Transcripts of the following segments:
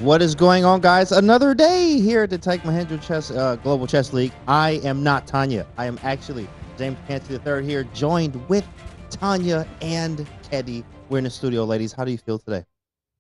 What is going on, guys? Another day here at the Mahindra Chess Global Chess League. I am not Tanya. I am actually James Canty III here, joined with Tanya and Keddy. We're in the studio, ladies. How do you feel today?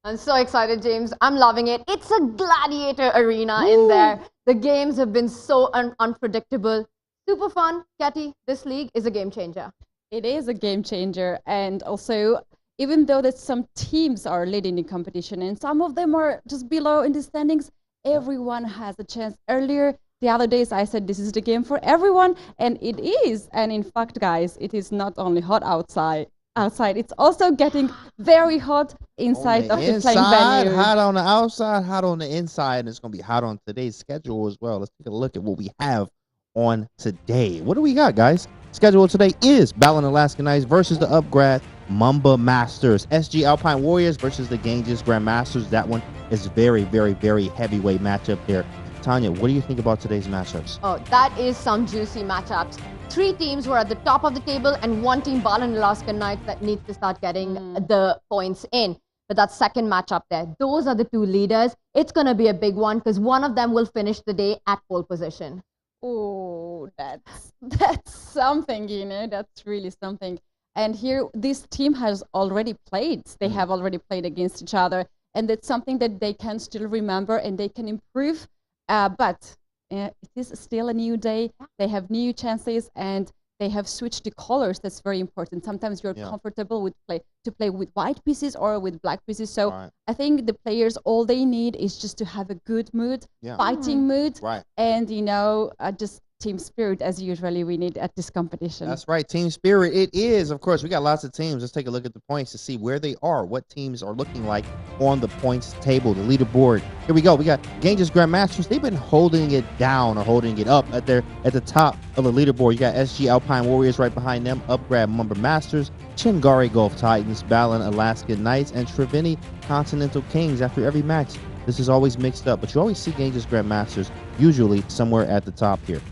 I'm so excited, James. I'm loving it. It's a gladiator arena in there. The games have been so unpredictable. Super fun. Ketty, this league is a game changer. It is a game changer. And also, even though that some teams are leading the competition and some of them are just below in the standings, everyone has a chance. Earlier, the other days, I said this is the game for everyone, and it is. And in fact, guys, it is not only hot outside, it's also getting very hot inside of the playing venue. Hot on the outside, hot on the inside, and it's going to be hot on today's schedule as well. Let's take a look at what we have on today. What do we got, guys? Schedule today is Ballon Alaska Knights versus the Upgrad Mamba Masters. SG Alpine Warriors versus the Ganges Grandmasters. That one is very, very, very heavyweight matchup there. Tanya, what do you think about today's matchups? Oh, that is some juicy matchups. Three teams were at the top of the table and one team, Ballon Alaska Knights, that needs to start getting the points in. But that second matchup there, those are the two leaders. It's going to be a big one because one of them will finish the day at pole position. Oh, that's something, you know, that's really something. And here, this team has already played. They have already played against each other. And that's something that they can still remember and they can improve. But it is still a new day. They have new chances and they have switched the colors. That's very important. Sometimes you're comfortable with to play with white pieces or with black pieces. So I think the players, all they need is just to have a good mood, fighting mood, and, you know, just team spirit as usually we need at this competition. That's right, team spirit. It is, of course. We got lots of teams. Let's take a look at the points to see where they are, what teams are looking like on the points table, the leaderboard. Here we go. We got Ganges Grandmasters. They've been holding it down or holding it up at the top of the leaderboard. You got SG Alpine Warriors right behind them, Upgrad Mamba Masters, Chingari Gulf Titans, Ballon Alaska Knights, and Triveni Continental Kings. After every match, this is always mixed up, but you always see Ganges Grandmasters usually somewhere at the top here.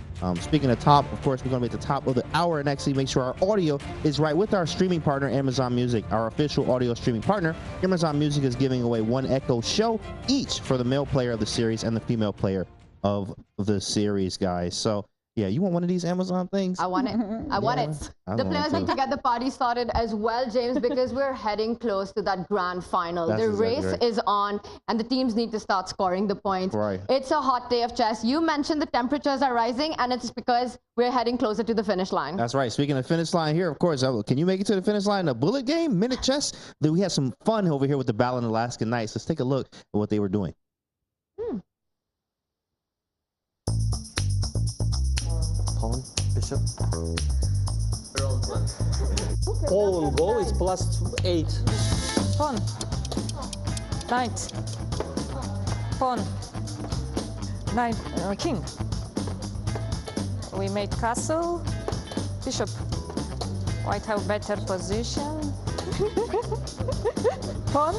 Speaking of top, of course, we're going to be at the top of the hour and actually make sure our audio is right with our streaming partner, Amazon Music, our official audio streaming partner. Amazon Music is giving away one Echo Show each for the male player of the series and the female player of the series, guys. So, yeah, you want one of these Amazon things? I want it. I want it. The players need to get the party started as well, James, because we're heading close to that grand final. The race is on, and the teams need to start scoring the points. It's a hot day of chess. You mentioned the temperatures are rising, and it's because we're heading closer to the finish line. That's right. Speaking of finish line here, of course, can you make it to the finish line in a bullet game, minute chess? We had some fun over here with the Ballon Alaska Knights. Let's take a look at what they were doing. Pawn, bishop. Pawn and go is +8. Pawn. Knight. Pawn. Knight. King. We made castle. Bishop. White have better position. Pawn.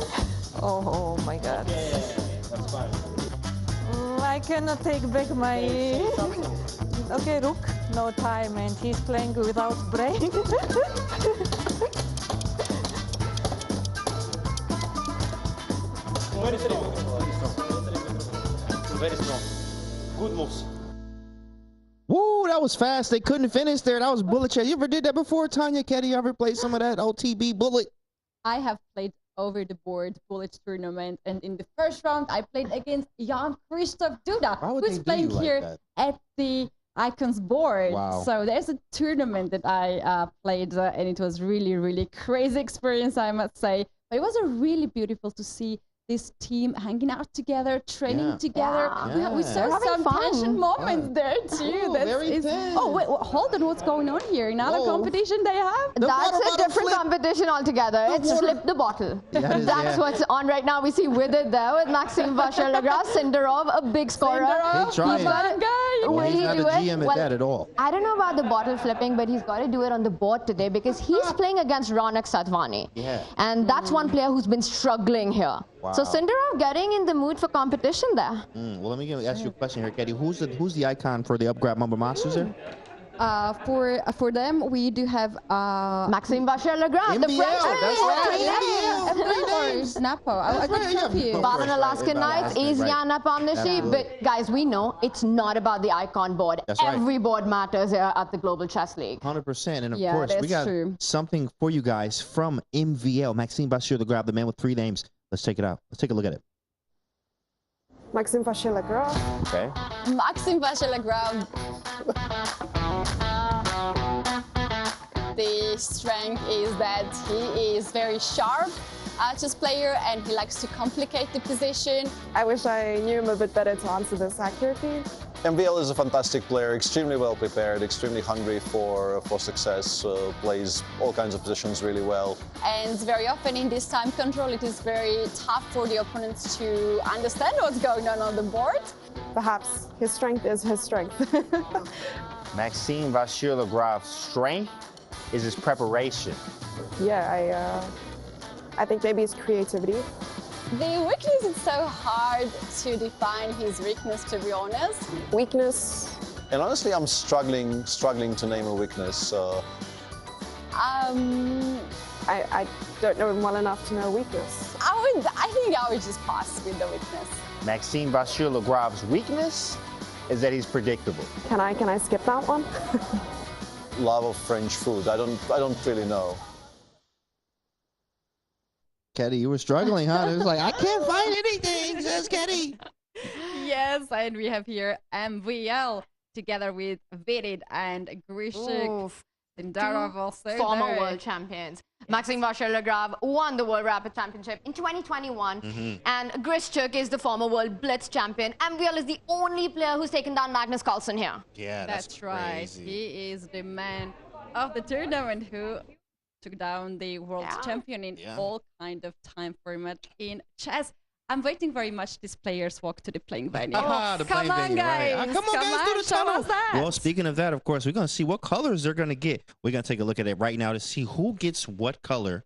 Oh my God. That's fine. I cannot take back my... Okay, rook, no time, and he's playing without brain. Very strong. Very strong. Good moves. Woo, that was fast. They couldn't finish there. That was bullet chess. You ever did that before, Tanya? Keddy, you ever played some of that OTB bullet? I have played over the board bullet tournament, and in the first round I played against Jan Christoph Duda, who's playing here at the Icons board. So there's a tournament that I played, and it was really, really crazy experience, I must say. But it was really beautiful to see this team hanging out together, training together. We saw some tension moments there too. Oh, wait, hold on, what's going on here? Another competition they have? That's a different competition altogether. It's flip the bottle. That's what's on right now. We see with it there with Maxime Vacher-Legras, Sindarov, a big scorer. He's trying. Well, he's not a GM at that at all. I don't know about the bottle flipping, but he's got to do it on the board today because he's playing against Ronak Satvani. And that's one player who's been struggling here. So Sindarov getting in the mood for competition there. Well, let me ask you a question here, Keddy. Who's the icon for the Upgrad Mamba Masters there? For them, we do have Maxime Vachier-Lagrave, the French. That's right. Napo. I got confused. Bottom Alaskan Knights is Yana Pamnishi, but guys, we know it's not about the icon board. Every board matters here at the Global Chess League. 100%, and of course, we got something for you guys from MVL. Maxime Vachier-Lagrave, the man with 3 names. Let's check it out. Let's take a look at it. Maxime Vachier-Lagrave. Okay. Maxime Vachier-Lagrave. The strength is that he is very sharp chess player and he likes to complicate the position. I wish I knew him a bit better to answer this accurately. MVL is a fantastic player, extremely well prepared, extremely hungry for success, plays all kinds of positions really well. And very often in this time control it is very tough for the opponents to understand what's going on the board. Perhaps his strength is his strength. Maxime Vachier-Lagrave's strength is his preparation. Yeah, I think maybe his creativity. The weakness is so hard to define his weakness, to be honest. Weakness. And honestly, I'm struggling to name a weakness. I don't know him well enough to know weakness. I think I would just pass with the weakness. Maxime Vachier-Lagrave's weakness is that he's predictable. Can I skip that one? Love of French food. I don't really know. Keddy, you were struggling, huh? It was like, I can't find anything, says Keddy. Yes, and we have here MVL together with Vidit and Grishik. Sindarov also former world champions. Maxime Vachier-Lagrave won the World Rapid Championship in 2021. And Grishik is the former World Blitz champion. MVL is the only player who's taken down Magnus Carlsen here. Yeah, that's right. He is the man of the tournament who took down the world champion in all kind of time format in chess. I'm waiting very much these players walk to the playing venue. Come on, guys. Come on, guys, do the tunnel. Well, speaking of that, of course, we're going to see what colors they're going to get. We're going to take a look at it right now to see who gets what color.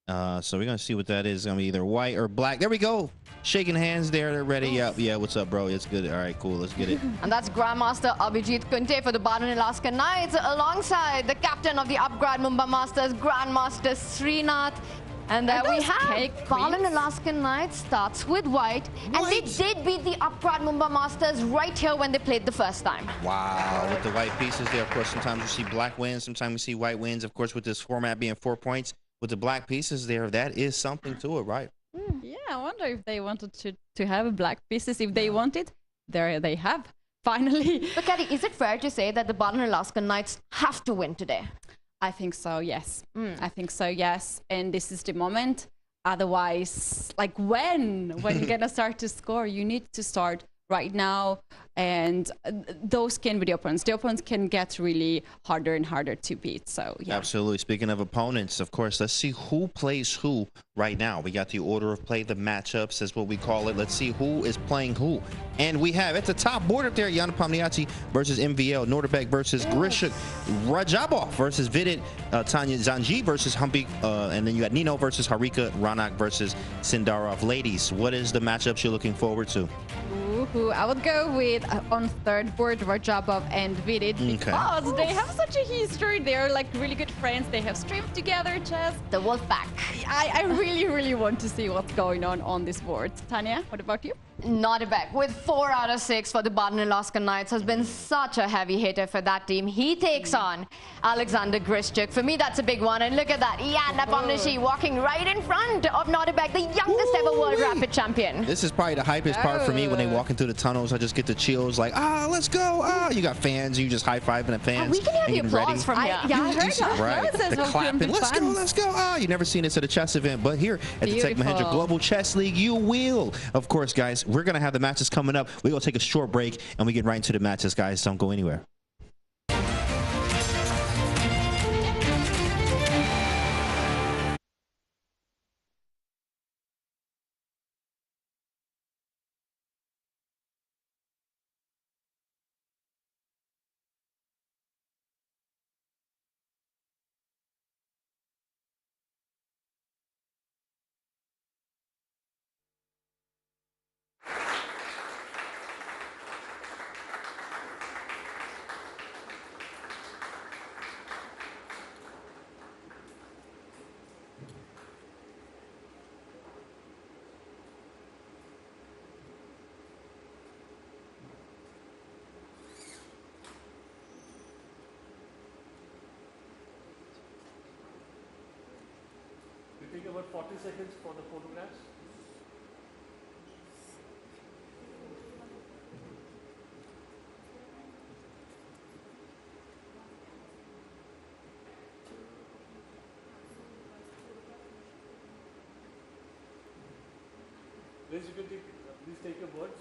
So we're going to see what that is. It's going to be either white or black. There we go. Shaking hands there. They're ready. Yeah, what's up, bro? It's good. All right, cool. Let's get it. And that's Grandmaster Abhijit Kunte for the Baran Alaska Knights alongside the captain of the Upgrad Mumbai Masters, Grandmaster Srinath. And there we have Baran Alaskan Knights starts with white. And they did beat the Upgrad Mumbai Masters right here when they played the first time. Wow, with the white pieces there, of course, sometimes you see black wins, sometimes we see white wins. Of course, with this format being 4 points, with the black pieces there, that is something to it, right? Yeah, I wonder if they wanted to have black pieces. If they wanted, there they have, finally. But Keddy, is it fair to say that the Baran Alaskan Knights have to win today? I think so, yes. I think so, yes. And this is the moment. Otherwise, like when you're going to start to score, you need to start right now. And those can be the opponents. The opponents can get really harder and harder to beat. So, yeah. Absolutely. Speaking of opponents, of course, let's see who plays who right now. We got the order of play, the matchups is what we call it. Let's see who is playing who. And we have at the top board up there, Yana Pamniachtchi versus MVL, Norderbeck versus Grishik, Rajabov versus Vidit, Tanya Zanji versus Humpy, and then you got Nino versus Harika, Ranak versus Sindarov. Ladies, what is the matchups you're looking forward to? I would go with on third board Rajabov and Vidit because they have such a history. They're like really good friends. They have streamed together chess. The Wolfpack. I really want to see what's going on this board. Tanya, what about you? Norderbeck with 4 out of 6 for the Baran Alaskan Knights has been such a heavy hitter for that team. He takes on Alexander Grishik. For me, that's a big one. And look at that. Yana Pamniachtchi walking right in front of Norderbeck, the youngest ever World Rapid champion. This is probably the hypest part for me when they walk into the tunnels. I just get the chills like, let's go. You got fans. You just high-fiving at fans. We can hear the applause from here. I heard that. Right. The clapping. Let's go. You never seen this at a chess event. But here at the Tech Mahindra Global Chess League, you will. Of course, guys, we're going to have the matches coming up. We're going to take a short break, and we get right into the matches, guys. Don't go anywhere. 40 seconds for the photographs. Please, you can please take your boards.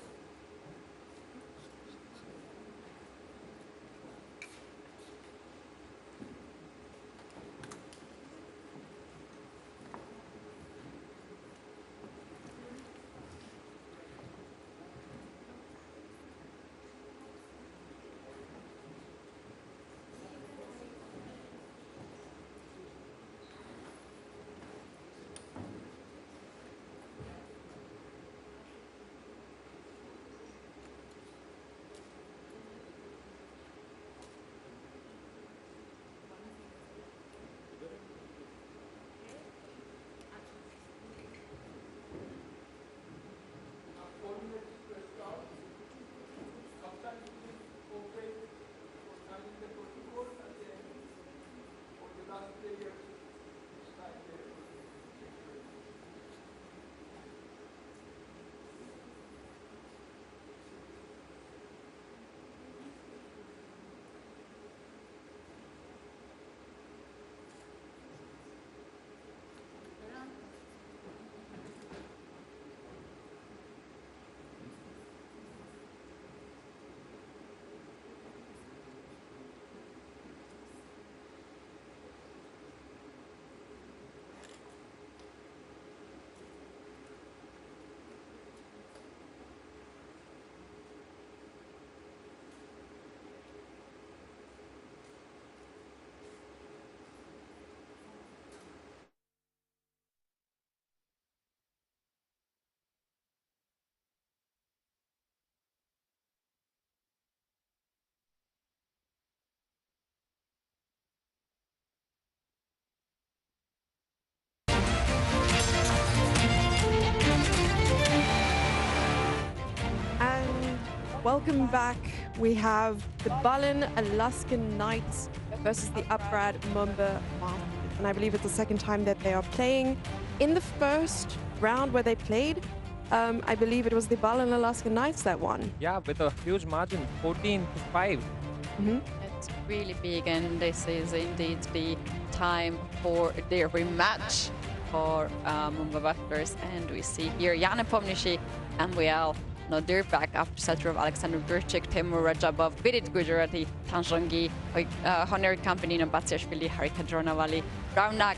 Welcome back. We have the Ballon Alaskan Knights versus the Upgrad Mumbai Masters. And I believe it's the second time that they are playing. In the first round where they played, I believe it was the Ballon Alaskan Knights that won. Yeah, with a huge margin, 14-5. It's really big, and this is indeed the time for their rematch for Mumbai Butlers. And we see here Jan Nepomniachtchi and MVL. No, they're back after set of Alexander Burchik, Temur Rajabov, Vidit Gujarati, Tanjongi, Honor Company, Batsiashvili, Harika Dronavali, Raunak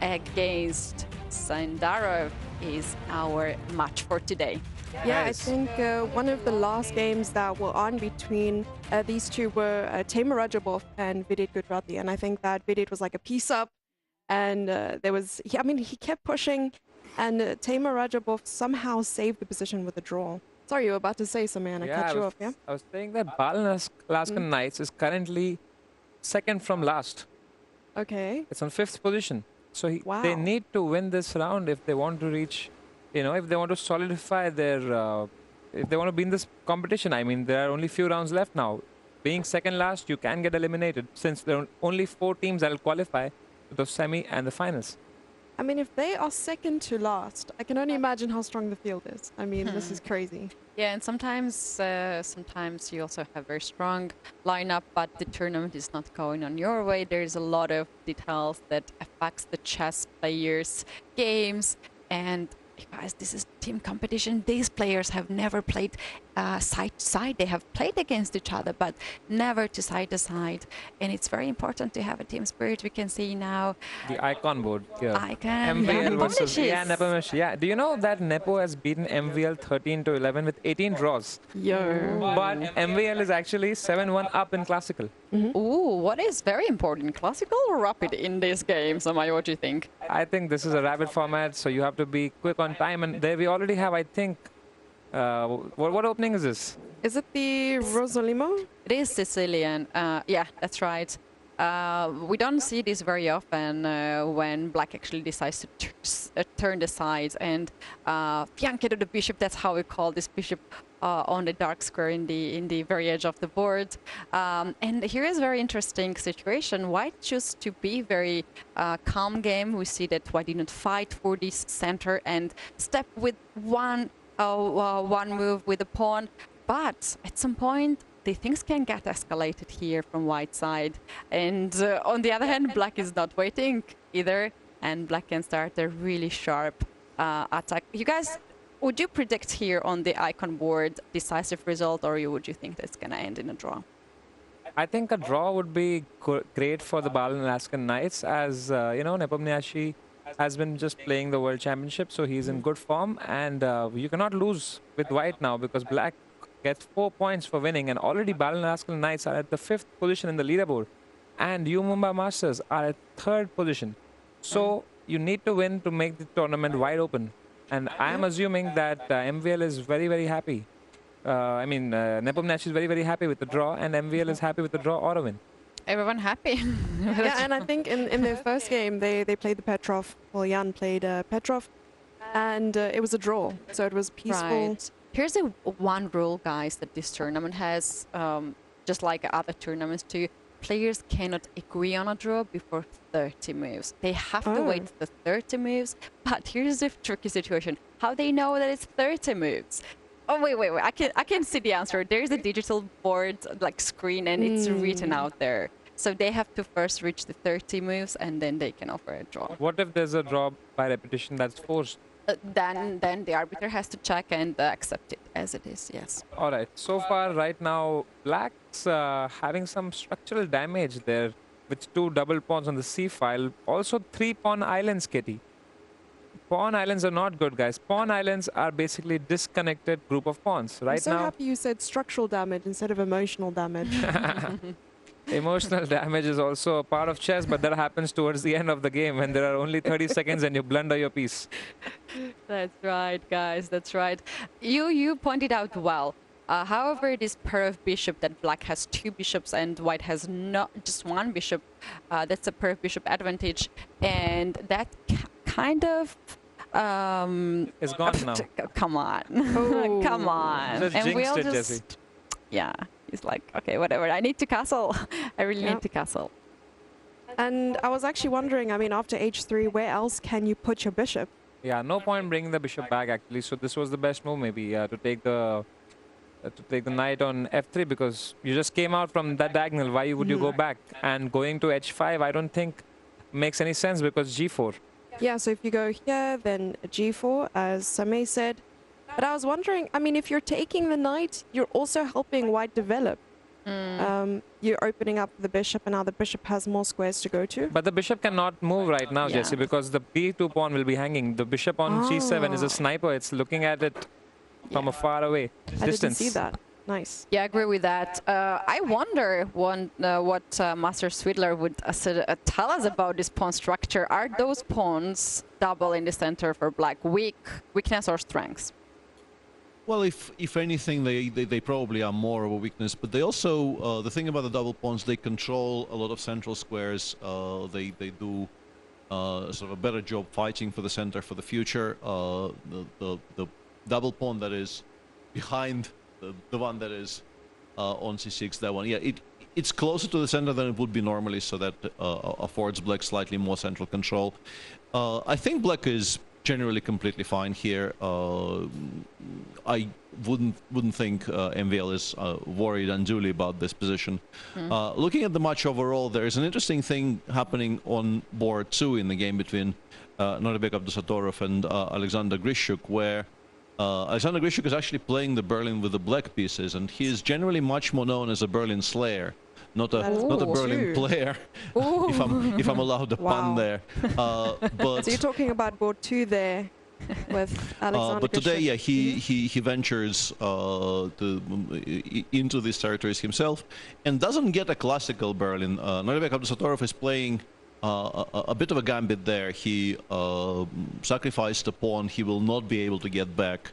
against Sandarov is our match for today. Yeah, I think one of the last games that were on between these two were Temur Rajabov and Vidit Gujarati, and I think that Vidit was like a piece up, and he kept pushing, and Temur Rajabov somehow saved the position with a draw. Sorry, you were about to say something, and I cut you off, yeah? I was saying that Ballon Alaskan Knights is currently second from last. Okay. It's on 5th position. So they need to win this round if they want to reach, if they want to solidify their, if they want to be in this competition. I mean, there are only few rounds left now. Being second last, you can get eliminated since there are only 4 teams that will qualify to the semi and the finals. I mean, if they are second to last, I can only imagine how strong the field is. I mean, this is crazy. Yeah, and sometimes you also have very strong lineup, but the tournament is not going on your way. There's a lot of details that affects the chess players' games, and guys, this is team competition. These players have never played side to side. They have played against each other, but never to side to side. And it's very important to have a team spirit. We can see now the icon board here. Icon. MVL versus Nepomniachtchi. Yeah, do you know that Nepo has beaten MVL 13-11 with 18 draws? Yeah. But MVL is actually 7-1 up in classical. Ooh, what is very important, classical or rapid in this game? Samaya, what do you think? I think this is a rapid format, so you have to be quick on time. And there we already have, I think, what opening is this? Is it the Rosolimo? It is Sicilian. Yeah, that's right. We don't see this very often when black actually decides to turn the sides and fianchetto to the bishop. That's how we call this bishop on the dark square in the very edge of the board. And here is a very interesting situation. White chose to be very calm game. We see that White did not fight for this center and step with one move with the pawn. But at some point, the things can get escalated here from White side. And on the other hand, black is not waiting either. And black can start a really sharp attack. You guys, would you predict here on the icon board decisive result, or would you think that's going to end in a draw? I think a draw would be great for the Bal and Alaskan Knights, as you know, Nepomniachtchi has been just playing the World Championship, so he's in good form, and you cannot lose with White now because black gets 4 points for winning, and already Bal and Alaskan Knights are at the 5th position in the leaderboard, and U Mumbai Masters are at 3rd position. So you need to win to make the tournament wide open. And I am assuming that MVL is very, very happy. Nepomniachtchi is very, very happy with the draw, and MVL is happy with the draw or a win. Everyone happy. Yeah, and I think in their first game, they played the Petrov. Well, Jan played Petrov, and it was a draw. So it was peaceful. Right. Here's the one rule, guys, that this tournament has, just like other tournaments too. Players cannot agree on a draw before 30 moves. They have to wait the 30 moves. But here's the tricky situation. How they know that it's 30 moves? Oh, wait. I can see the answer. There's a digital board, like screen, and it's written out there. So they have to first reach the 30 moves, and then they can offer a draw. What if there's a draw by repetition that's forced? Then the arbiter has to check and accept it as it is, yes. All right. So far, right now, black's having some structural damage there with 2 double pawns on the C file. Also, 3 pawn islands, Kitty. Pawn islands are not good, guys. Pawn islands are basically disconnected group of pawns. Right I'm so happy you said structural damage instead of emotional damage. Emotional damage is also a part of chess, but that happens towards the end of the game when there are only 30 seconds and you blunder your piece. That's right, guys. That's right. You pointed out well. However, this pair of bishop that black has 2 bishops and white has not just 1 bishop, that's a pair of bishop advantage, and that kind of it's gone now. Come on. Oh. Come on. Just and we all it, just Jesse. Yeah, he's like, okay, whatever. I need to castle. I really need to castle. And I was actually wondering, I mean, after h3, where else can you put your bishop? Yeah, no point bringing the bishop back actually. So this was the best move maybe to take the knight on f3, because you just came out from that diagonal. Why would you go back? And going to h5, I don't think makes any sense because g4. Yeah, so if you go here, then g4, as Samay said. But I was wondering, I mean, if you're taking the knight, you're also helping white develop. You're opening up the bishop, and now the bishop has more squares to go to. But the bishop cannot move right now, Jesse, because the b2 pawn will be hanging. The bishop on g7 is a sniper. It's looking at it from a far away distance. I didn't see that. Nice. Yeah, I agree with that. I wonder what Master Swidler would tell us about this pawn structure. Are those pawns double in the center for black weakness or strengths? Well, if anything, they probably are more of a weakness. But they also, the thing about the double pawns, they control a lot of central squares. They do sort of a better job fighting for the center for the future. The double pawn that is behind the one that is on c6, that one, yeah, it's closer to the center than it would be normally, so that affords black slightly more central control. I think black is generally completely fine here. I wouldn't think MVL is worried unduly about this position. Looking at the match overall, there is an interesting thing happening on board 2 in the game between Norbek Abdusatorov and Alexander Grishuk, where Alexander Grishuk is actually playing the Berlin with the black pieces, and he is generally much more known as a Berlin slayer, not a Berlin player, if I'm allowed to pun there. But so you're talking about board 2 there with Alexander but today, Grishuk. yeah, he ventures into these territories himself and doesn't get a classical Berlin. Norbek Abdusatorov is playing a bit of a gambit there. He sacrificed a pawn he will not be able to get back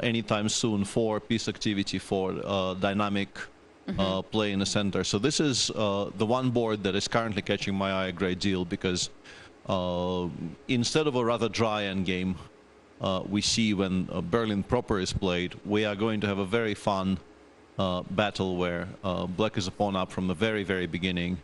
anytime soon for piece activity, for dynamic play in the center. So this is the one board that is currently catching my eye a great deal, because instead of a rather dry endgame we see when Berlin proper is played, we are going to have a very fun battle where black is a pawn up from the very beginning,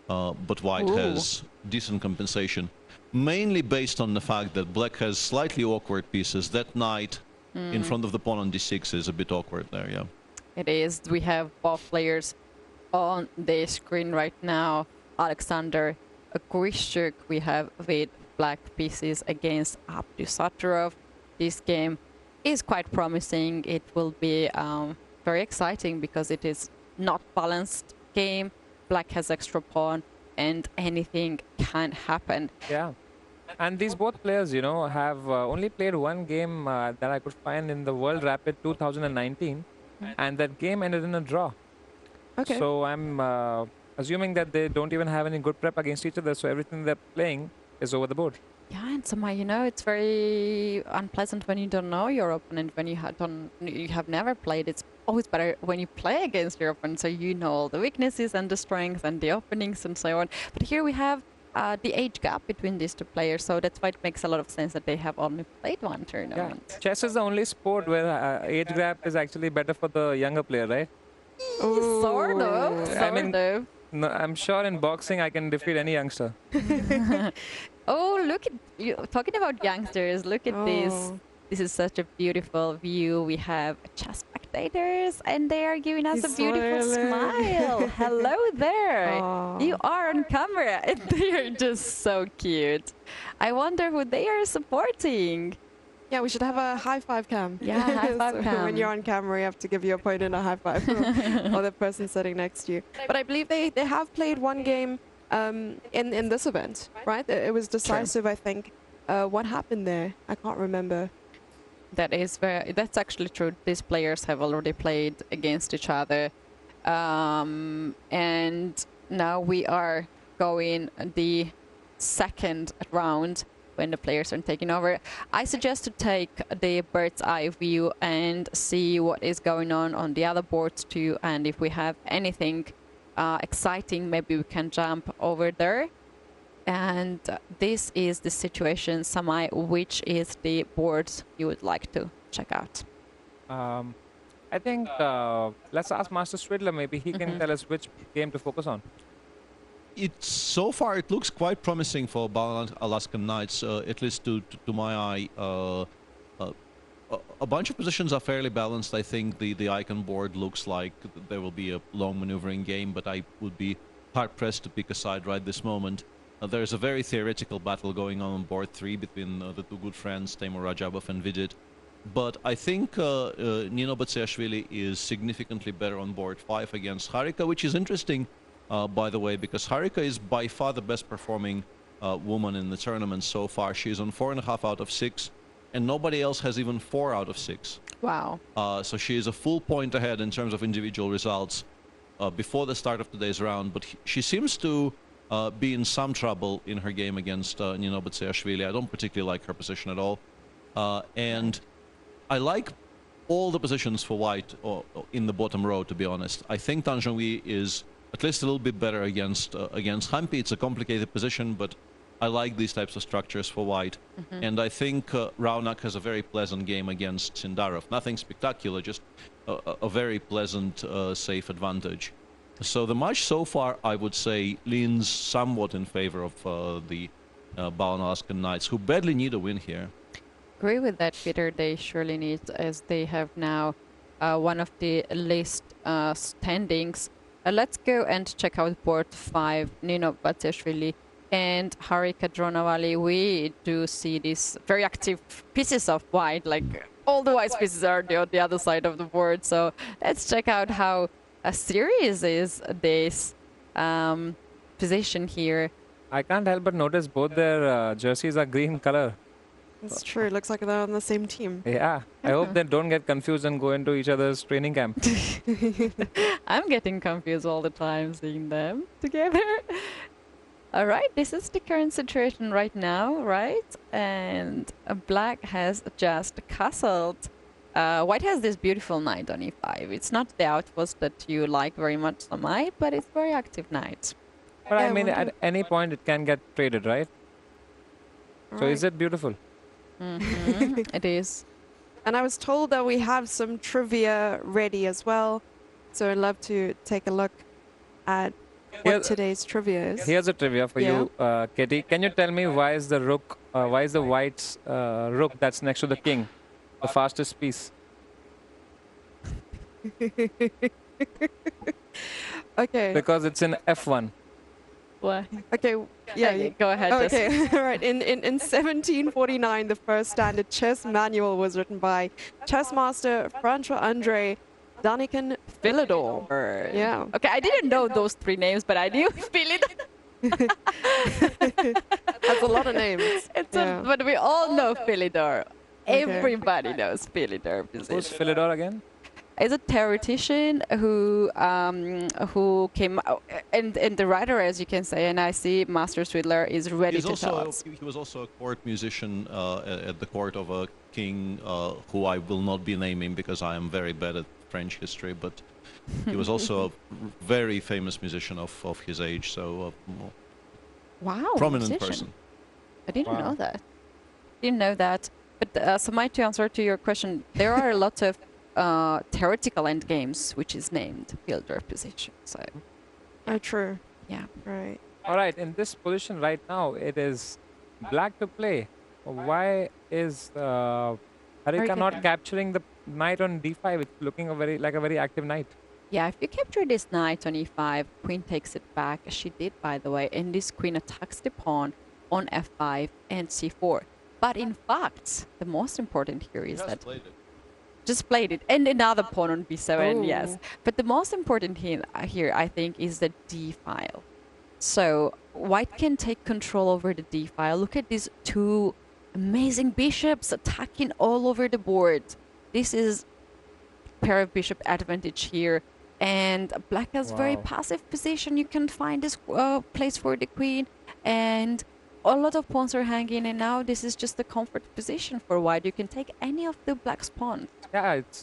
but white has decent compensation, mainly based on the fact that black has slightly awkward pieces. That knight in front of the pawn on d6 is a bit awkward there, yeah. It is. We have both players on the screen right now. Alexander Grishchuk we have with black pieces against Abdusattorov. This game is quite promising. It will be very exciting because it is not balanced game. Black has extra pawn and anything can happen. Yeah. And these both players, you know, have only played one game that I could find in the World Rapid 2019. And that game ended in a draw. Okay. So I'm assuming that they don't even have any good prep against each other. So everything they're playing is over the board. Yeah, and somehow, you know, it's very unpleasant when you don't know your opponent, when you have never played. It's always better when you play against your opponent, so you know all the weaknesses and the strengths and the openings and so on. But here we have the age gap between these two players, so that's why it makes a lot of sense that they have only played one tournament. Yeah. Chess is the only sport where age gap is actually better for the younger player, right? Sort of. I mean, no, I'm sure in boxing I can defeat any youngster. Oh, look at you talking about youngsters. Look at this. This is such a beautiful view. We have chess spectators and they are giving us a beautiful smile. Hello there. You are on camera and they are just so cute. I wonder who they are supporting. Yeah, we should have a high five cam. Yeah, high five cam. When you're on camera, you have to give your opponent a high five, or the person sitting next to you. But I believe they have played one game in this event, right? It was decisive, I think. What happened there? I can't remember. That's actually true. These players have already played against each other, and now we are going the second round when the players are taking over. I suggest to take the bird's eye view and see what is going on the other boards too, and if we have anything exciting, maybe we can jump over there. And this is the situation, Samai, which is the board you would like to check out? I think let's ask Master Stridler, maybe he can tell us which game to focus on. So far it looks quite promising for Alaskan Knights, at least to my eye. A bunch of positions are fairly balanced. I think the icon board looks like there will be a long maneuvering game, but I would be hard-pressed to pick a side right this moment. There's a very theoretical battle going on board 3 between the two good friends, Teimur Rajabov and Vidit. But I think Nino Batsiashvili is significantly better on board 5 against Harika, which is interesting, by the way, because Harika is by far the best performing woman in the tournament so far. She's on 4.5 out of 6, and nobody else has even 4 out of 6. Wow. So she is a full point ahead in terms of individual results before the start of today's round, but she seems to be in some trouble in her game against Nino Batsiashvili. I don't particularly like her position at all. And I like all the positions for white in the bottom row, to be honest. I think Tan Zhonghui is at least a little bit better against Hampi. It's a complicated position, but I like these types of structures for white. And I think Raunak has a very pleasant game against Sindarov. Nothing spectacular, just a very pleasant, safe advantage. So the match so far, I would say, leans somewhat in favor of the Balaton Alaskan Knights, who badly need a win here. Agree with that, Peter. They surely need, as they have now one of the least standings. Let's go and check out board 5, Nino Batsiashvili and Harika Dronavali. We do see these very active pieces of white, like all the white pieces are on the other side of the board. So let's check out how serious is this position here. I can't help but notice both their jerseys are green color. It's true. It looks like they're on the same team. Yeah. I hope they don't get confused and go into each other's training camp. I'm getting confused all the time seeing them together. All right, this is the current situation right now, right? And black has just castled White has this beautiful knight on e5. It's not the outpost that you like very much, Samai, but it's very active knight. But I mean, at any point it can get traded, right? So is it beautiful? It is. And I was told that we have some trivia ready as well. So I'd love to take a look at what today's trivia is. Here's a trivia for you, Katie. Can you tell me why is the rook, why is the white's rook that's next to the king the fastest piece? Okay. Because it's in F1. What? Okay, yeah. Okay, go ahead. Okay, all right. In 1749, the first standard chess manual was written by chess master Francois André Daniken Philidor. Yeah. Okay, I didn't know those three names, but I knew Philidor. That's a lot of names. But we all know Philidor. Okay. Everybody knows Philidor. Who's Philidor again? Is a theoretician who came out, and the writer, as you can say, and I see Master Swidler is ready to tell us. He was also a court musician at the court of a king who I will not be naming because I am very bad at French history, but he was also a very famous musician of his age, so wow, prominent person. I didn't know that. Didn't know that. But so to answer to your question, there are a lot of theoretical endgames which is named fielder position. So, true. Yeah. Right. All right. In this position right now, it is black to play. Why is Harika not capturing the knight on d5? It's looking like a very active knight. Yeah, if you capture this knight on e5, queen takes it back, as she did, by the way, and this queen attacks the pawn on f5 and c4. But in fact, the most important here is that just played it, and another pawn on b7, yes. But the most important here, I think, is the d file. So white can take control over the d file. Look at these two amazing bishops attacking all over the board. This is pair of bishop advantage here, and black has very passive position. You can find this place for the queen, and a lot of pawns are hanging, and now this is just the comfort position for white. You can take any of the black's pawns. Yeah, it's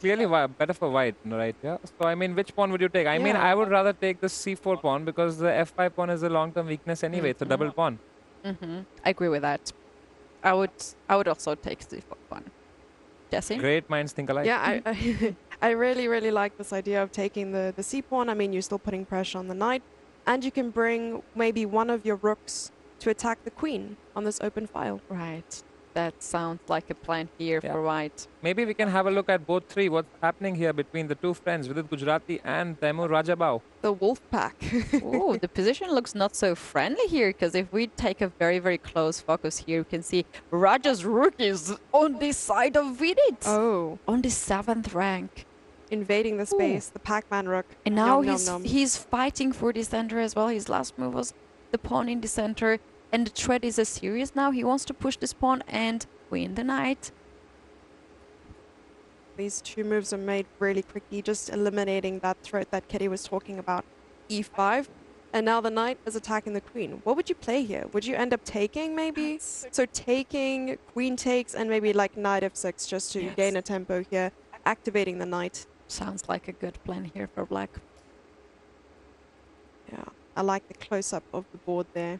clearly better for white, right? Yeah. So I mean, which pawn would you take? I mean, I would rather take the c4 pawn because the f5 pawn is a long-term weakness anyway. It's a double pawn. I agree with that. I would also take c4 pawn. Jesse? Great minds think alike. Yeah, I really like this idea of taking the c pawn. I mean, you're still putting pressure on the knight, and you can bring maybe one of your rooks to attack the queen on this open file. Right. That sounds like a plan here for white. Maybe we can have a look at both three. What's happening here between the two friends, Vidit Gujarati and Taimur Rajabao? The wolf pack. Oh, the position looks not so friendly here, because if we take a very close focus here, you can see Raja's rook is on this side of Vidit. Oh. On the 7th rank. Invading the space, the Pac-Man rook. And now he's fighting for the center as well. His last move was the pawn in the center. And the threat is serious now. He wants to push this pawn and win the knight. These two moves are made really quickly, just eliminating that threat that Kitty was talking about. e5, and now the knight is attacking the queen. What would you play here? Would you end up taking, maybe? So taking, queen takes, and maybe like knight f6 just to gain a tempo here, activating the knight. Sounds like a good plan here for black. Yeah, I like the close-up of the board there.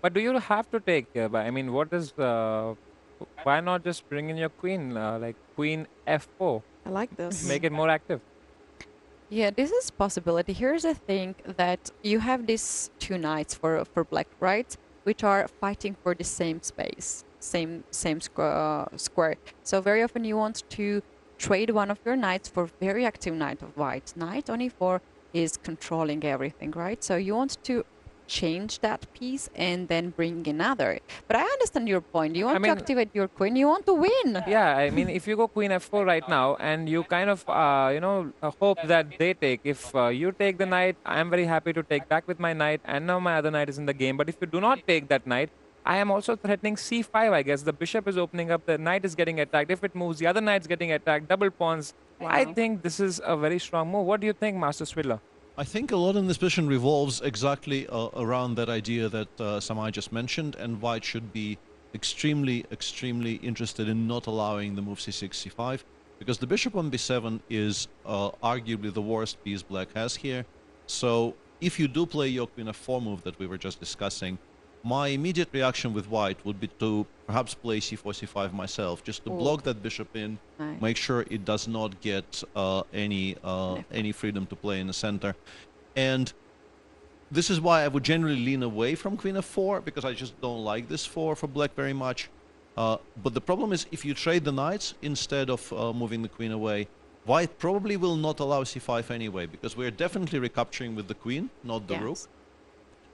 But do you have to take? I mean, what is? Why not just bring in your queen, like queen f4? I like this. Make it more active. Yeah, this is a possibility. Here's the thing, that you have these two knights for black, right? Which are fighting for the same space, same square. So very often you want to trade one of your knights for very active knight of white. Knight on e4 is controlling everything, right? So you want to change that piece and then bring another. But I understand your point. You want to activate your queen. You want to win. Yeah, I mean, if you go queen f4 right now and you kind of, hope that they take. If you take the knight, I'm very happy to take back with my knight, and now my other knight is in the game. But if you do not take that knight, I am also threatening c5, I guess. The bishop is opening up. The knight is getting attacked. If it moves, the other knight's getting attacked. Double pawns. Wow. I think this is a very strong move. What do you think, Master Swidler? I think a lot in this position revolves exactly around that idea that Samai just mentioned, and white should be extremely, extremely interested in not allowing the move c6, c5, because the bishop on b7 is arguably the worst piece black has here. So if you do play your queen f4 move that we were just discussing, my immediate reaction with white would be to perhaps play c4, c5 myself, just to block that bishop in, make sure it does not get any freedom to play in the center. And this is why I would generally lean away from queen f4, because I just don't like this for black very much. But the problem is, if you trade the knights instead of moving the queen away, white probably will not allow c5 anyway, because we're definitely recapturing with the queen, not the rook,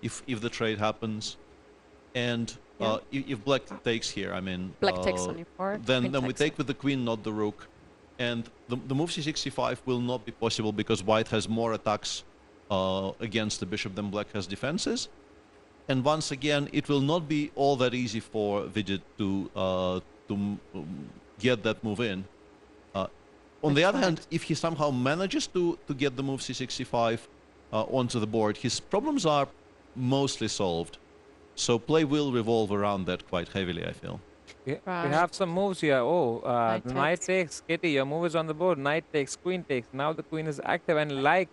if the trade happens. And if black takes here, I mean, black takes on e4, then we take with the queen, not the rook. And the move c6, c5 will not be possible because white has more attacks against the bishop than black has defenses. And once again, it will not be all that easy for Vidit to get that move in. On the other hand, if he somehow manages to get the move c6, c5 onto the board, his problems are mostly solved. So play will revolve around that quite heavily, I feel. We have some moves here. Oh, the knight takes. Kitty, your move is on the board. Knight takes, queen takes. Now the queen is active, and like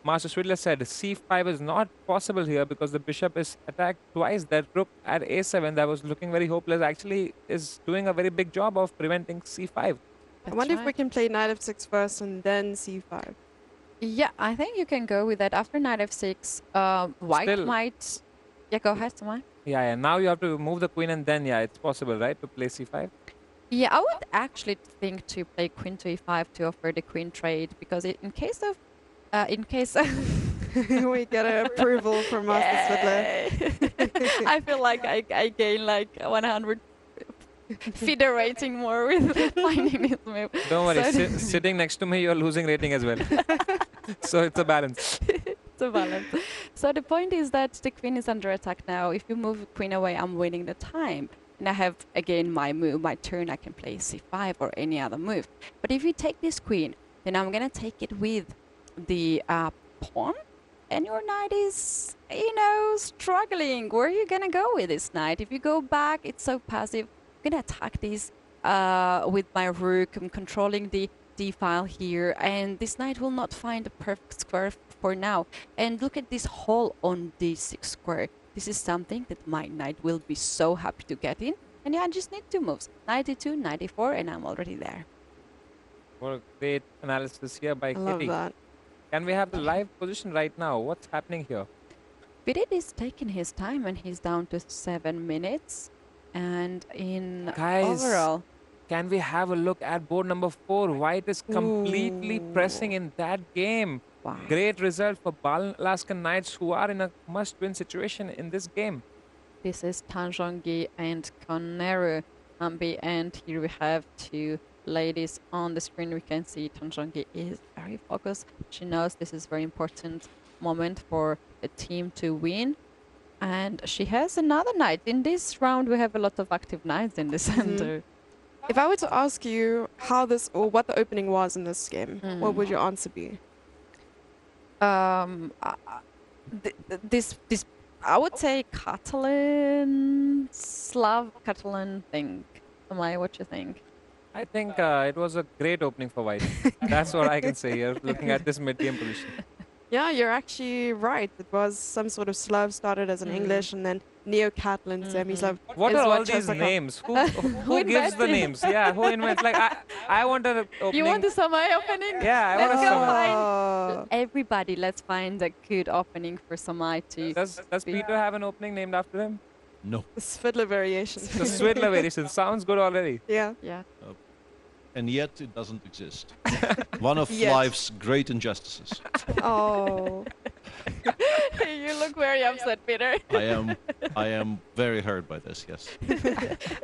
Master Swidler said, c5 is not possible here because the bishop is attacked twice. That rook at a7 that was looking very hopeless actually is doing a very big job of preventing c5. I wonder if we can play knight f6 first and then c5. Yeah, I think you can go with that. After knight f6, white might... Yeah, go ahead, Samai. Yeah, now you have to move the queen and then, it's possible, right, to play c5? Yeah, I would actually think to play queen to e5 to offer the queen trade, because in case of... we get an approval from Master Swidler. I feel like I gain like 100 FIDE rating more with finding this move. Don't worry, sitting next to me, you're losing rating as well. So it's a balance. It's a balance. So the point is that the queen is under attack now. If you move queen away, I'm winning the time. And I have, again, my move, my turn. I can play c5 or any other move. But if you take this queen, then I'm going to take it with the pawn. And your knight is, struggling. Where are you going to go with this knight? If you go back, it's so passive. I'm going to attack this with my rook. I'm controlling the d-file here. And this knight will not find a perfect square for now. And look at this hole on d6 square. This is something that my knight will be so happy to get in. And I just need 2 moves. 92, 94, and I'm already there. What a great analysis here by Kitty. I love that. Can we have the live position right now? What's happening here? Vidit is taking his time and he's down to 7 minutes. And in overall... Can we have a look at board number 4? White is completely pressing in that game. Wow. Great result for Alaskan Knights, who are in a must-win situation in this game. This is Tanjongi and Koneru Ambi, and here we have 2 ladies on the screen. We can see Tanjongi is very focused. She knows this is a very important moment for the team to win. And she has another knight. In this round, we have a lot of active knights in the center. If I were to ask you how this, or what the opening was in this game, what would your answer be? This I would say Catalan, Slav Catalan thing. Samai, what you think? I think it was a great opening for White. That's what I can say here, looking at this mid-game position. Yeah, you're actually right. It was some sort of Slav, started as an English, and then Neo-Catalan, Semi-Slav. What are all these names? Who gives the names? Yeah, who invents? Like, I want an opening. You want the Samai opening? Yeah, I want a Samai. Find everybody, let's find a good opening for Samai too. Does Peter have an opening named after him? No. The Swidler variation. The Swidler variation. Sounds good already. Yeah. Yeah. And yet it doesn't exist. One of life's great injustices. Oh. You look very upset, Peter. I am very hurt by this, yes.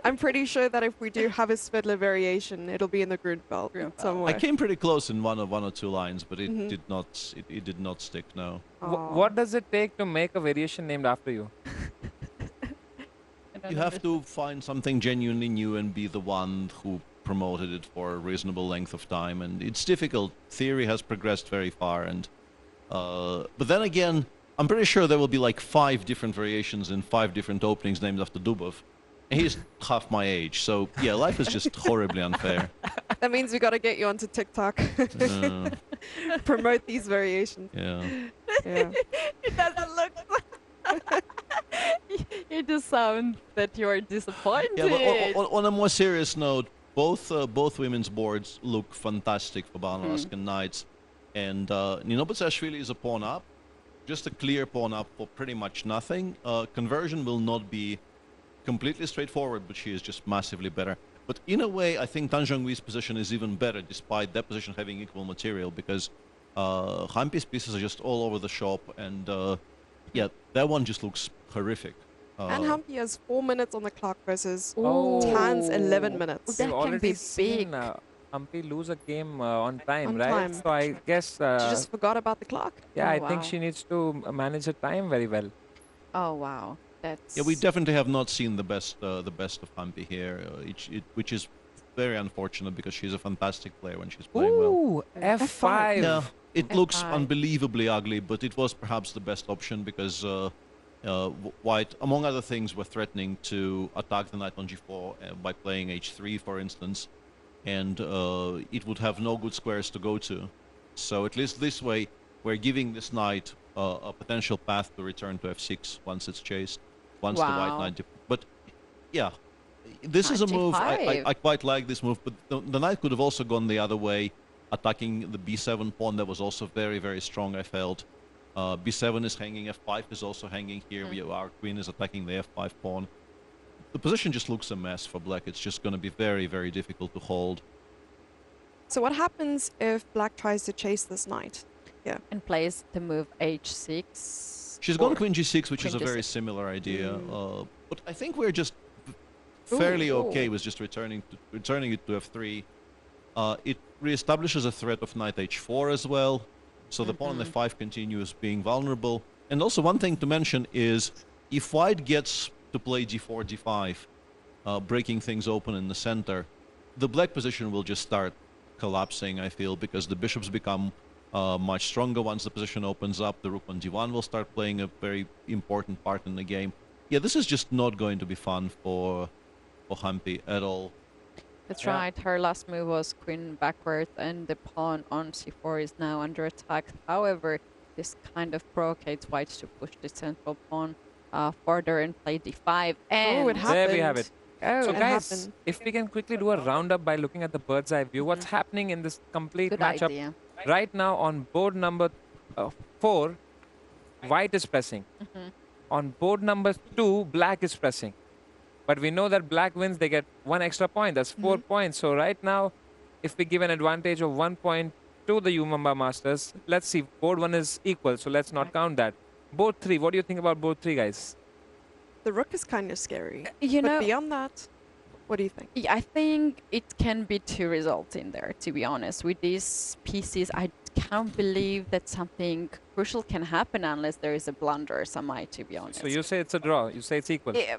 I'm pretty sure that if we do have a Swidler variation, it'll be in the Grundfeld somewhere. I came pretty close in one or 2 lines, but it did not stick, no. What does it take to make a variation named after you? You have to find something genuinely new and be the one who promoted it for a reasonable length of time, and it's difficult. Theory has progressed very far, and but then again, I'm pretty sure there will be like 5 different variations in 5 different openings named after Dubov. He's half my age, so yeah, life is just horribly unfair. That means we got to get you onto TikTok. Promote these variations. Yeah. Yeah. It doesn't look. You just sound that you're disappointed. Yeah, but on a more serious note, both women's boards look fantastic for Alaskan Knights, and Nino Batsashvili is a pawn up, just a clear pawn up for pretty much nothing. Conversion will not be completely straightforward, but she is just massively better. But in a way, I think Tan Zhonghui's position is even better, despite that position having equal material, because Hampi's pieces are just all over the shop, and yeah, that one just looks horrific. And Hampi has 4 minutes on the clock versus Tan's 11 minutes. We've already seen Hampi lose a game on time, right? So I guess she just forgot about the clock. Yeah, I think she needs to manage her time very well. Oh wow, that's. Yeah, we definitely have not seen the best of Hampi here, which is very unfortunate because she's a fantastic player when she's playing well. F5. Yeah, it looks unbelievably ugly, but it was perhaps the best option because White, among other things, were threatening to attack the knight on g4 by playing h3, for instance, and it would have no good squares to go to. So at least this way, we're giving this knight a potential path to return to f6 once it's chased, once the white knight. But yeah, this is a move. I quite like this move, but the knight could have also gone the other way, attacking the b7 pawn. That was also very, very strong, I felt. b7 is hanging, f5 is also hanging here. Our queen is attacking the f5 pawn. The position just looks a mess for black. It's just going to be very, very difficult to hold. So what happens if black tries to chase this knight? Yeah. And plays the move h6. She's gone queen g6, which is a very similar idea. But I think we're just fairly okay with just returning it to f3. It reestablishes a threat of knight h4 as well. So the pawn on f5 continues being vulnerable. And also one thing to mention is if white gets to play g4, g5, breaking things open in the center, the black position will just start collapsing, I feel, because the bishops become much stronger once the position opens up. The rook on d1 will start playing a very important part in the game. Yeah, this is just not going to be fun for Hampi at all. That's right. Her last move was queen backwards, and the pawn on c4 is now under attack. However, this kind of provocates white to push the central pawn further and play d5. And it happened. There we have it. So guys, happened. if we can quickly do a roundup by looking at the bird's eye view, what's happening in this complete matchup idea. right now on board number 4, white is pressing. On board number 2, black is pressing. But we know that black wins, they get 1 extra point. That's 4 points. So right now, if we give an advantage of 1 point to the Yumamba Masters, let's see, board 1 is equal, so let's not count that. Board 3, what do you think about board 3, guys? The rook is kind of scary. You know, but beyond that, what do you think? Yeah, I think it can be 2 results in there, to be honest. With these pieces, I can't believe that something crucial can happen unless there is a blunder, to be honest. So you say it's a draw. You say it's equal. Yeah,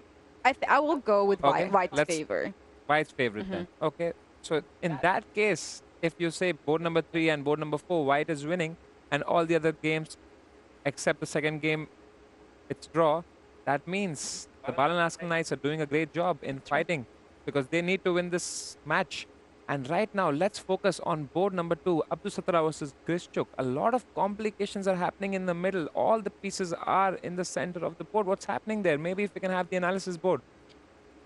I will go with white's favor. White's favorite then. Okay. So in that case, if you say board number 3 and board number 4, white is winning, and all the other games except the second game, it's draw, that means the Balanaskan Knights are doing a great job in fighting because they need to win this match. And right now, let's focus on board number 2, Abdul Satara versus Grishchuk. A lot of complications are happening in the middle. All the pieces are in the center of the board. What's happening there? Maybe if we can have the analysis board.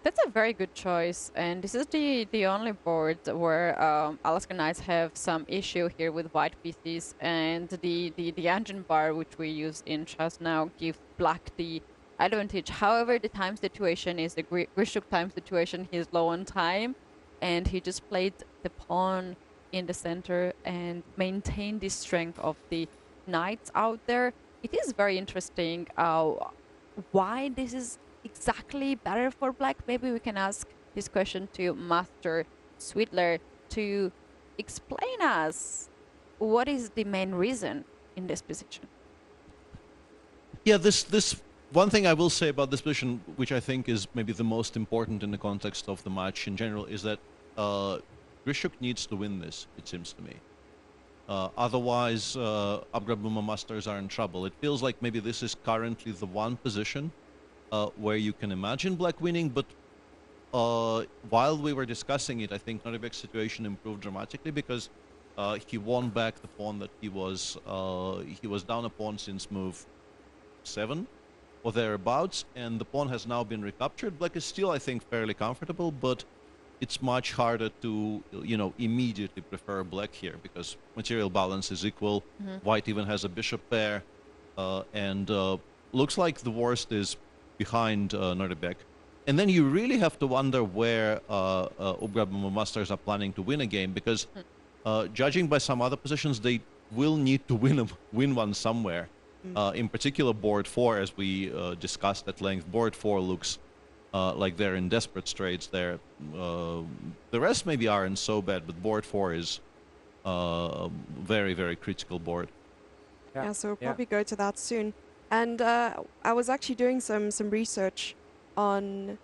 That's a very good choice. And this is the only board where Alaska Knights have some issue here with white pieces. And the engine bar, which we use in chess now, gives black the advantage. However, the time situation is the Grishchuk time situation. He's low on time. And he just played the pawn in the center and maintained the strength of the knights out there. It is very interesting why this is exactly better for black. Maybe we can ask this question to Master Sweetler to explain us what is the main reason in this position. Yeah, this one thing I will say about this position, which I think is maybe the most important in the context of the match in general, is that Grishchuk needs to win this, it seems to me. Otherwise, Abgrabuma Masters are in trouble. It feels like maybe this is currently the one position where you can imagine black winning, but while we were discussing it, I think Noribek's situation improved dramatically because he won back the pawn that he was down a pawn since move 7 or thereabouts, and the pawn has now been recaptured. Black is still, I think, fairly comfortable, but it's much harder to, immediately prefer black here because material balance is equal. White even has a bishop pair, and looks like the worst is behind Noribek. And then you really have to wonder where Ugrab Masters are planning to win a game because judging by some other positions, they will need to win one somewhere. In particular, board 4, as we discussed at length, board 4 looks like they're in desperate straits there. The rest maybe aren't so bad, but board 4 is very, very critical board. Yeah, so we'll probably go to that soon. And I was actually doing some research on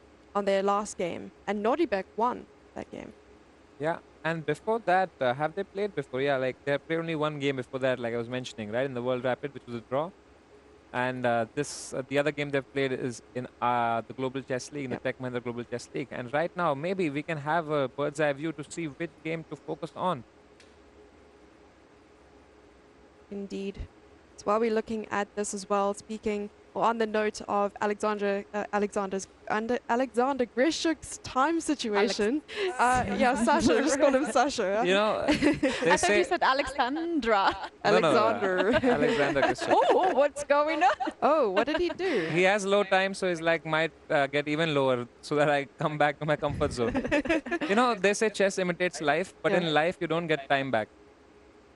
their last game, and Noribek won that game. Yeah, and before that, have they played before? Yeah, like they played only one game before that, like I was mentioning, right, in the World Rapid, which was a draw. And the other game they've played is in the Global Chess League, in the Tech Mahindra Global Chess League. And right now, maybe we can have a bird's eye view to see which game to focus on. Indeed. So while we're looking at this as well, speaking on the note of Alexander Grishuk's time situation. Yeah, Sasha, just call him Sasha. You know, I thought you said Alexandra. Alexander. Alexander Grishuk. Oh, what's going on? Oh, what did he do? He has low time, so he's like, might get even lower so that I come back to my comfort zone. You know, they say chess imitates life, but in life, you don't get time back.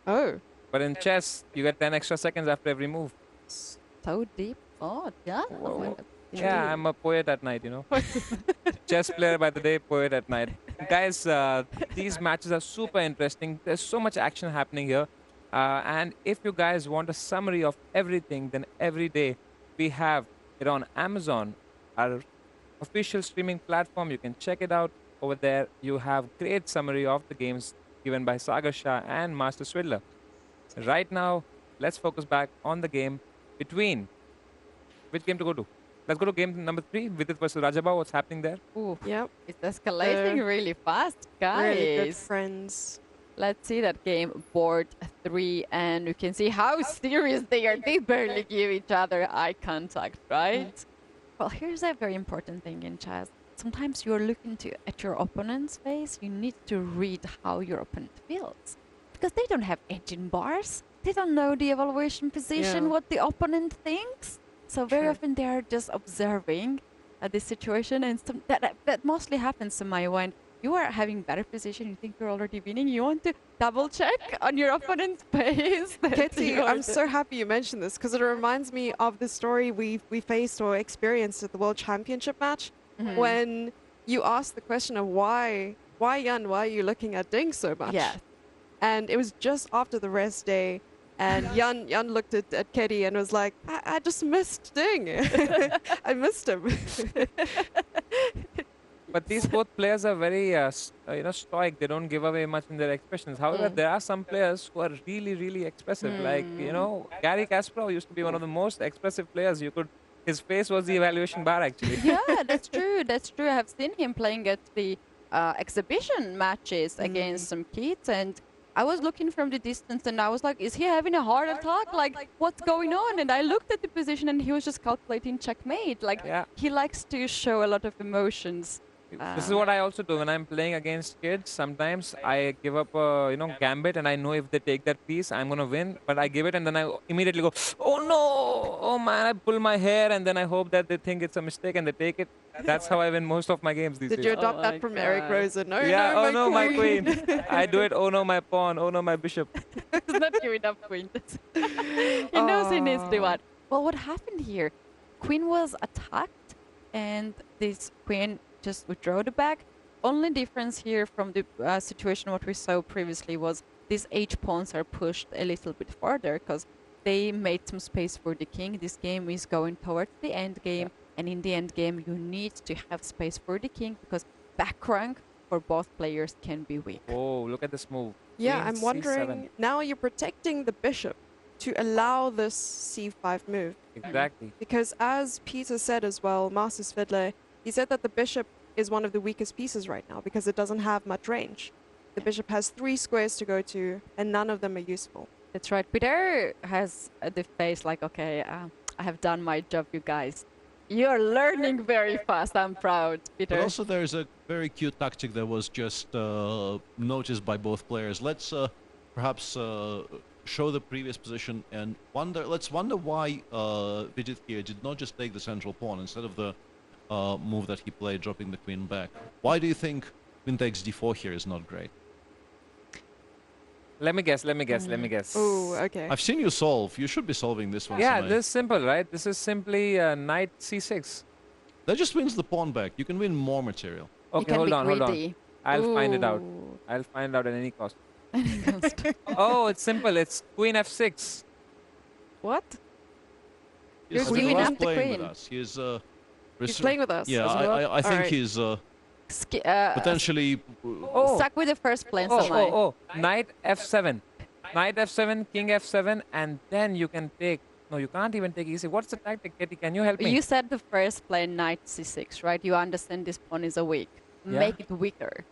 Oh. But in chess, you get 10 extra seconds after every move. So deep thought, yeah. Yeah, I'm a poet at night, you know. Chess player by the day, poet at night. Guys, these matches are super interesting. There's so much action happening here. And if you guys want a summary of everything, then every day we have it on Amazon, our official streaming platform. You can check it out over there. You have great summary of the games given by Sagar Shah and Master Swidler. Right now, let's focus back on the game between... Which game to go to? Let's go to game number 3, Vidit versus Rajaba. What's happening there? Ooh, yep. It's escalating really fast, guys. Really good friends. Let's see that game, board 3, and you can see how serious they are. They barely give each other eye contact, right? Well, here's a very important thing in chess. Sometimes you're looking at your opponent's face. You need to read how your opponent feels. Because they don't have engine bars. They don't know the evaluation position, what the opponent thinks. So very often they are just observing the situation, and that mostly happens to my when you are having better position, you think you're already winning, you want to double check on your opponent's face. Katie, I'm so happy you mentioned this because it reminds me of the story we faced or experienced at the World Championship match when you asked the question of why Jan, why are you looking at Ding so much? Yeah. And it was just after the rest day, and Jan looked at Katie and was like, I just missed Ding. I missed him. But these both players are very, stoic. They don't give away much in their expressions. However, there are some players who are really, really expressive. Like, Gary Kasparov used to be one of the most expressive players. His face was the evaluation bar, actually. Yeah, that's true. That's true. I have seen him playing at the exhibition matches against some kids, and I was looking from the distance, and I was like, is he having a heart attack? Like, what's going on? And I looked at the position, and he was just calculating checkmate. Like, he likes to show a lot of emotions. This is what I also do when I'm playing against kids. Sometimes I give up a gambit, and I know if they take that piece, I'm gonna win. But I give it, and then I immediately go, oh no, oh man! I pull my hair, and then I hope that they think it's a mistake and they take it. That's how I win most of my games these days. Did you adopt that from Eric Rosen? No, yeah, no, oh no, my queen. I do it. Oh no, my pawn. Oh no, my bishop. It's not giving up queen. He knows he needs to what. Well, what happened here? Queen was attacked, and this queen just withdraw the back. Only difference here from the situation what we saw previously was these h-pawns are pushed a little bit further because they made some space for the king. This game is going towards the end game, and in the end game you need to have space for the king because back rank for both players can be weak. Oh, look at this move. Yeah, Queen I'm wondering, C7. now you're protecting the bishop to allow this c5 move. Exactly. Because as Peter said as well, Master Svedle, he said that the bishop is one of the weakest pieces right now because it doesn't have much range. The bishop has 3 squares to go to, and none of them are useful. That's right. Peter has the face like, okay, I have done my job, you guys. You're learning very fast. I'm proud, Peter. But also there's a very cute tactic that was just noticed by both players. Let's perhaps show the previous position and let's wonder why Vidit here did not just take the central pawn instead of the move that he played, dropping the queen back. Why do you think queen takes d4 here is not great? Let me guess. Oh, okay. I've seen you solve. You should be solving this one. Yeah, Samay. this is simple, right? This is simply knight c6. That just wins the pawn back. You can win more material. Okay, hold on. I'll find it out. I'll find out at any cost. Oh, it's simple. It's queen f6. What? You're queen after playing queen. with us. He's playing with us. Yeah, as well? I think he's potentially stuck with the first plan. Knight f7. Knight f7, king f7, and then you can take. No, you can't even take e6. What's the tactic, Katie? Can you help me? You said the first play knight c6, right? You understand this pawn is a weak. Yeah. Make it weaker.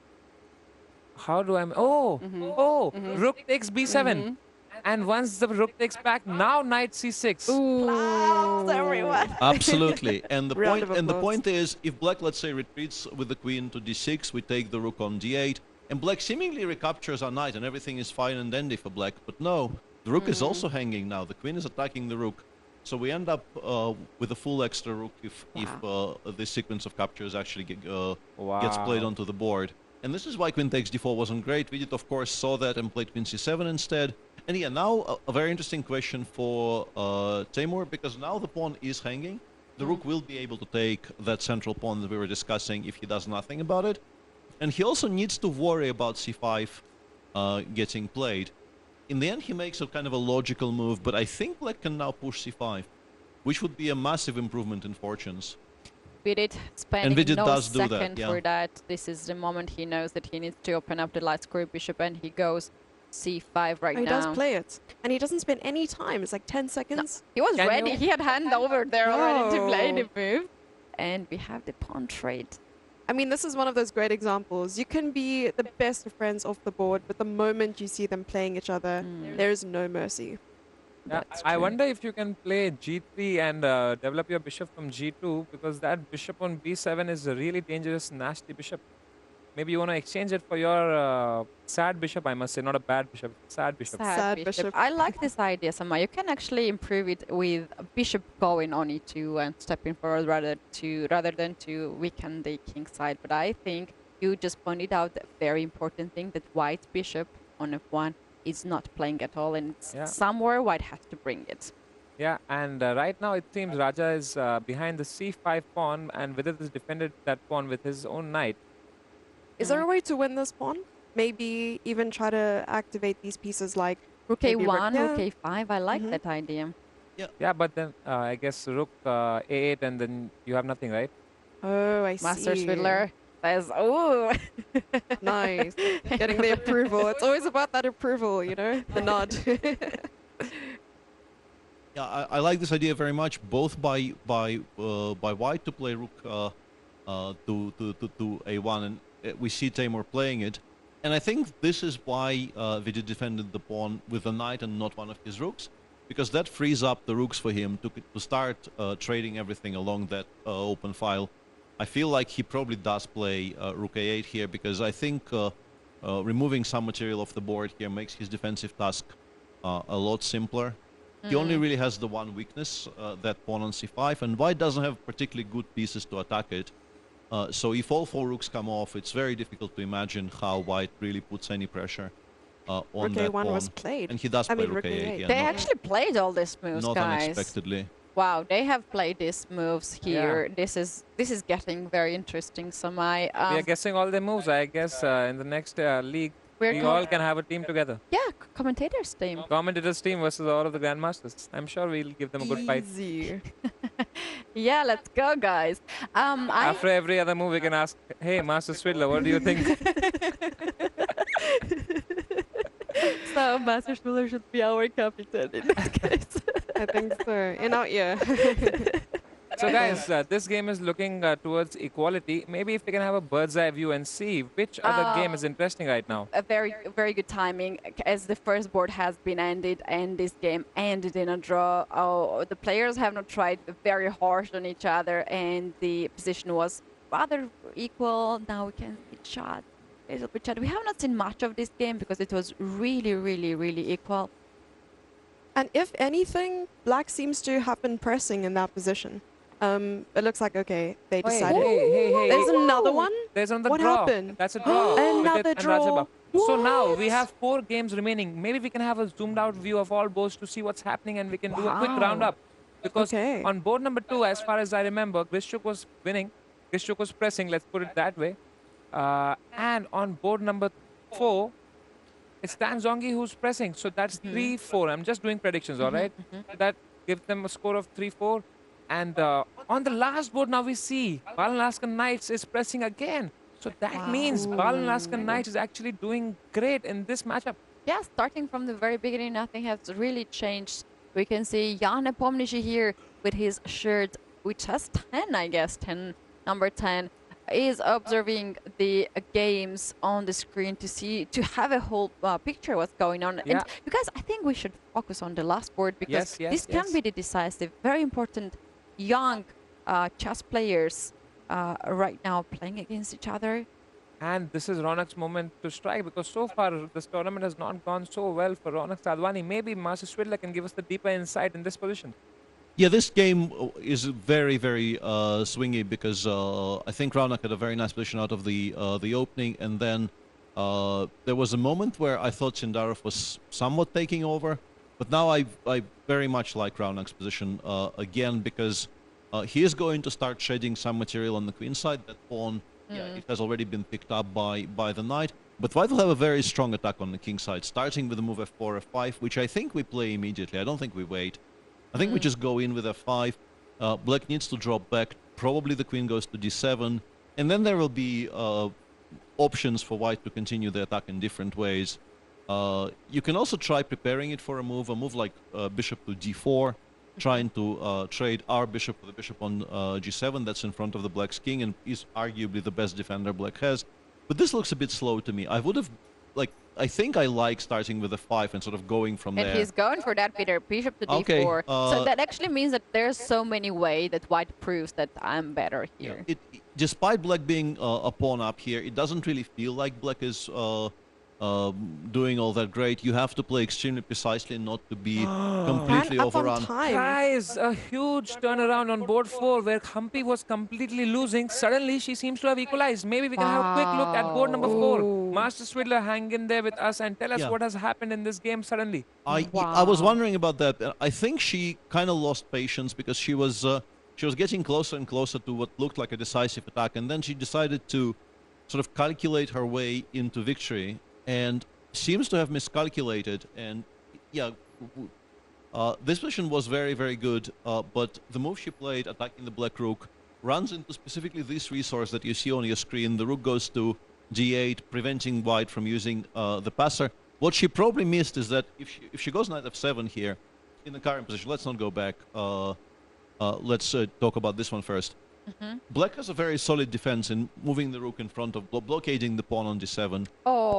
How do I? Rook takes b7. And once the rook takes back, now knight c6. Ooh. Everyone. absolutely. And the point is, if black, let's say, retreats with the queen to d6, we take the rook on d8, and black seemingly recaptures our knight, and everything is fine and dandy for black. But no, the rook is also hanging now. The queen is attacking the rook, so we end up with a full extra rook if this sequence of captures actually gets played onto the board. And this is why queen takes d4 wasn't great. Vidit, of course, saw that and played queen c7 instead. And yeah, now a very interesting question for Timur, because now the pawn is hanging. The rook will be able to take that central pawn that we were discussing if he does nothing about it. And he also needs to worry about c5 getting played. In the end, he makes a kind of a logical move, but I think black can now push c5, which would be a massive improvement in fortunes. Vidit spending Vidit no does do that, second yeah. for that. This is the moment he knows that he needs to open up the light square bishop, and he goes c5 right now. He does play it, and he doesn't spend any time. It's like 10 seconds. No, he was ready. He had hand over there already to play the move. And we have the pawn trade. I mean, this is one of those great examples. You can be the best of friends off the board, but the moment you see them playing each other, there is no mercy. Yeah, I wonder if you can play g3 and develop your bishop from g2, because that bishop on b7 is a really dangerous, nasty bishop. Maybe you want to exchange it for your sad bishop, I must say, not a bad bishop, sad bishop. Sad bishop. I like this idea, Sama. You can actually improve it with bishop going on e2 and stepping forward rather than to weaken the king side. But I think you just pointed out a very important thing, that white bishop on f1 is not playing at all, and somewhere white has to bring it. Yeah, and right now it seems Raja is behind the c5 pawn, and Vidit has defended that pawn with his own knight. Is there a way to win this pawn? Maybe even try to activate these pieces like rook a1, rook a5. I like that idea. Yeah, but then I guess rook a8, and then you have nothing, right? Oh, I see. Master Fiddler says, oh. Nice. Getting the approval. It's always about that approval, you know, the nod. Yeah, I like this idea very much, both by white to play rook to a1, and we see Timur playing it. And I think this is why Vidit defended the pawn with a knight and not one of his rooks, because that frees up the rooks for him to start trading everything along that open file. I feel like he probably does play rook a8 here, because I think removing some material off the board here makes his defensive task a lot simpler. He only really has the one weakness, that pawn on c5, and white doesn't have particularly good pieces to attack it. So if all 4 rooks come off, it's very difficult to imagine how white really puts any pressure on rook that a1 pawn. was played. And he does play rook a8. Yeah, they actually played all these moves, not guys. Unexpectedly. Wow, they have played these moves here. Yeah. This is getting very interesting. So we are guessing all the moves. I guess in the next league, we all can have a team together. Yeah, commentators team. Commentators team versus all of the grandmasters. I'm sure we'll give them a good fight. Easy. Yeah, let's go, guys. After every other move, we can ask, hey, Master Swidler, what do you think? So Master Swidler should be our captain in this case. I think so. In our ear. So guys, this game is looking towards equality. Maybe if we can have a bird's eye view and see which other game is interesting right now. A very good timing, as the first board has been ended and this game ended in a draw. Oh, the players have not tried very harsh on each other and the position was rather equal. Now we can see shot. A little bit shot. We have not seen much of this game because it was really equal. And if anything, Black seems to have been pressing in that position. It looks like, okay, they decided. Hey. There's another one? There's another what draw. Happened? That's a draw. Another draw. So now we have 4 games remaining. Maybe we can have a zoomed out view of all boards to see what's happening and we can do a quick roundup. Because on board number 2, as far as I remember, Grishuk was winning. Grishuk was pressing, let's put it that way. And on board number 4, it's Dan Zongi who's pressing. So that's 3-4. I'm just doing predictions, all right? That gives them a score of 3-4. And on the last board now we see Balan Knights is pressing again. So that means Balan Knights is actually doing great in this matchup. Yeah, starting from the very beginning, nothing has really changed. We can see Jan Nepomniachtchi here with his shirt, which has 10, I guess, number 10, is observing the games on the screen to have a whole picture what's going on. Yeah. And you guys, I think we should focus on the last board because this can be the decisive, very important young chess players right now playing against each other. And this is Ronak's moment to strike because so far this tournament has not gone so well for Ronak Sadhwani. Maybe Master Swidler can give us the deeper insight in this position. Yeah, this game is very swingy because I think Ronak had a very nice position out of the opening, and then there was a moment where I thought Sindarov was somewhat taking over, but now I very much like Raunak's position again because he is going to start shedding some material on the queen side. That pawn, it has already been picked up by the knight. But White will have a very strong attack on the king side, starting with the move f4, f5, which I think we play immediately. I don't think we wait. I think we just go in with f5. Black needs to drop back. Probably the queen goes to d7. And then there will be options for White to continue the attack in different ways. You can also try preparing it for a move like bishop to d4, trying to trade our bishop for the bishop on g7. That's in front of the Black's king and is arguably the best defender Black has. But this looks a bit slow to me. I would have, I think I like starting with a 5 and sort of going from there. And he's going for that, Peter. Bishop to d4. So that actually means that there's so many ways that White proves that I'm better here. Despite Black being a pawn up here, it doesn't really feel like Black is doing all that great. You have to play extremely precisely not to be completely overrun. Guys, a huge turnaround on board 4 where Humpy was completely losing. Suddenly, she seems to have equalized. Maybe we can have a quick look at board number 4. Master Swidler, hang in there with us and tell us what has happened in this game suddenly. I was wondering about that. I think she kind of lost patience because she was getting closer and closer to what looked like a decisive attack, and then she decided to sort of calculate her way into victory. And seems to have miscalculated, and this position was very good, but the move she played, attacking the Black rook, runs into specifically this resource that you see on your screen. The rook goes to d8, preventing White from using the passer. What she probably missed is that if she goes knight f7 here, in the current position, let's not go back, let's talk about this one first. Black has a very solid defense in moving the rook in front of, blockading the pawn on d7.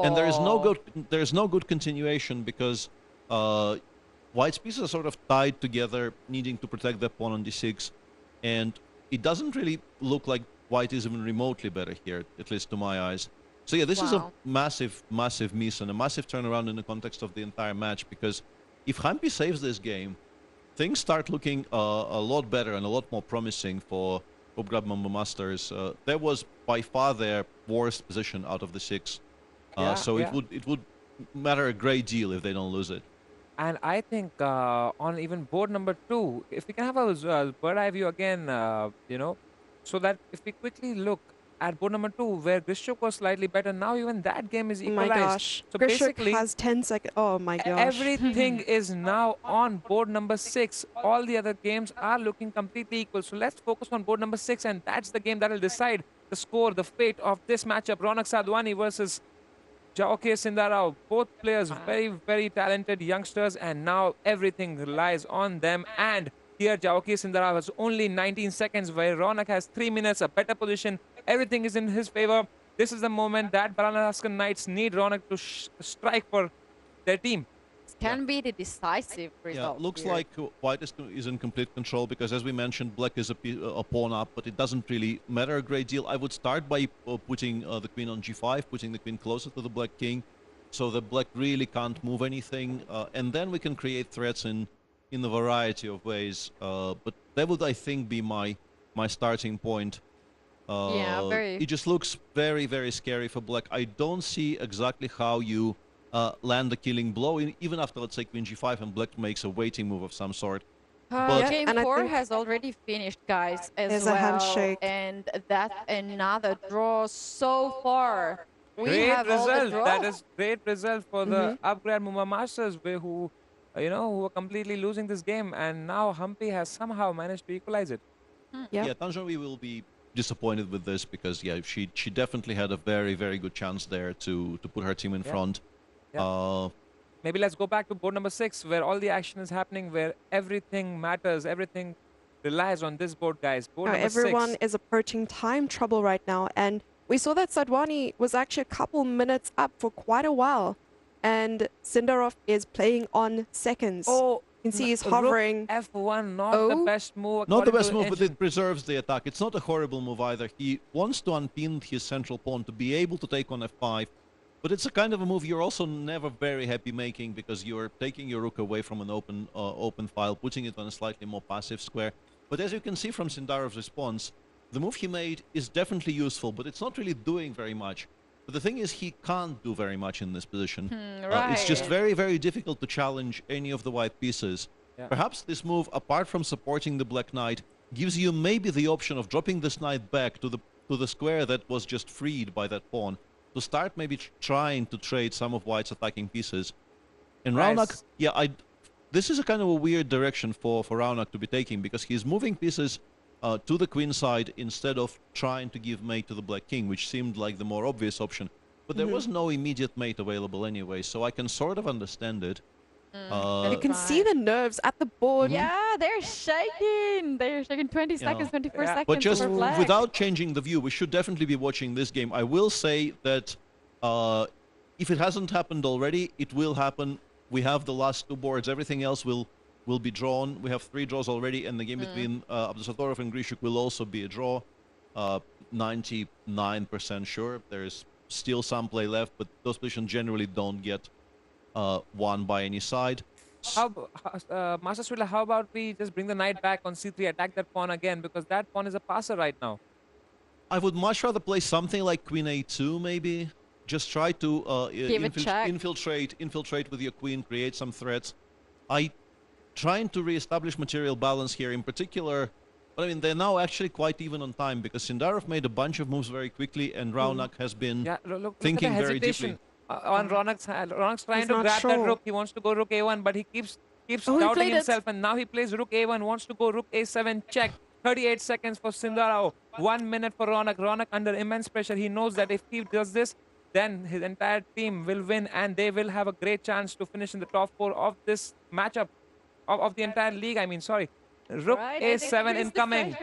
And there is no good continuation because White's pieces are sort of tied together, needing to protect their pawn on d6. And it doesn't really look like White is even remotely better here, at least to my eyes. So yeah, this is a massive miss and a massive turnaround in the context of the entire match, because if Hampi saves this game, things start looking a lot better and a lot more promising for Grab Mambo Masters. That was by far their worst position out of the 6. So it would matter a great deal if they don't lose it. And I think on even board number 2, if we can have a bird eye view again, so that if we quickly look at board number 2, where Grishuk was slightly better, now even that game is equalized. Oh my gosh. So Grishuk basically has 10 seconds. Oh my gosh. Everything is now on board number 6. All the other games are looking completely equal. So let's focus on board number 6, and that's the game that will decide the score, the fate of this matchup. Ronak Sadhwani versus Jaoke Sindarao. Both players very talented youngsters, and now everything relies on them. And here, Jawahi Sindara has only 19 seconds, where Ronak has 3 minutes, a better position. Everything is in his favor. This is the moment that Baranaskan Knights need Ronak to strike for their team. Can be the decisive result. Yeah, looks here. like White is in complete control because, as we mentioned, Black is a pawn up, but it doesn't really matter a great deal. I would start by putting the queen on g5, putting the queen closer to the Black king, so the Black really can't move anything, and then we can create threats in a variety of ways. But that would, I think, be my starting point. Yeah, It just looks very, very scary for Black. I don't see exactly how you land the killing blow, even after, let's say, queen g5 and Black makes a waiting move of some sort. But game 4 has already finished, guys, as well. A handshake. And that's another draw so far. We Great have result. all the draw. That is great result for the upgrade Mumbai Masters, who were completely losing this game, and now Humpy has somehow managed to equalize it. Yeah, Tanjavi will be disappointed with this because, yeah, she definitely had a very, very good chance there to put her team in front. Yeah. Maybe let's go back to board number 6, where all the action is happening, where everything matters, everything relies on this board, guys. Board number 6. Everyone is approaching time trouble right now, and we saw that Sadhwani was actually a couple minutes up for quite a while, and Sindarov is playing on seconds. Oh, you can see he's hovering. F1, not the best move. Not the best move, but it preserves the attack. It's not a horrible move either. He wants to unpin his central pawn to be able to take on f5. But it's a kind of a move you're also never very happy making because you're taking your rook away from an open file, putting it on a slightly more passive square. But as you can see from Sindarov's response, the move he made is definitely useful, but it's not really doing very much. But the thing is, he can't do very much in this position. It's just very, very difficult to challenge any of the white pieces. Yeah. Perhaps this move, apart from supporting the Black Knight, gives you maybe the option of dropping this knight back to the square that was just freed by that pawn, to start maybe trying to trade some of White's attacking pieces. And Raunak, yeah, this is a kind of a weird direction for Raunak to be taking, because he's moving pieces to the queen side instead of trying to give mate to the Black King, which seemed like the more obvious option. But there was no immediate mate available anyway, so I can sort of understand it. You can see the nerves at the board. Yeah, they're shaking. They're shaking 20 seconds, 24 seconds. But just without changing the view, we should definitely be watching this game. I will say that if it hasn't happened already, it will happen. We have the last 2 boards. Everything else will be drawn. We have 3 draws already, and the game between Abdusatorov and Grishuk will also be a draw. 99% sure. There's still some play left, but those positions generally don't get won by any side. Master Swilla, how about we just bring the knight back on c3, attack that pawn again, because that pawn is a passer right now. I would much rather play something like queen a2, maybe. Just try to infiltrate with your queen, create some threats. Trying to re-establish material balance here in particular. But I mean, they're now actually quite even on time, because Sindarov made a bunch of moves very quickly, and Raunak has been thinking very deeply. On Raunak's trying to grab that rook. He wants to go rook a1, but he keeps doubting himself, and now he plays rook a1, wants to go rook a7, check. 38 seconds for Sindarov, 1 minute for Raunak. Raunak under immense pressure. He knows that if he does this, then his entire team will win, and they will have a great chance to finish in the top 4 of this matchup, of the entire league. I mean, sorry. Rook a7 incoming.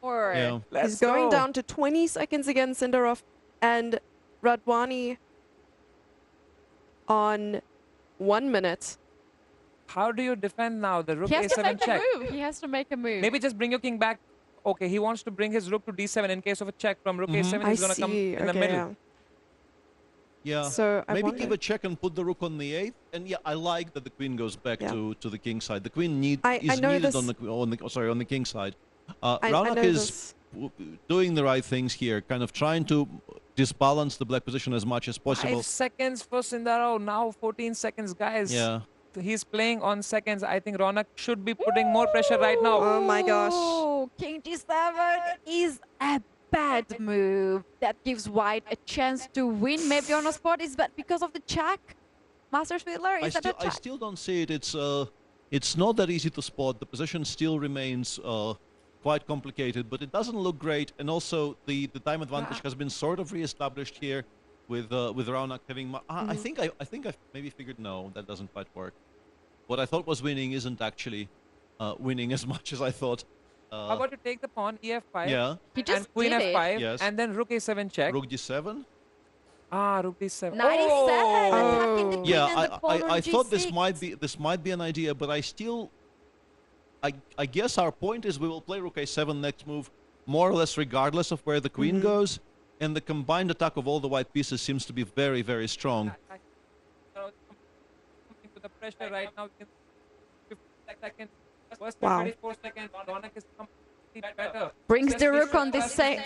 Yeah. He's going down to 20 seconds against Sindarov, and Radwani on 1 minute. How do you defend now the rook a7 check? He has to make a move. Maybe just bring your king back. Okay, he wants to bring his rook to d7 in case of a check from rook a7. He's going to come in the middle. Yeah, so maybe give a check and put the rook on the 8th. And yeah, I like that the queen goes back to the king side. The queen is needed on the king side. Raunak is doing the right things here, kind of trying to disbalance the black position as much as possible. 5 seconds for Sindarov, now 14 seconds, guys. Yeah. He's playing on seconds. I think Raunak should be putting more pressure right now. Oh my gosh. King g7 is a bad move. That gives White a chance to win. Maybe on a spot. Is that because of the check? Master Swidler, is that a check? I still don't see it. It's not that easy to spot. The position still remains quite complicated, but it doesn't look great. And also the time advantage has been sort of re-established here with Raunak having. I think I maybe figured no, that doesn't quite work. What I thought was winning isn't actually winning as much as I thought. How about you take the pawn, e5, yeah. He just and queen did f5, it. Yes. and then rook a7 check. Rook d7. Ah, rook d7. 97. Oh! Attacking the queen Yeah, and the pawn on I thought this G6. might be an idea, but I guess our point is we will play rook a7 next move, more or less regardless of where the queen goes, and the combined attack of all the white pieces seems to be very, very strong. To the pressure right now. 50 seconds. First Wow. 24 seconds. Ronak is completely better. Brings the rook on the same.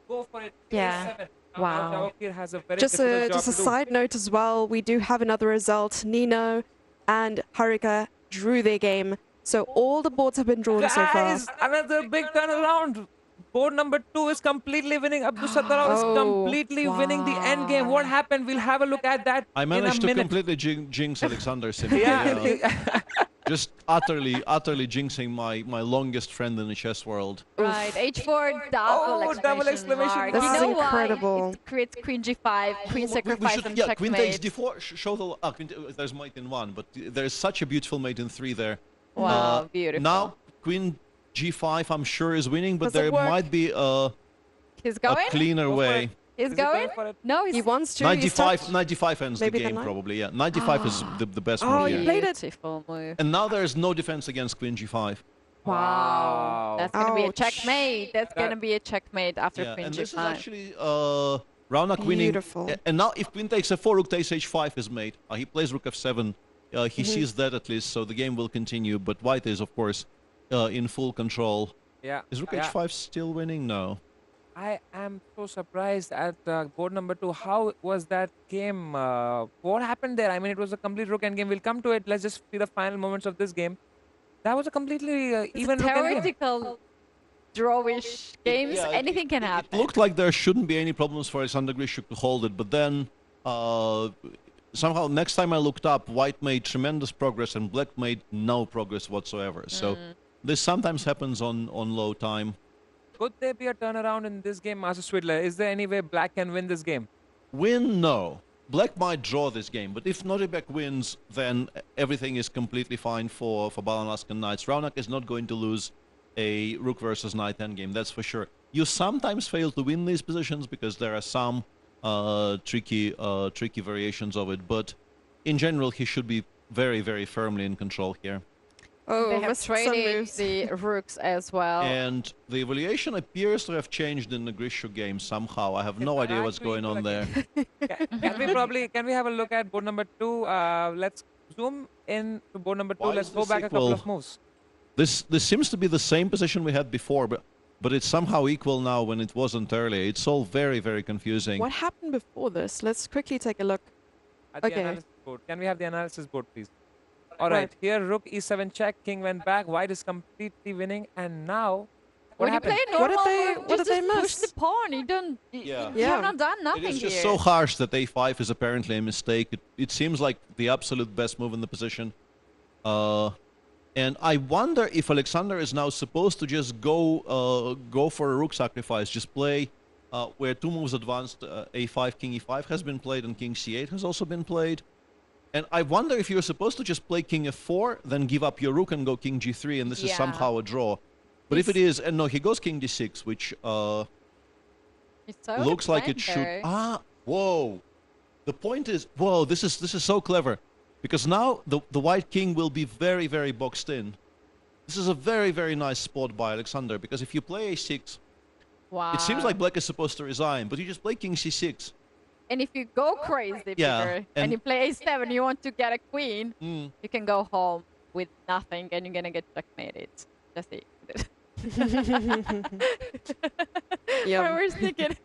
Go for it. Yeah. A7. Wow. Jawahir has a very Just difficult a job to do. side note as well, we do have another result. Nino and Harika drew their game, so all the boards have been drawn so far. Guys, another big turnaround. Board number 2 is completely winning. Abdul Sattarov is completely winning the end game. What happened? We'll have a look at that. I managed in a to minute. completely jinx Alexander simply. Yeah. Just utterly jinxing my longest friend in the chess world. Right, H4 double exclamation mark. This You is know incredible. why? It creates queen G5, queen sacrifice and yeah, checkmate. queen takes d4. Show the there's mate in 1, but there's such a beautiful mate in 3 there. Wow, beautiful. Now queen G5, I'm sure is winning, but Does it there work? might be a cleaner way. He's going? No, He wants to. 95 ends Maybe the the game knight? probably. Yeah, 95 is the best Oh, move you here. played it. Beautiful move. And now there is no defense against queen G5. Wow. That's going to be a Ouch. checkmate. That's going to be a checkmate after Yeah, queen and G5. this is actually Raunak winning. Beautiful. And now if queen takes f4, rook takes h5 is mate. He plays rook f7. He sees that at least, so the game will continue. But white is, of course, in full control. Yeah. Is rook Yeah. h5 still winning? No. I am so surprised at board number 2. How was that game? What happened there? I mean, it was a complete rook endgame. We'll come to it. Let's just see the final moments of this game. That was a completely even rook endgame. Theoretical drawish games. Yeah, Anything can happen. It looked like there shouldn't be any problems for Alexander Grishuk to hold it, but then somehow next time I looked up, white made tremendous progress and black made no progress whatsoever. So this sometimes happens on low time. Could there be a turnaround in this game, Master Swidler? Is there any way black can win this game? Win? No. Black might draw this game, but if Noribek wins, then everything is completely fine for Balanaskan Knights. Raunak is not going to lose a rook versus knight endgame, that's for sure. You sometimes fail to win these positions because there are some tricky variations of it, but in general, he should be very, very firmly in control here. Oh, They have missed some traded moves. the rooks as well. And the evaluation appears to have changed in the Grishuk game somehow. I have no idea what's going on there. Can we have a look at board number 2? Let's zoom in to board number 2. Why Let's is go this back a couple equal? of moves. This seems to be the same position we had before, but it's somehow equal now when it wasn't earlier. It's all very, very confusing. What happened before this? Let's quickly take a look. At the Okay. analysis board. Can we have the analysis board, please? All right. Here, rook e7 check. King went back. White is completely winning. And now, what When you happened? play normal, What did they push miss? the pawn. You don't. Yeah. You have not done It nothing is just here. so harsh that a5 is apparently a mistake. It seems like the absolute best move in the position. And I wonder if Alexander is now supposed to just go for a rook sacrifice, just play where 2 moves advanced, a5, king e5 has been played, and king c8 has also been played. And I wonder if you're supposed to just play king f4, then give up your rook and go king g3, and this is Yeah. somehow a draw. But if it is, and no, he goes king d6, which It's so looks like it should. defender. Whoa! The point is, whoa! This is so clever, because now the white king will be very, very boxed in. This is a very, very nice spot by Alexander, because if you play a6, Wow. it seems like black is supposed to resign, but you just play king c6. And if you go crazy, Yeah, bigger, and- and you play a7, you want to get a queen, Mm. you can go home with nothing, and you're gonna get checkmated. Just it. Yum. We're sneaking.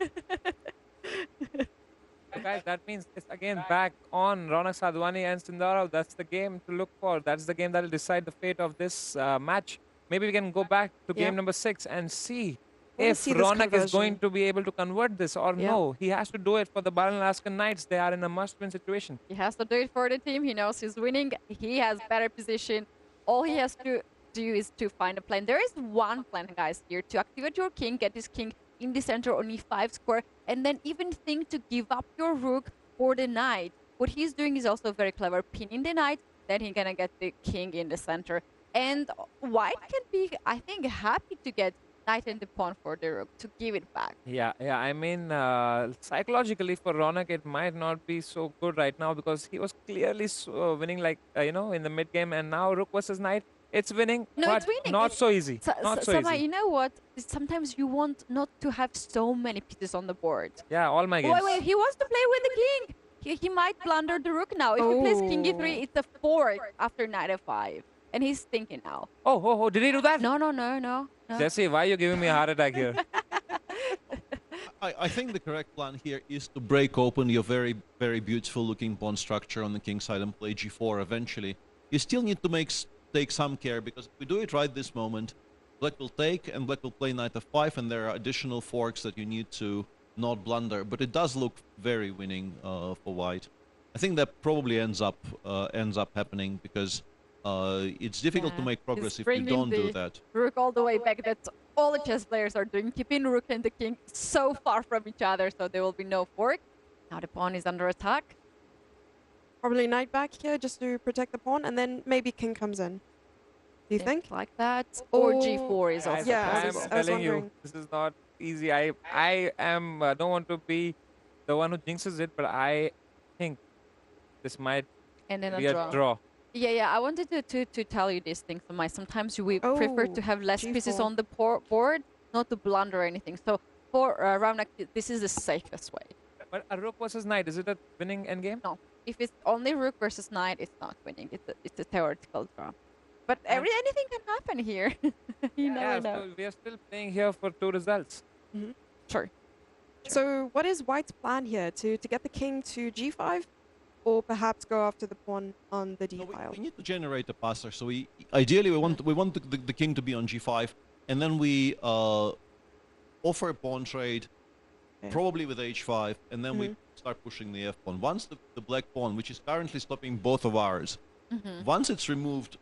So guys, that means it's again back on Ronak Sadhwani and Sundarov. That's the game to look for. That's the game that will decide the fate of this match. Maybe we can go back to game number 6 and see Wanna if see this Ronak is going conversion. to be able to convert this or Yeah. no. He has to do it for the Balanaskan Knights. They are in a must-win situation. He has to do it for the team. He knows he's winning. He has better position. All he has to do is to find a plan. There is one plan, guys, here to activate your king, get this king in the center on e5 square, and then even think to give up your rook for the knight. What he's doing is also very clever, pinning the knight, then he's gonna get the king in the center. And white can be, I think, happy to get knight and the pawn for the rook to give it back. Yeah, yeah. I mean, psychologically for Ronak, it might not be so good right now because he was clearly winning, like in the mid game, and now rook versus knight, it's winning. No, but it's winning. Not so easy. Not so easy. You know what? Sometimes you want not to have so many pieces on the board. Yeah, all my games. Wait, he wants to play with the king. He might blunder the rook now. If he plays king e3, it's a fork after knight f5. And he's thinking now. Oh, did he do that? No. Jesse, why are you giving me a heart attack here? I think the correct plan here is to break open your very, very beautiful looking pawn structure on the king side and play g4 eventually. You still need to take some care, because if we do it right this moment, black will take and black will play knight f5, and there are additional forks that you need to not blunder. But it does look very winning for white. I think that probably ends up happening, because it's difficult to make progress if you don't do that. Rook all the way back. That's all the chess players are doing, keeping rook and the king so far from each other, so there will be no fork. Now the pawn is under attack. Probably knight back here just to protect the pawn, and then maybe king comes in. Do you think? Like that. Or g4 is also possible. I'm telling you, this is not easy. I don't want to be the one who jinxes it, but I think this might be a draw. Yeah, I wanted to tell you these things. Sometimes we prefer to have less pieces on the board, not to blunder anything. So for Ronak, this is the safest way. But a rook versus knight, is it a winning endgame? No. If it's only rook versus knight, it's not winning. It's a theoretical draw. But anything can happen here. you never know. So we are still playing here for 2 results. Mm-hmm. Sure. So what is white's plan here? To get the king to g5? Or perhaps go after the pawn on the d file? We need to generate a passer. So ideally we want the king to be on g5, and then we offer a pawn trade, probably with h5, and then we start pushing the f pawn. Once the black pawn, which is currently stopping both of ours, once it's removed,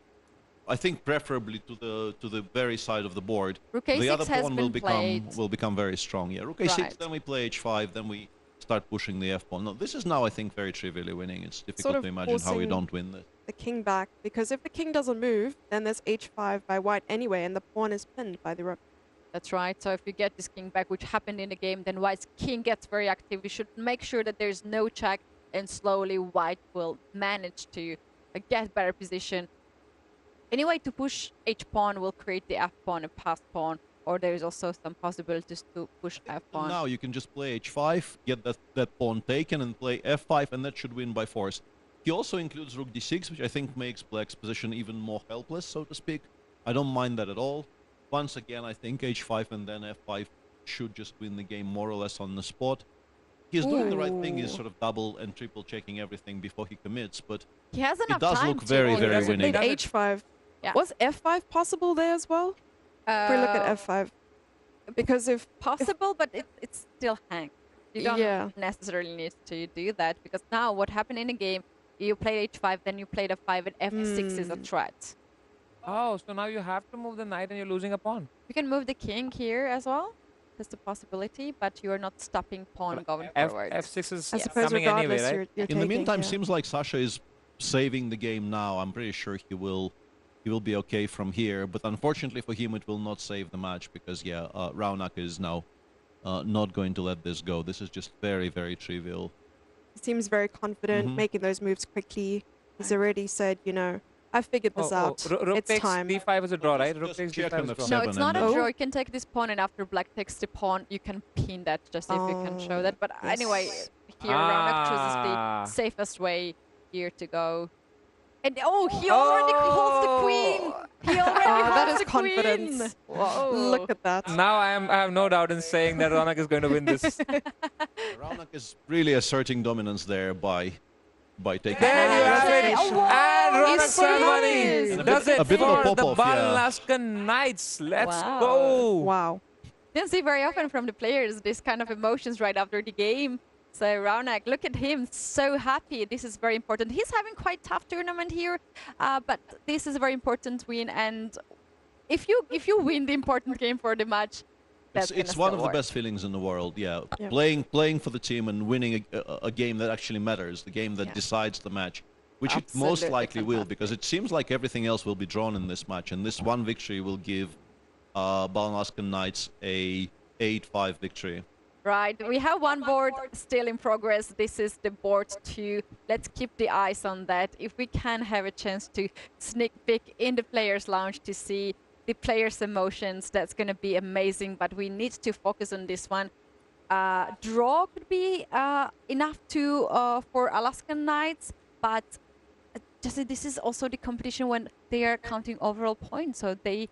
I think preferably to the very side of the board, the other pawn will become very strong. Yeah, rook a6, then we play h5, then we start pushing the f pawn. No, this is now, I think, very trivially winning. It's difficult to imagine how we don't win this. The king back, because if the king doesn't move, then there's h5 by white anyway, and the pawn is pinned by the rook. That's right. So if you get this king back, which happened in the game, then white's king gets very active. We should make sure that there's no check, and slowly white will manage to get better position. Anyway, to push h-pawn will create the f-pawn and pass pawn, or there is also some possibilities to push f-pawn. Now you can just play h5, get that pawn taken, and play f5, and that should win by force. He also includes rook d6, which I think makes black's position even more helpless, so to speak. I don't mind that at all. Once again, I think h5 and then f5 should just win the game more or less on the spot. He's doing the right thing. He's sort of double and triple checking everything before he commits, but he has enough it does look very, very winning. h5. Yeah. Was f5 possible there as well? If we look at f5. Because if possible, but it's still hangs. You don't necessarily need to do that, because now what happened in the game, you played h5, then you played f5, and f6 is a threat. Oh, so now you have to move the knight and you're losing a pawn. You can move the king here as well. That's a possibility, but you're not stopping pawn going forward. f6 is coming anyway, right? You're in the meantime, seems like Sasha is saving the game now. I'm pretty sure he will be okay from here, but unfortunately for him, it will not save the match, because Raunak is now not going to let this go. This is just very, very trivial. He seems very confident, making those moves quickly. He's already said, I figured this out. It's time. d5 is a draw, right? Rook takes d5 is a draw. No, it's not a draw. You can take this pawn, and after black takes the pawn, you can pin that, just if you can show that. But anyway, here Raunak chooses the safest way here to go. And he already holds the queen. He already holds the confidence. Whoa. Look at that. Now I have no doubt in saying that Raunak is going to win this. Raunak is really asserting dominance there by taking. There you have it. And Raunak for money. Does it for the Balaskan Knights. Let's go. Wow. Didn't see very often from the players this kind of emotions right after the game. So Raunak, look at him, so happy. This is very important. He's having quite tough tournament here, but this is a very important win. And if you win the important game for the match, it's one of the best feelings in the world. Yeah, playing for the team and winning a game that actually matters, the game that decides the match. Which Absolutely it most likely will, fantastic. because it seems like everything else will be drawn in this match, and this one victory will give Balanaskan Knights a 8-5 victory. Right, we have one board still in progress. This is the board 2. Let's keep the eyes on that. If we can have a chance to sneak peek in the players' lounge to see the players' emotions, that's going to be amazing. But we need to focus on this one. Draw could be enough to for Alaskan Knights, but just this is also the competition when they are counting overall points, so they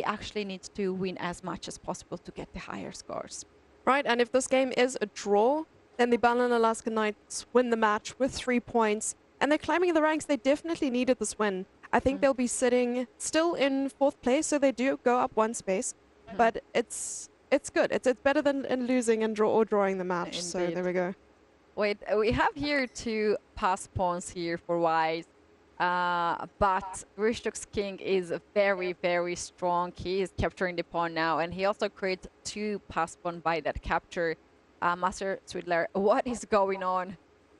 actually need to win as much as possible to get the higher scores. Right, and if this game is a draw, then the Balan Alaska Knights win the match with 3 points, and they're climbing the ranks. They definitely needed this win. I think they'll be sitting still in 4th place, so they do go up 1 space, but it's good. It's better than losing and drawing the match. Indeed. So there we go. Wait, we have here 2 pass pawns here for white. But Rishtuk's king is very, very strong. He is capturing the pawn now, and he also creates 2 pass pawn by that capture. Master Swidler, what is going on?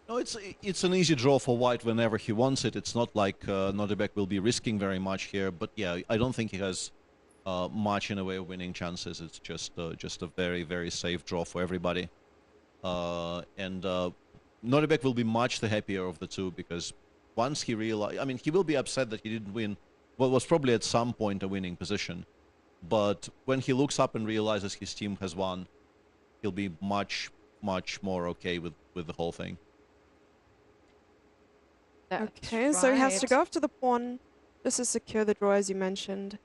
No, it's an easy draw for white whenever he wants it. It's not like Nordebek will be risking very much here, but yeah, I don't think he has much in the way of winning chances. It's just a very, very safe draw for everybody. And Nordebek will be much the happier of the two, because once he realized, I mean, he will be upset that he didn't win what was probably at some point a winning position. But when he looks up and realizes his team has won, he'll be much, much more okay with the whole thing. Okay, so he has to go after the pawn just to secure the draw, as you mentioned.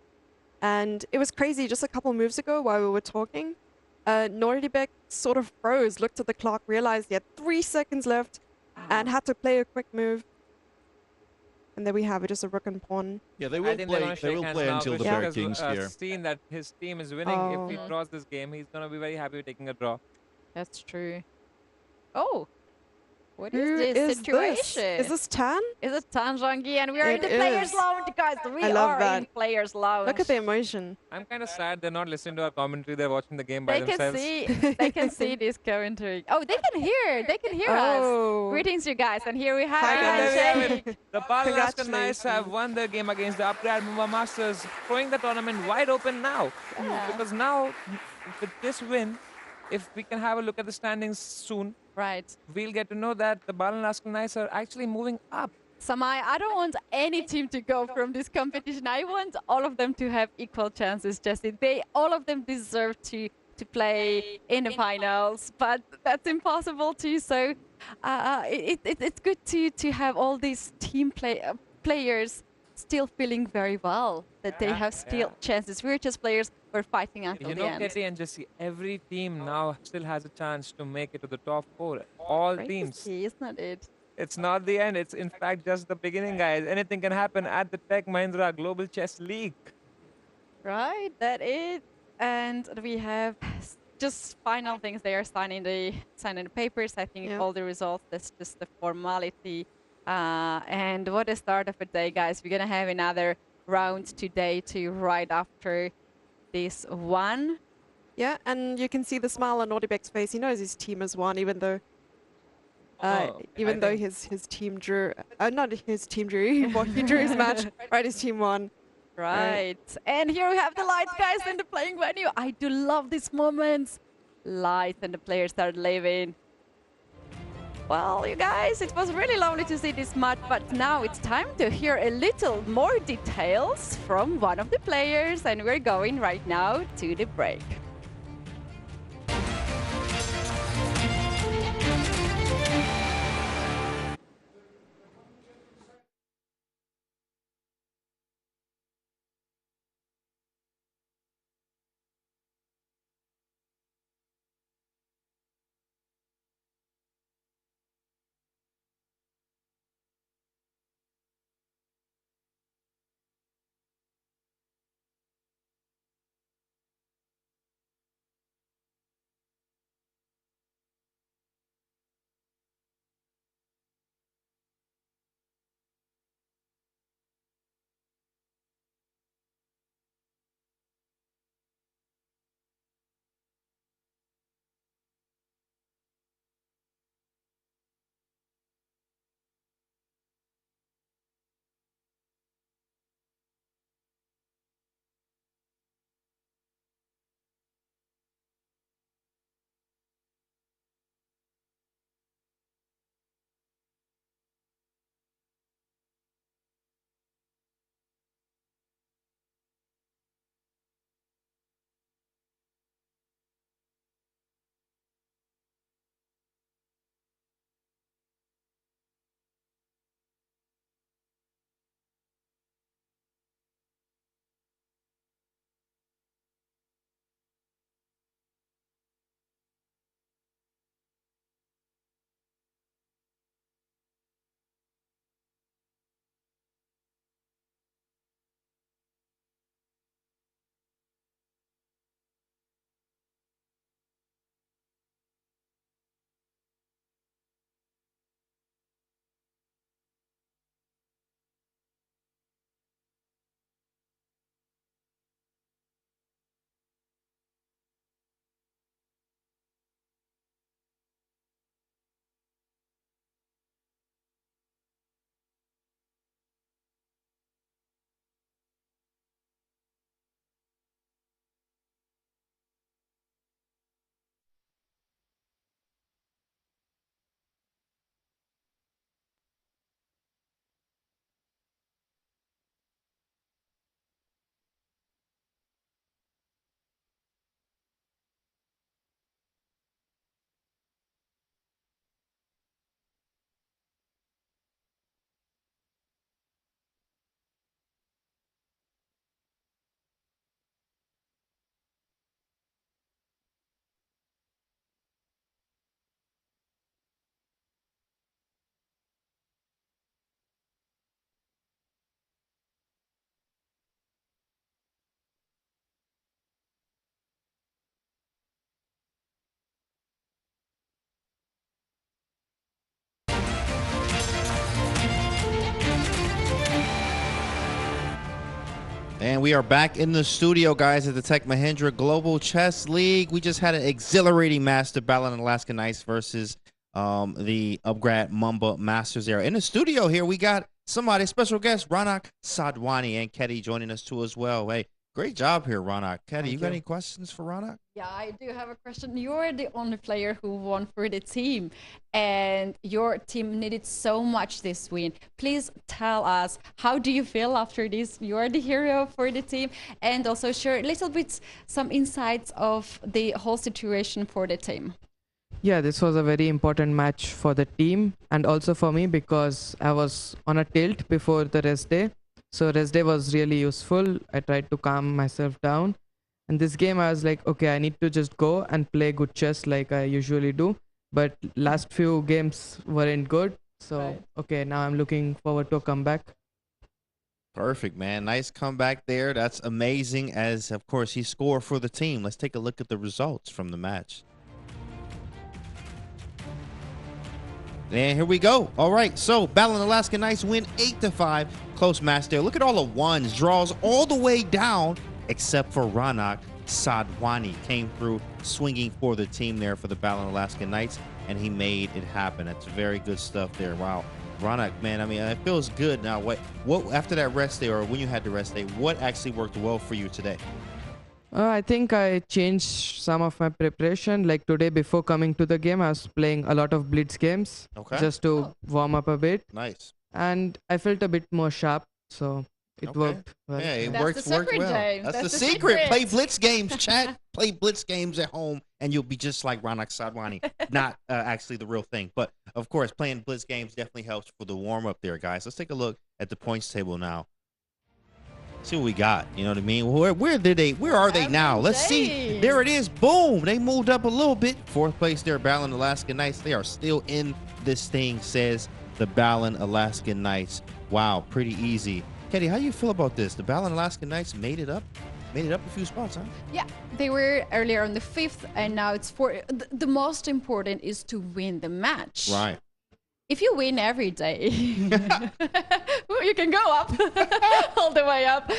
And it was crazy, just a couple moves ago while we were talking, Nordebek sort of froze, looked at the clock, realized he had 3 seconds left, and had to play a quick move. And there we have it, just a rook and pawn. Yeah, they will play until the pair kings here. Seen that his team is winning. If he draws this game, he's going to be very happy with taking a draw. That's true. Oh, what is this situation? Is this Tan? Is it Tan Zhangyi? And we are in the players' lounge, guys. We are in players' lounge. Look at the emotion. I'm kind of sad they're not listening to our commentary. They're watching the game by themselves. They can see this commentary. Oh, they can hear. They can hear us. Greetings, you guys. And here we have the Balanaskan Knights have won their game against the Upright Mumbai Masters, throwing the tournament wide open now. Yeah. Because now, with this win, if we can have a look at the standings soon, we'll get to know that the Balanaskan Knights are actually moving up. Samai, I don't want any team to go from this competition. I want all of them to have equal chances, Jesse. All of them deserve to play in the finals, but that's impossible too. So it's good to have all these team players still feeling very well, that they have still chances. We're just players. We're fighting until the end. Katie and Jesse, every team now still has a chance to make it to the top 4. All teams. Isn't it? It's not the end. It's in fact just the beginning, guys. Anything can happen at the Tech Mahindra Global Chess League. Right, that is. And we have just final things. They are signing the papers. I think all the results. That's just the formality. And what a start of a day, guys. We're gonna have another round today right after this one. Yeah, and you can see the smile on Nordebek's face. He knows his team has won, even though his team drew. Not his team drew. He drew his match. Right, his team won. Right. And here we have the lights, guys, in the playing venue. I do love these moments. Lights and the players start leaving. Well, you guys, it was really lovely to see this match, but now it's time to hear a little more details from one of the players, and we're going right now to the break. And we are back in the studio, guys, at the Tech Mahindra Global Chess League. We just had an exhilarating match, the Ballon Alaska Knights versus the Upgrad Mumba Masters there. In the studio here, we got somebody, special guest, Ronak Sadwani, and Ketty joining us too as well. Hey, great job here, Ronak. Ketty, you got any questions for Ronak? Yeah, I do have a question. You're the only player who won for the team, and your team needed so much this win. Please tell us, how do you feel after this? You're the hero for the team, and also share a little bit some insights of the whole situation for the team. Yeah, this was a very important match for the team and also for me because I was on a tilt before the rest day. So rest day was really useful. I tried to calm myself down. And this game I was like, okay, I need to just go and play good chess like I usually do. But last few games weren't good. So, okay, now I'm looking forward to a comeback. Perfect, man. Nice comeback there. That's amazing as, of course, he scored for the team. Let's take a look at the results from the match. And here we go. All right, so Ballon Alaska Knights win 8-5. Close match there. Look at all the ones. Draws all the way down, except for Ronak Sadwani. Came through swinging for the team there for the Ballon Alaska Knights, and he made it happen. That's very good stuff there. Wow. Ronak, man, I mean, it feels good now. What after that rest day, or when you had the rest day, what actually worked well for you today? I think I changed some of my preparation. Like today, before coming to the game, I was playing a lot of blitz games just to warm up a bit. Nice. And I felt a bit more sharp, so it worked well. Yeah, it worked well. That's the secret. Play blitz games, chat. Play blitz games at home, and you'll be just like Ronak Sadwani. Not actually the real thing, but of course, playing blitz games definitely helps for the warm up there, guys. Let's take a look at the points table now. See what we got. You know what I mean? Where are they now? Let's see. There it is. Boom. They moved up a little bit. Fourth place there, Ballon Alaska Knights. They are still in this thing, says the Ballon Alaska Knights. Wow, pretty easy. Ketty, how do you feel about this? The Ballon Alaska Knights made it up a few spots, huh? Yeah, they were earlier on the 5th, and now it's 4th. The most important is to win the match. Right. If you win every day, you can go up all the way up.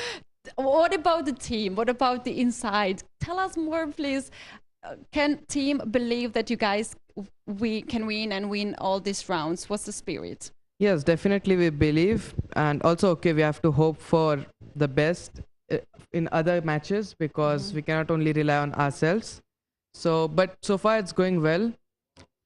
What about the team? What about the inside? Tell us more, please. Can team believe that you guys can win and win all these rounds? What's the spirit? Yes, definitely we believe. And also, okay, we have to hope for the best in other matches because we cannot only rely on ourselves. So, but so far it's going well.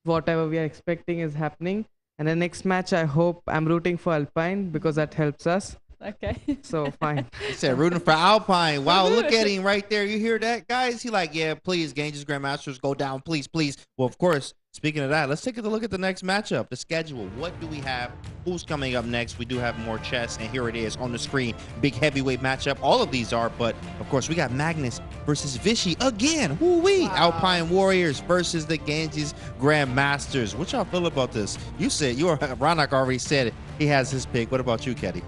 Whatever we are expecting is happening. And the next match, I hope I'm rooting for Alpine because that helps us. Okay. So, fine. He said rooting for Alpine. Wow, look at him right there. You hear that, guys? He like, yeah, please, Ganges Grandmasters, go down, please, please. Well, of course, speaking of that, let's take a look at the next matchup, the schedule. What do we have? Who's coming up next? We do have more chess, and here it is on the screen. Big heavyweight matchup. All of these are, but of course, we got Magnus versus Vichy again. Woo-wee! Wow. Alpine Warriors versus the Ganges Grandmasters. What y'all feel about this? You said, Ronak already said it. He has his pick. What about you, Ketty?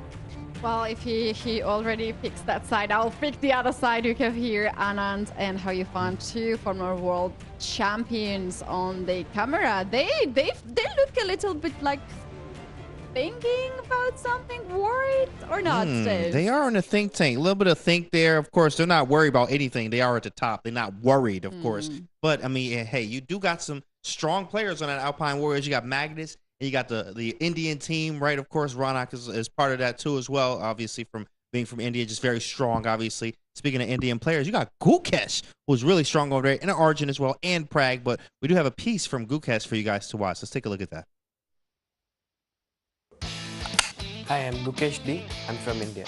Well, if he already picks that side, I'll pick the other side. You have here Anand and How You Found, two former world champions on the camera. They look a little bit like thinking about something, worried or not, Steve? They are in a think tank. A little bit of think there. Of course, they're not worried about anything. They are at the top. They're not worried, of course. But, I mean, hey, you do got some strong players on that Alpine Warriors. You got Magnus. And you got the Indian team, right? Of course, Ronak is part of that too as well, obviously, from being from India, just very strong, obviously. Speaking of Indian players, you got Gukesh, who's really strong over there, and Arjun as well, and Prag. But we do have a piece from Gukesh for you guys to watch. Let's take a look at that. Hi, I'm Gukesh D. I'm from India.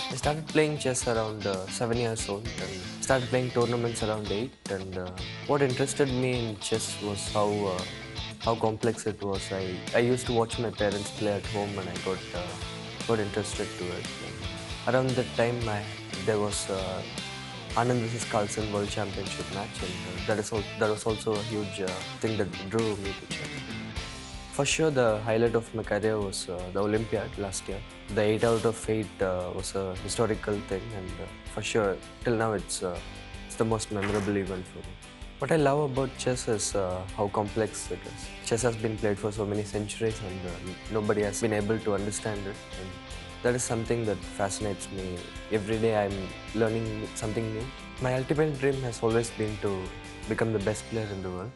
I started playing chess around 7 years old and started playing tournaments around 8. And what interested me in chess was how complex it was. I used to watch my parents play at home and I got interested to it. And around that time, there was Anand vs Carlsen World Championship match, and that was also a huge thing that drew me to chess. For sure, the highlight of my career was the Olympiad last year. The 8 out of 8 was a historical thing, and for sure, till now it's the most memorable event for me. What I love about chess is how complex it is. Chess has been played for so many centuries, and nobody has been able to understand it. And that is something that fascinates me. Every day I'm learning something new. My ultimate dream has always been to become the best player in the world.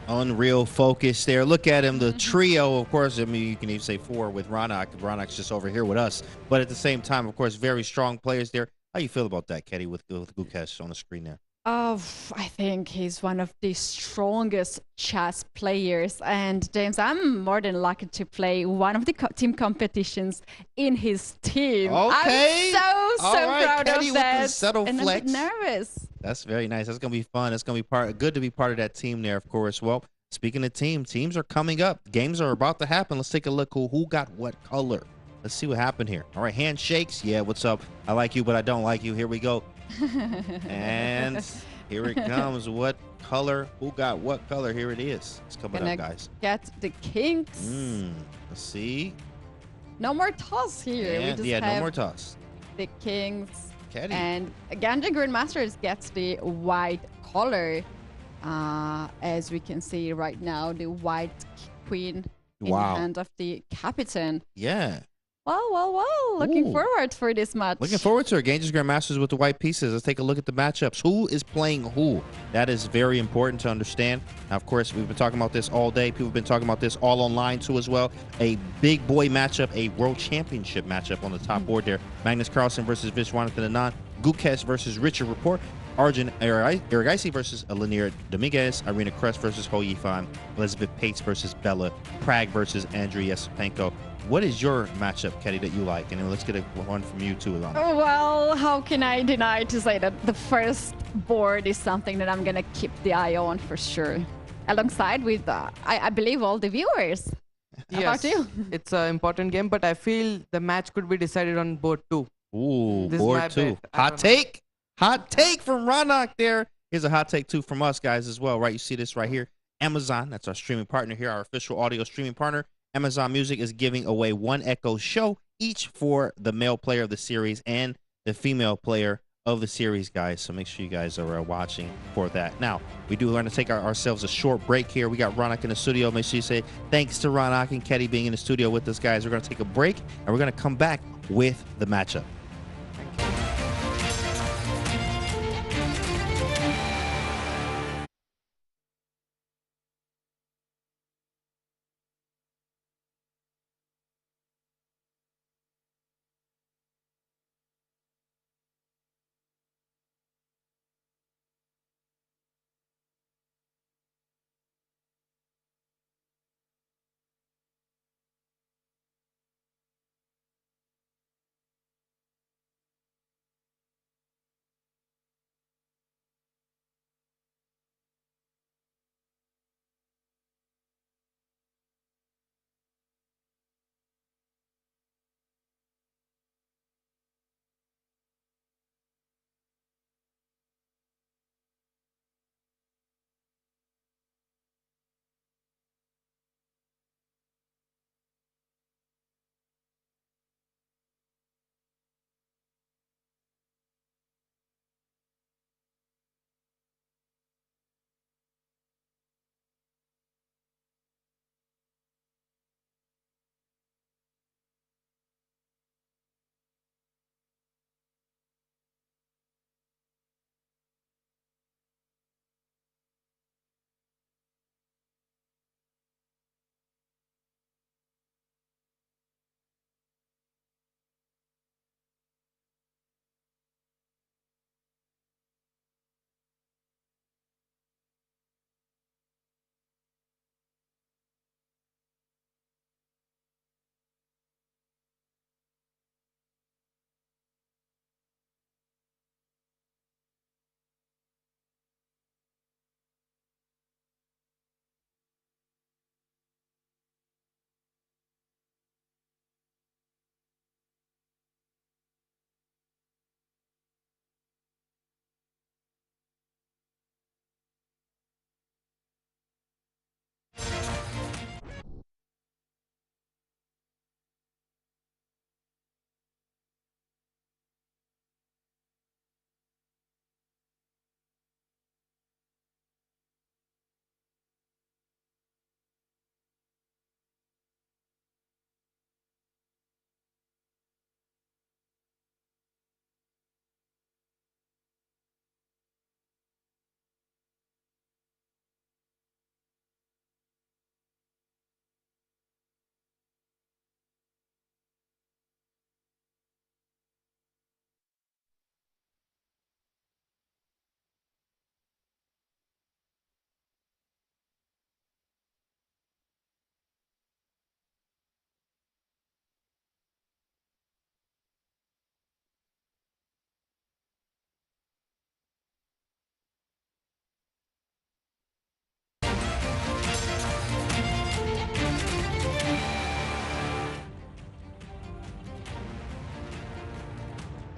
Unreal focus there. Look at him, the trio, of course. I mean, you can even say four with Ronak. Ronak's just over here with us. But at the same time, of course, very strong players there. How you feel about that, Ketty, with Gukesh on the screen there? I think he's one of the strongest chess players. And James, I'm more than lucky to play one of the team competitions in his team. Okay. I'm so right, proud Ketty of with that. the subtle and flex. I'm a bit nervous. That's very nice. That's gonna be fun. That's gonna be good to be part of that team there, of course. Well, speaking of teams are coming up. Games are about to happen. Let's take a look who got what color. Let's see what happened here. All right, handshakes. Yeah, what's up? I like you, but I don't like you. Here we go. And here it comes. What color? Who got what color? Here it is. It's coming up, guys. Get the kings. Let's see. No more toss here. And, we just no more toss. The kings. Ketty. And Ganja Grandmasters gets the white color. As we can see right now, the white queen in the hand of the captain. Yeah. Well. Looking forward for this match. Looking forward to it. Ganges Grandmasters with the white pieces. Let's take a look at the matchups. Who is playing who? That is very important to understand. Now, of course, we've been talking about this all day. People have been talking about this all online, too, as well. A big boy matchup, a world championship matchup on the top board there. Magnus Carlsen versus Vishwanathan Anand. Gukesh versus Richard Rapport. Arjun Erigaisi versus Lanier Dominguez. Irina Kress versus Ho Yifan. Elizabeth Pates versus Bella. Prag versus Andriy Yesipenko. What is your matchup, Ketty, that you like? And let's get one from you, too, Ilana. Well, how can I deny to say that the first board is something that I'm going to keep the eye on for sure. Alongside with, I believe, all the viewers. How about you? It's an important game, but I feel the match could be decided on board 2. Ooh, board 2. Hot take? Hot take from Ronak there. Here's a hot take, too, from us, guys, as well, right? You see this right here. Amazon, that's our streaming partner here, our official audio streaming partner. Amazon Music is giving away one Echo show each for the male player of the series and the female player of the series, guys. So make sure you guys are watching for that. Now, we do want to take ourselves a short break here. We got Ronak in the studio. Make sure you say thanks to Ronak and Ketty being in the studio with us, guys. We're going to take a break, and we're going to come back with the matchup.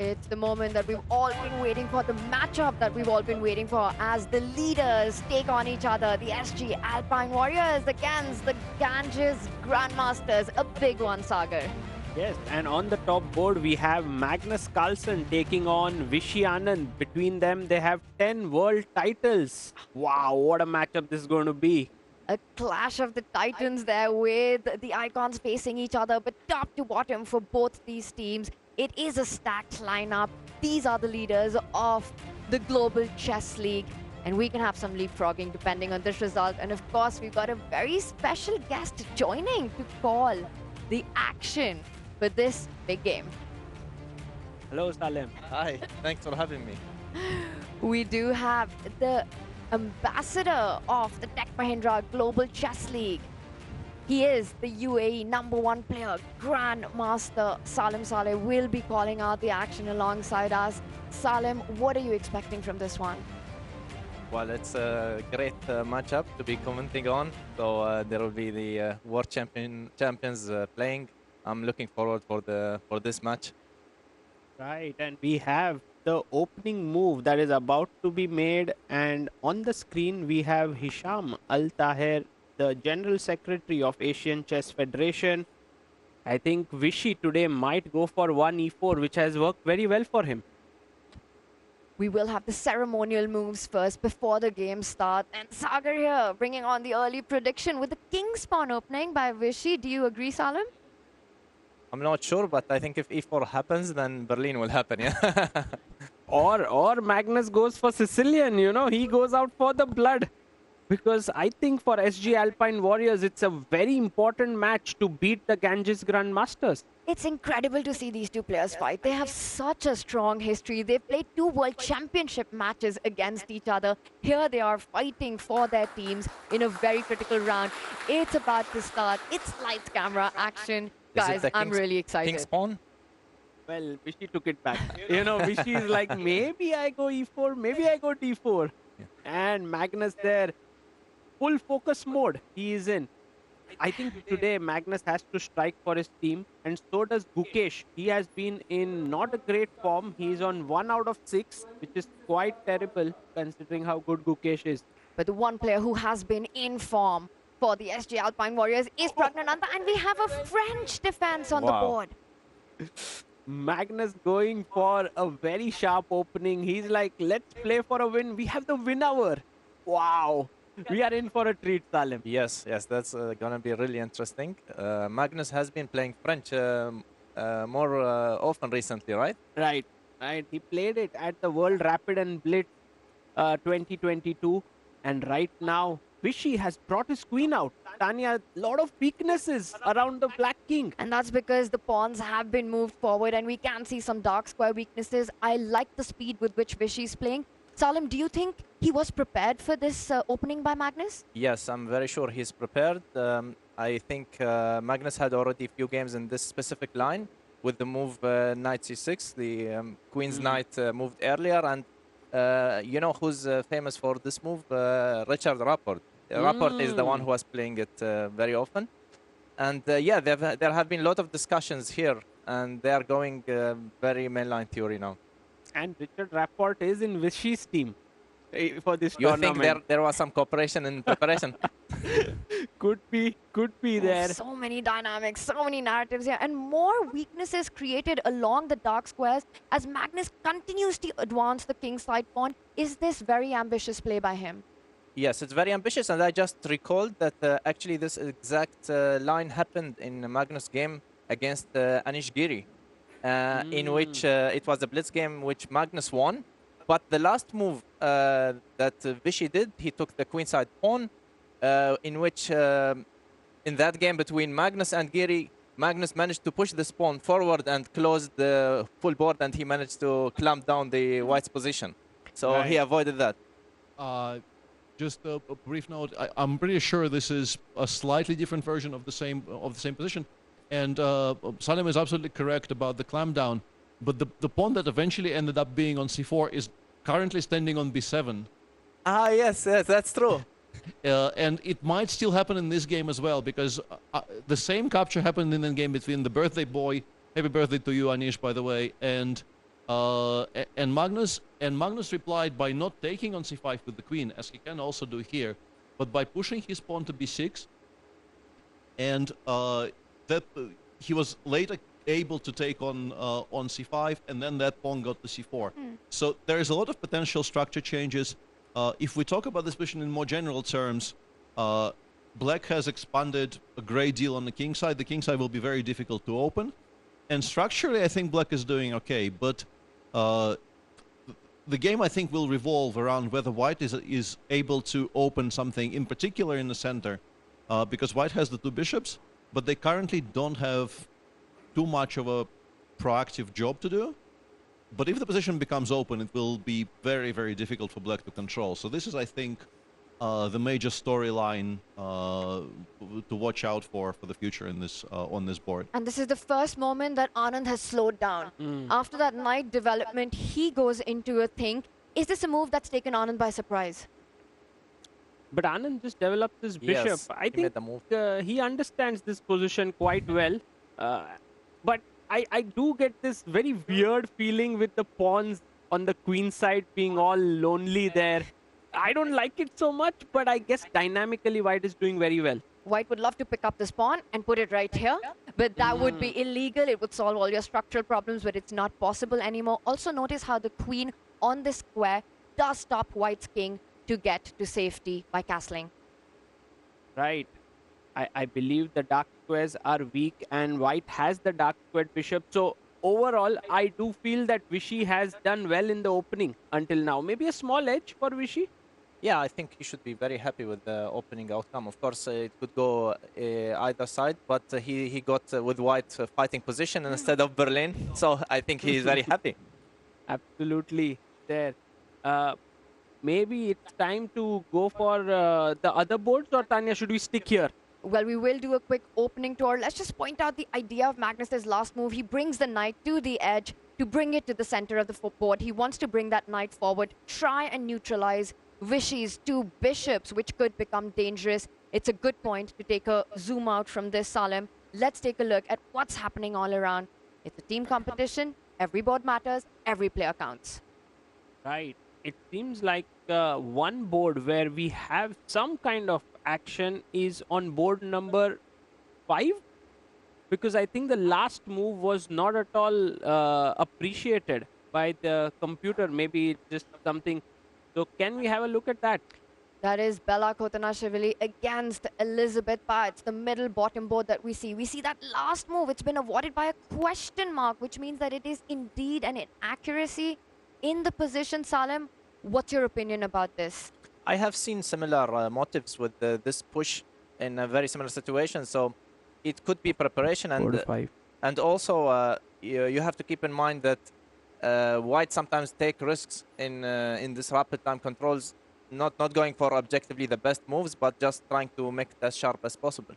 It's the moment that we've all been waiting for, the matchup that we've all been waiting for as the leaders take on each other. The SG Alpine Warriors against the Ganges Grandmasters. A big one, Sagar. Yes, and on the top board we have Magnus Carlsen taking on Vishy Anand. Between them they have 10 world titles. Wow, what a matchup this is going to be. A clash of the titans there with the icons facing each other, but top to bottom for both these teams. It is a stacked lineup. These are the leaders of the Global Chess League, and we can have some leapfrogging depending on this result. And of course, we've got a very special guest joining to call the action for this big game. Hello, Salim. Hi, thanks for having me. We do have the ambassador of the Tech Mahindra Global Chess League. He is the UAE #1 player, Grandmaster Salim Saleh will be calling out the action alongside us. Salim, what are you expecting from this one? Well, it's a great matchup to be commenting on. So there will be the world champions playing. I'm looking forward for this match. Right, and we have the opening move that is about to be made, and on the screen we have Hisham Al Taher, the General Secretary of Asian Chess Federation. I think Vishy today might go for 1e4, which has worked very well for him. We will have the ceremonial moves first before the game starts. And Sagar here bringing on the early prediction with the king's pawn opening by Vishy. Do you agree, Salim? I'm not sure, but I think if e4 happens, then Berlin will happen, yeah. Or Magnus goes for Sicilian, you know, he goes out for the blood. Because I think for SG Alpine Warriors, it's a very important match to beat the Ganges Grandmasters. It's incredible to see these two players fight. They have such a strong history. They've played 2 World Championship matches against each other. Here they are fighting for their teams in a very critical round. It's about to start. It's lights, camera, action. Guys, I'm really excited. King's pawn? Well, Vishy took it back. You know, Vishy is like, maybe I go e4, maybe I go d4. Yeah. And Magnus there, full focus mode he is in. I think today Magnus has to strike for his team, and so does Gukesh. He has been in not a great form. He is on 1 out of 6, which is quite terrible considering how good Gukesh is. But the one player who has been in form for the SG Alpine Warriors is Pragnananda, and we have a French defense on the board. Magnus going for a very sharp opening. He's like, let's play for a win. We have the win hour. Wow. We are in for a treat, Salim. Yes, that's going to be really interesting. Magnus has been playing French more often recently, right? Right. He played it at the World Rapid and Blitz 2022. And right now, Vishy has brought his queen out. Tanya, a lot of weaknesses around the Black King. And that's because the pawns have been moved forward and we can see some dark square weaknesses. I like the speed with which Vishy is playing. Salim, do you think he was prepared for this opening by Magnus? Yes, I'm very sure he's prepared. I think Magnus had already a few games in this specific line with the move knight c6. The queen's knight moved earlier, and you know who's famous for this move? Richard Rapport. Rapport is the one who was playing it very often. And yeah, there have been a lot of discussions here, and they are going very mainline theory now. And Richard Rapport is in Vishy's team for this tournament. You think there was some cooperation in preparation? Could be there. So many dynamics, so many narratives here, and more weaknesses created along the dark squares as Magnus continues to advance the kingside pawn. Is this very ambitious play by him? Yes, it's very ambitious, and I just recalled that actually this exact line happened in Magnus' game against Anish Giri. In which it was a blitz game which Magnus won. But the last move that Vishy did, he took the queenside pawn, in which in that game between Magnus and Giri, Magnus managed to push this pawn forward and close the full board, and he managed to clamp down the white's position. So he avoided that. Just a brief note, I'm pretty sure this is a slightly different version of the same position. And Salim is absolutely correct about the clamp down, but the pawn that eventually ended up being on c4 is currently standing on b7. Yes, that's true. And it might still happen in this game as well, because the same capture happened in the game between the birthday boy, happy birthday to you, Anish, by the way, and And Magnus replied by not taking on c5 with the queen, as he can also do here, but by pushing his pawn to b6, and that he was later able to take on c5, and then that pawn got to c4. So there is a lot of potential structure changes. If we talk about this position in more general terms, Black has expanded a great deal on the king side. The king side will be very difficult to open. And structurally, I think Black is doing okay, but the game, I think, will revolve around whether White is able to open something, in particular in the center, because White has the two bishops, but they currently don't have too much of a proactive job to do. But if the position becomes open, it will be very, very difficult for Black to control. So this is, I think, the major storyline to watch out for the future in this on this board. And this is the first moment that Anand has slowed down. After that knight development, he goes into a think. Is this a move that's taken Anand by surprise? But Anand just developed this bishop. Yes, I think he understands this position quite well. But I do get this very weird feeling with the pawns on the queen side being all lonely there. I don't like it so much, but I guess dynamically White is doing very well. White would love to pick up this pawn and put it right here, but that would be illegal. It would solve all your structural problems, but it's not possible anymore. Also notice how the queen on this square does stop White's king to get to safety by castling. Right. I believe the dark squares are weak and White has the dark squared bishop. So overall, I do feel that Vishy has done well in the opening until now. Maybe a small edge for Vishy. Yeah, I think he should be very happy with the opening outcome. Of course, it could go either side, but he got with White fighting position instead of Berlin. So I think he is very happy. Absolutely there. Maybe it's time to go for the other boards, or Tanya, should we stick here? Well, we will do a quick opening tour. Let's just point out the idea of Magnus's last move. He brings the knight to the edge to bring it to the center of the board. He wants to bring that knight forward, try and neutralize Vishy's two bishops, which could become dangerous. It's a good point to take a zoom out from this, Salem. Let's take a look at what's happening all around. It's a team competition. Every board matters. Every player counts. Right. It seems like one board where we have some kind of action is on board number 5, because I think the last move was not at all appreciated by the computer. Maybe it's just something. So can we have a look at that? That is Bella Kotanashvili against Elizabeth Pa. It's the middle bottom board that we see. We see that last move. It's been awarded by a question mark, which means that it is indeed an inaccuracy in the position. Salem, what's your opinion about this? I have seen similar motives with this push in a very similar situation. So it could be preparation, and also you have to keep in mind that White sometimes take risks in this rapid time controls, not going for objectively the best moves, but just trying to make it as sharp as possible.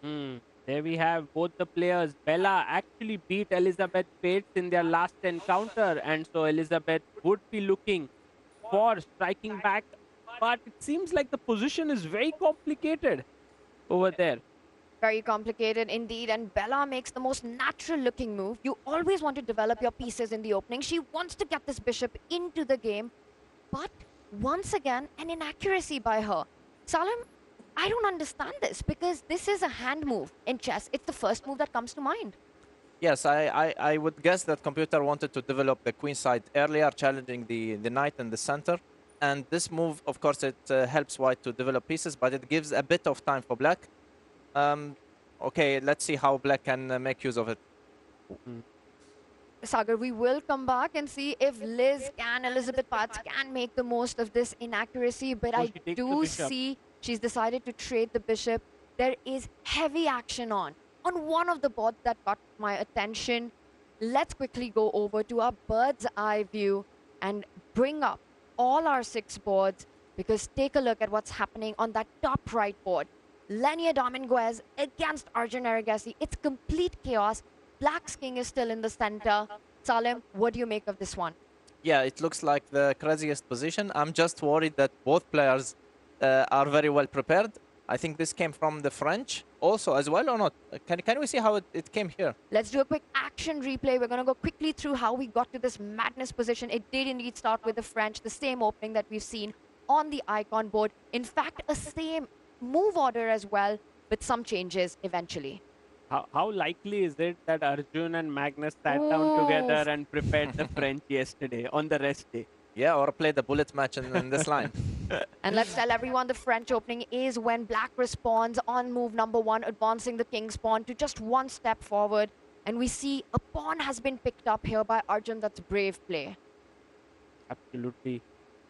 There we have both the players. Bella actually beat Elizabeth Bates in their last encounter, and so Elizabeth would be looking for striking back, but it seems like the position is very complicated over there. Very complicated indeed, and Bella makes the most natural looking move. You always want to develop your pieces in the opening. She wants to get this bishop into the game, but once again, an inaccuracy by her. Salem, I don't understand this, because this is a hand move in chess. It's the first move that comes to mind. Yes, I would guess that computer wanted to develop the queen side earlier, challenging the knight in the center. And this move, of course, it helps White to develop pieces, but it gives a bit of time for Black. Okay, let's see how Black can make use of it. Sagar, we will come back and see if Elizabeth Potts can make the most of this inaccuracy, but I do see she's decided to trade the bishop. There is heavy action on one of the boards that got my attention. Let's quickly go over to our bird's eye view and bring up all our 6 boards, because take a look at what's happening on that top right board. Lenia Dominguez against Arjun Aragasi. It's complete chaos. Black's king is still in the center. Salem, what do you make of this one? Yeah, it looks like the craziest position. I'm just worried that both players are very well prepared. I think this came from the French also as well, or not? Can we see how it came here? Let's do a quick action action replay. We're going to go quickly through how we got to this madness position. It did indeed start with the French, the same opening that we've seen on the icon board. In fact, a same move order as well, with some changes eventually. How likely is it that Arjun and Magnus sat down together and prepared the French yesterday on the rest day? Yeah, or play the bullet match in this line. And let's tell everyone the French opening is when Black responds on move number 1, advancing the king's pawn to just one step forward. And we see a pawn has been picked up here by Arjun. That's brave play. Absolutely.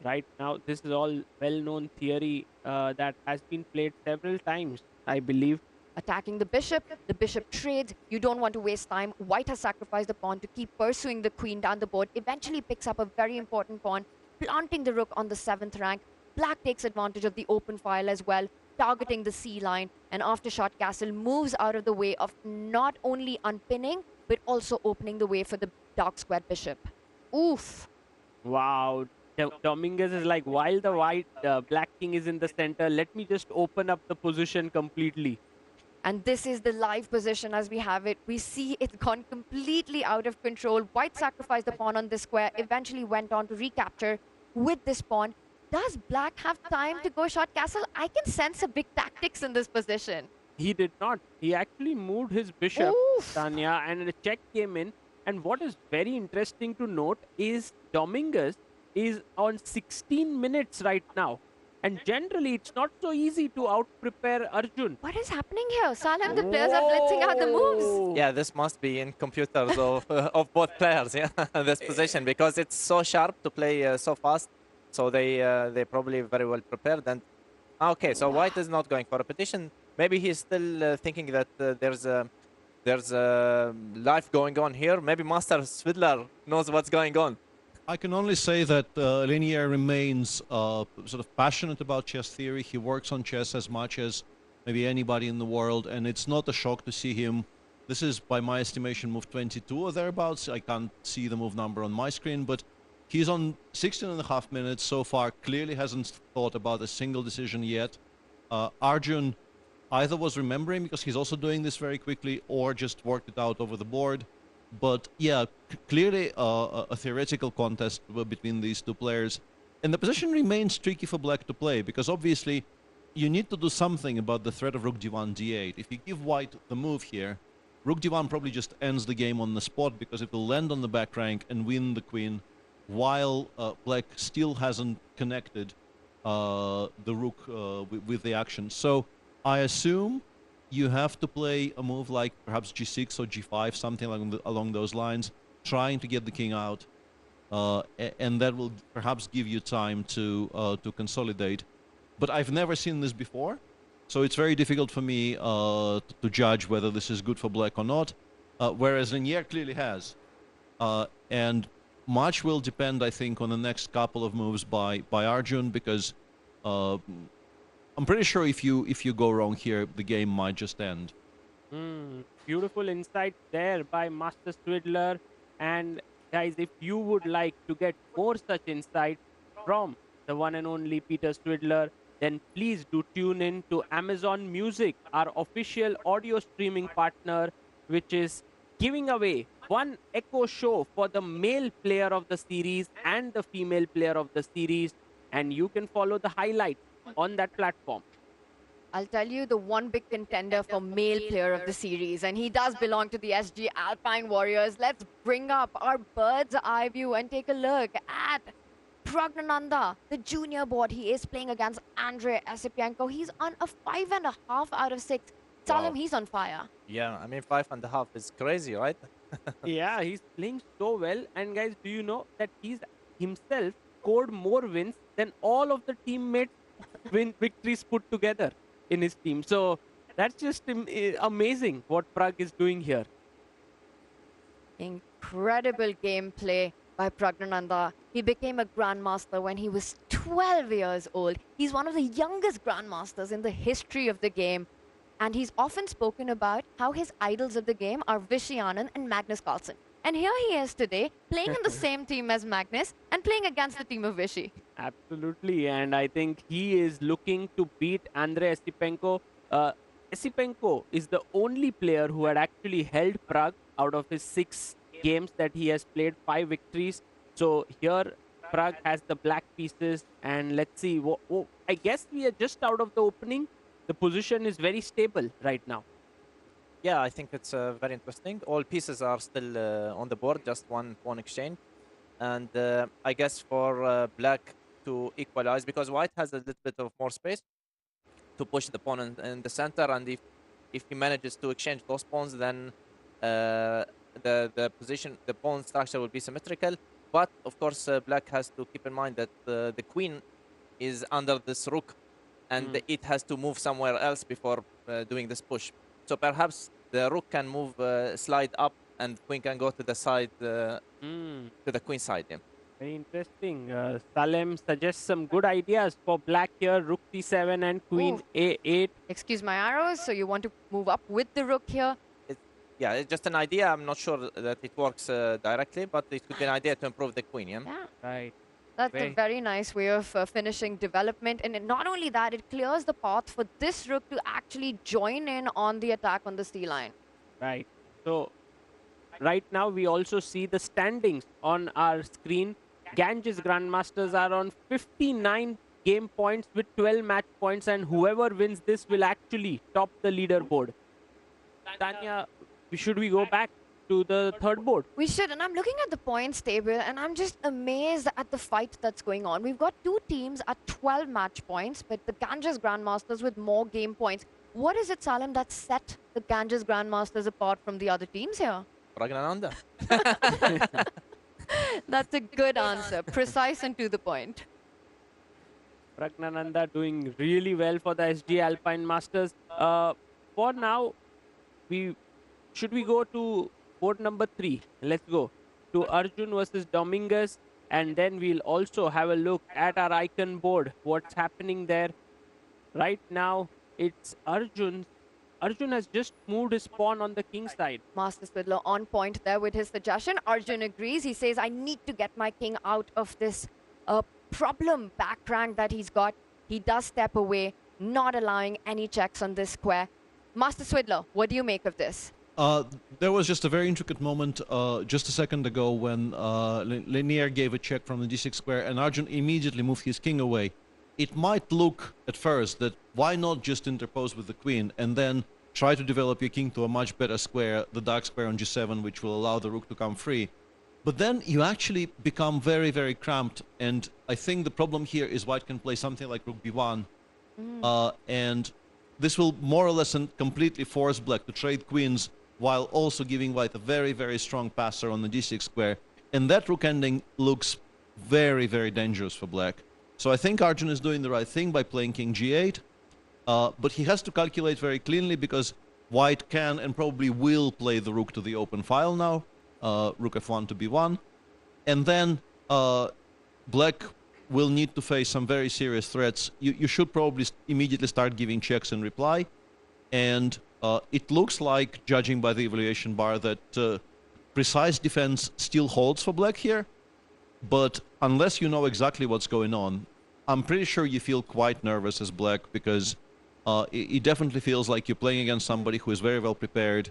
Right now, this is all well-known theory that has been played several times, I believe. Attacking the bishop trades. You don't want to waste time. White has sacrificed the pawn to keep pursuing the queen down the board. Eventually picks up a very important pawn, planting the rook on the 7th rank. Black takes advantage of the open file as well, targeting the c line. And aftershot castle moves out of the way of not only unpinning, but also opening the way for the dark squared bishop. Oof. Wow. Dominguez is like, while the black king is in the center, let me just open up the position completely. And this is the live position as we have it. We see it's gone completely out of control. White sacrificed the pawn on this square, eventually went on to recapture with this pawn. Does Black have time to go short castle? I can sense a big tactics in this position. He did not. He actually moved his bishop, Tanya, and a check came in. And what is very interesting to note is Dominguez is on 16 minutes right now. And generally, it's not so easy to out-prepare Arjun. What is happening here? Salam, the players are blitzing out the moves. Yeah, this must be in computers of both players, yeah, this position, because it's so sharp to play so fast. So they probably very well prepared. And okay, so White is not going for a petition. Maybe he's still thinking that there's a life going on here. Maybe Master Svidler knows what's going on. I can only say that Linier remains sort of passionate about chess theory. He works on chess as much as maybe anybody in the world, and it's not a shock to see him. This is, by my estimation, move 22 or thereabouts. I can't see the move number on my screen, but he's on 16.5 minutes so far. Clearly hasn't thought about a single decision yet. Arjun either was remembering, because he's also doing this very quickly, or just worked it out over the board. But yeah, clearly a theoretical contest between these two players. And the position remains tricky for Black to play, because obviously you need to do something about the threat of Rook d1, d8. If you give White the move here, Rook d1 probably just ends the game on the spot, because it will land on the back rank and win the queen, while Black still hasn't connected the Rook with the action. So I assume you have to play a move like perhaps g6 or g5, something along those lines, trying to get the king out, and that will perhaps give you time to consolidate. But I've never seen this before, so it's very difficult for me to judge whether this is good for Black or not, whereas Linier clearly has. And much will depend, I think, on the next couple of moves by Arjun, because I'm pretty sure if you go wrong here, the game might just end. Beautiful insight there by Master Swidler. And guys, if you would like to get more such insight from the one and only Peter Swidler, then please do tune in to Amazon Music, our official audio streaming partner, which is giving away one Echo Show for the male player of the series and the female player of the series. And you can follow the highlights on that platform. I'll tell you the one big contender for male player of the series, and he does belong to the SG Alpine Warriors. Let's bring up our bird's eye view and take a look at Pragnananda, the junior board. He is playing against Andrei Esipenko. He's on a 5.5 out of 6. Salim, he's on fire. Yeah, I mean 5.5 is crazy, right? Yeah, he's playing so well. And guys, do you know that he's himself scored more wins than all of the teammates victories put together in his team? So that's just amazing what Prag is doing here. Incredible gameplay by Pragnananda. He became a grandmaster when he was 12 years old. He's one of the youngest grandmasters in the history of the game. And he's often spoken about how his idols of the game are Vishy Anand and Magnus Carlsen. And here he is today, playing in the same team as Magnus and playing against the team of Vishy. Absolutely, and I think he is looking to beat Andrei Esipenko. Esipenko is the only player who had actually held Prague out of his 6 games that he has played, 5 victories. So here Prague has the black pieces, and let's see. I guess we are just out of the opening. The position is very stable right now. Yeah, I think it's very interesting. All pieces are still on the board, just one pawn exchange. And I guess for black to equalize, because white has a little bit of more space to push the pawn in the center, and if he manages to exchange those pawns, then the pawn structure will be symmetrical. But of course, black has to keep in mind that the queen is under this rook, and it has to move somewhere else before doing this push. So perhaps the rook can move, slide up, and queen can go to the side, to the queen side. Yeah. Very interesting. Salem suggests some good ideas for black here. Rook c7 and queen a8. Excuse my arrows. So you want to move up with the rook here? Yeah, it's just an idea. I'm not sure that it works directly, but it could be an idea to improve the queen. Yeah. Right. That's a very nice way of finishing development. And not only that, it clears the path for this rook to actually join in on the attack on the C line. Right. So right now we also see the standings on our screen. Ganges Grandmasters are on 59 game points with 12 match points, and whoever wins this will actually top the leaderboard. Tanya, should we go back to the third board? We should, and I'm looking at the points table, and I'm just amazed at the fight that's going on. We've got 2 teams at 12 match points, but the Ganges Grandmasters with more game points. What is it, Salim, that set the Ganges Grandmasters apart from the other teams here? Pragnananda. That's a good answer, precise and to the point. Pragnananda doing really well for the SG Alpine Masters. For now, should we go to board number 3? Let's go to Arjun versus Dominguez, and then we'll also have a look at our icon board. What's happening there right now? It's Arjun. Arjun has just moved his pawn on the king side. Master Swidler on point there with his suggestion. Arjun agrees. He says, I need to get my king out of this problem back rank that he's got. He does step away, not allowing any checks on this square. Master Swidler, what do you make of this? There was just a very intricate moment just a second ago when Linier gave a check from the d6 square and Arjun immediately moved his king away. It might look at first that why not just interpose with the queen and then try to develop your king to a much better square, the dark square on g7, which will allow the rook to come free. But then you actually become very, very cramped, and I think the problem here is white can play something like rook b1, and this will more or less and completely force black to trade queens while also giving white a very, very strong passer on the d6 square, and that rook ending looks very, very dangerous for black. So I think Arjun is doing the right thing by playing king g8, but he has to calculate very cleanly because white can and probably will play the rook to the open file now, rook f1 to b1, and then black will need to face some very serious threats. You should probably immediately start giving checks in reply, and it looks like, judging by the evaluation bar, that precise defense still holds for black here. But unless you know exactly what's going on, I'm pretty sure you feel quite nervous as black because it definitely feels like you're playing against somebody who is very well prepared,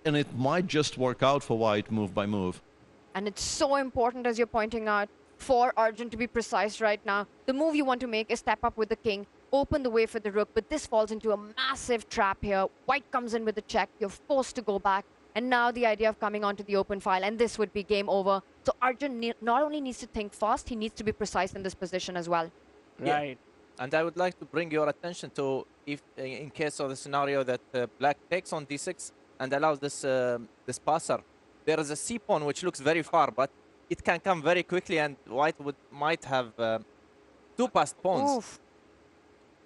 and it might just work out for white move by move. And it's so important, as you're pointing out, for Arjun to be precise right now. The move you want to make is step up with the king, open the way for the rook, but this falls into a massive trap here. White comes in with the check, you're forced to go back. And now the idea of coming onto the open file, and this would be game over. So Arjun not only needs to think fast, he needs to be precise in this position as well. Right. Yeah. And I would like to bring your attention to, if in case of the scenario that black takes on d6 and allows this this passer, there is a c pawn which looks very far, but it can come very quickly, and white might have 2 passed pawns. Oof.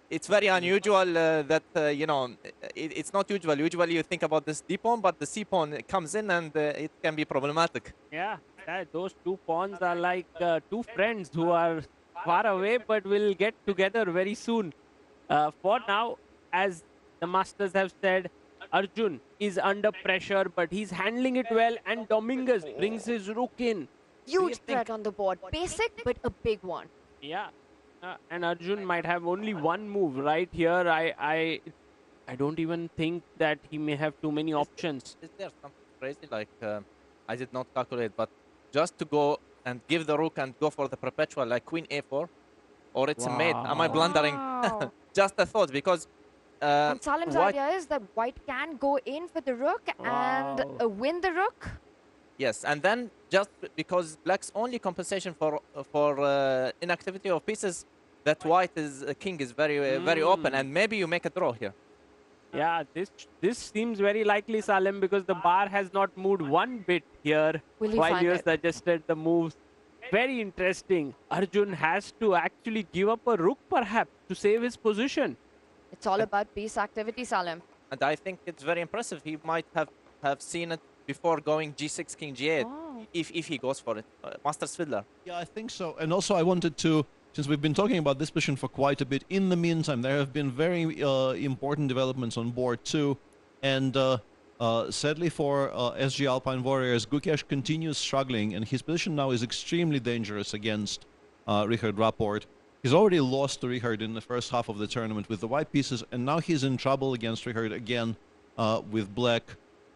It's very unusual that, you know, it's not usual. Usually you think about this d pawn, but the c pawn comes in and it can be problematic. Yeah, those 2 pawns are like 2 friends who are far away but will get together very soon. For now, as the masters have said, Arjun is under pressure, but he's handling it well, and Dominguez brings his rook in. Huge threat on the board. Basic, but a big one. Yeah. And Arjun might have only one move right here. I don't even think that he may have too many options. Is there something crazy like I did not calculate, but just to go and give the rook and go for the perpetual like queen a4, or it's a mate? Am I blundering? Wow. Just a thought, because And Salim's idea is that white can go in for the rook and win the rook. Yes, and then just because black's only compensation for inactivity of pieces, that white is king is very open, and maybe you make a draw here. Yeah, this seems very likely, Salim, because the bar has not moved one bit here while you suggested the moves. Very interesting. Arjun has to actually give up a rook, perhaps, to save his position. It's all about piece activity, Salim. And I think it's very impressive. He might have seen it before going g6, king g8, if he goes for it. Master Fiddler. Yeah, I think so. And also I wanted to, since we've been talking about this position for quite a bit, in the meantime, there have been very important developments on board too. And sadly for SG Alpine Warriors, Gukesh continues struggling, and his position now is extremely dangerous against Richard Rapport. He's already lost to Richard in the first half of the tournament with the white pieces, and now he's in trouble against Richard again with black.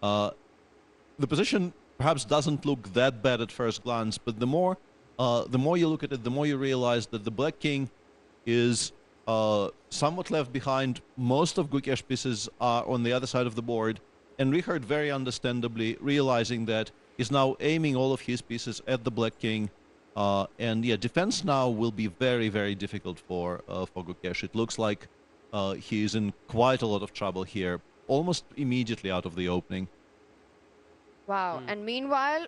The position perhaps doesn't look that bad at first glance, but the more you look at it, the more you realize that the black king is somewhat left behind. Most of Gukesh's pieces are on the other side of the board, and Richard, very understandably, realizing that, is now aiming all of his pieces at the black king. And yeah, defense now will be very, very difficult for Gukesh. It looks like he is in quite a lot of trouble here, almost immediately out of the opening. Wow. And meanwhile,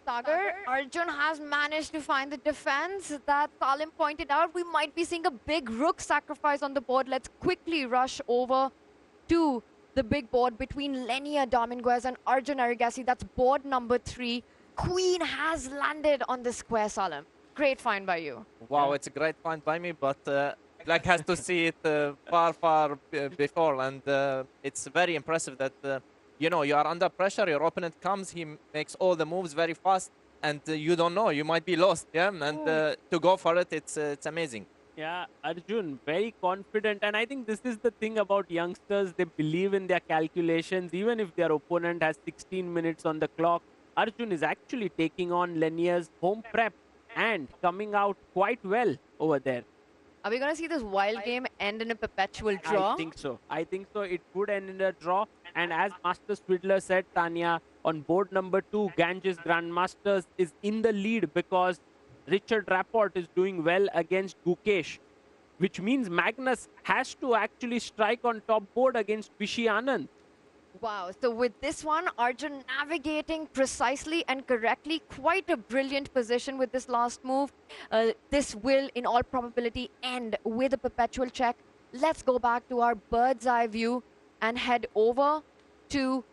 Sagar, Arjun has managed to find the defense that Salim pointed out. We might be seeing a big rook sacrifice on the board. Let's quickly rush over to the big board between Lenia Dominguez and Arjun Arigassi. That's board number 3. Queen has landed on the square, Salim. Great find by you. Wow, it's a great find by me, but black has to see it far before, and it's very impressive that you know, you are under pressure, your opponent comes, he makes all the moves very fast, and you don't know, you might be lost, yeah? And to go for it, it's amazing. Yeah, Arjun, very confident, and I think this is the thing about youngsters. They believe in their calculations, even if their opponent has 16 minutes on the clock. Arjun is actually taking on Lenia's home prep and coming out quite well over there. Are we going to see this wild game end in a perpetual draw? I think so. I think so. It could end in a draw. And as Master Swidler said, Tanya, on board number 2, Ganges Grandmasters is in the lead because Richard Rapport is doing well against Gukesh, which means Magnus has to actually strike on top board against Vishy Anand. Wow, so with this one, Arjun navigating precisely and correctly, quite a brilliant position with this last move. This will, in all probability, end with a perpetual check. Let's go back to our bird's eye view and head over to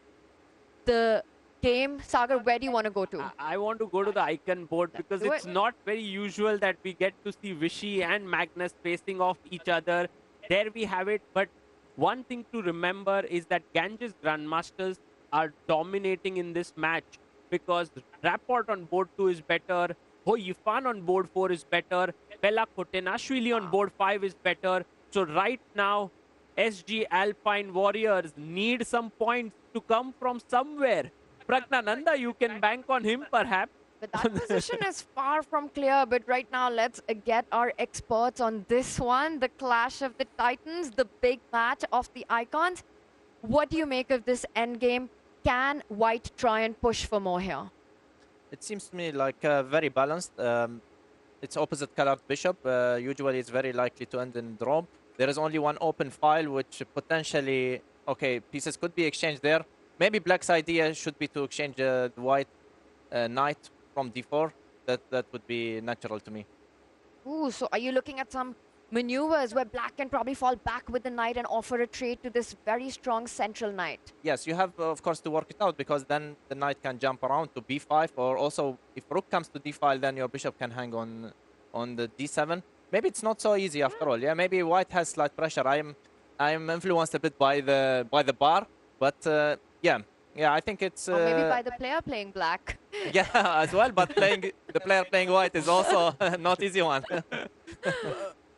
the game. Sagar, where do you want to go to? I want to go to the icon board because it's not very usual that we get to see Vishy and Magnus facing off each other. There we have it, but one thing to remember is that Ganges Grandmasters are dominating in this match because Rapport on board 2 is better, Ho Yifan on board 4 is better, Bella Kotenashvili on board 5 is better. So right now, SG Alpine Warriors need some points to come from somewhere. Pragnananda, you can bank on him perhaps. But that position is far from clear. But right now, let's get our experts on this one. The clash of the titans, the big match of the icons. What do you make of this endgame? Can white try and push for more here? It seems to me like very balanced. It's opposite colored bishop. Usually it's very likely to end in draw. There is only one open file, which potentially, okay, pieces could be exchanged there. Maybe black's idea should be to exchange the white knight from d4. That would be natural to me. Ooh, so are you looking at some maneuvers where black can probably fall back with the knight and offer a trade to this very strong central knight? Yes, you have, of course, to work it out, because then the knight can jump around to b5, or also if rook comes to d5, then your bishop can hang on the d7. Maybe it's not so easy after all. Yeah, maybe white has slight pressure. I'm influenced a bit by the bar, but yeah, I think it's or maybe by the player playing black. Yeah, as well, but the player playing white is also not easy one.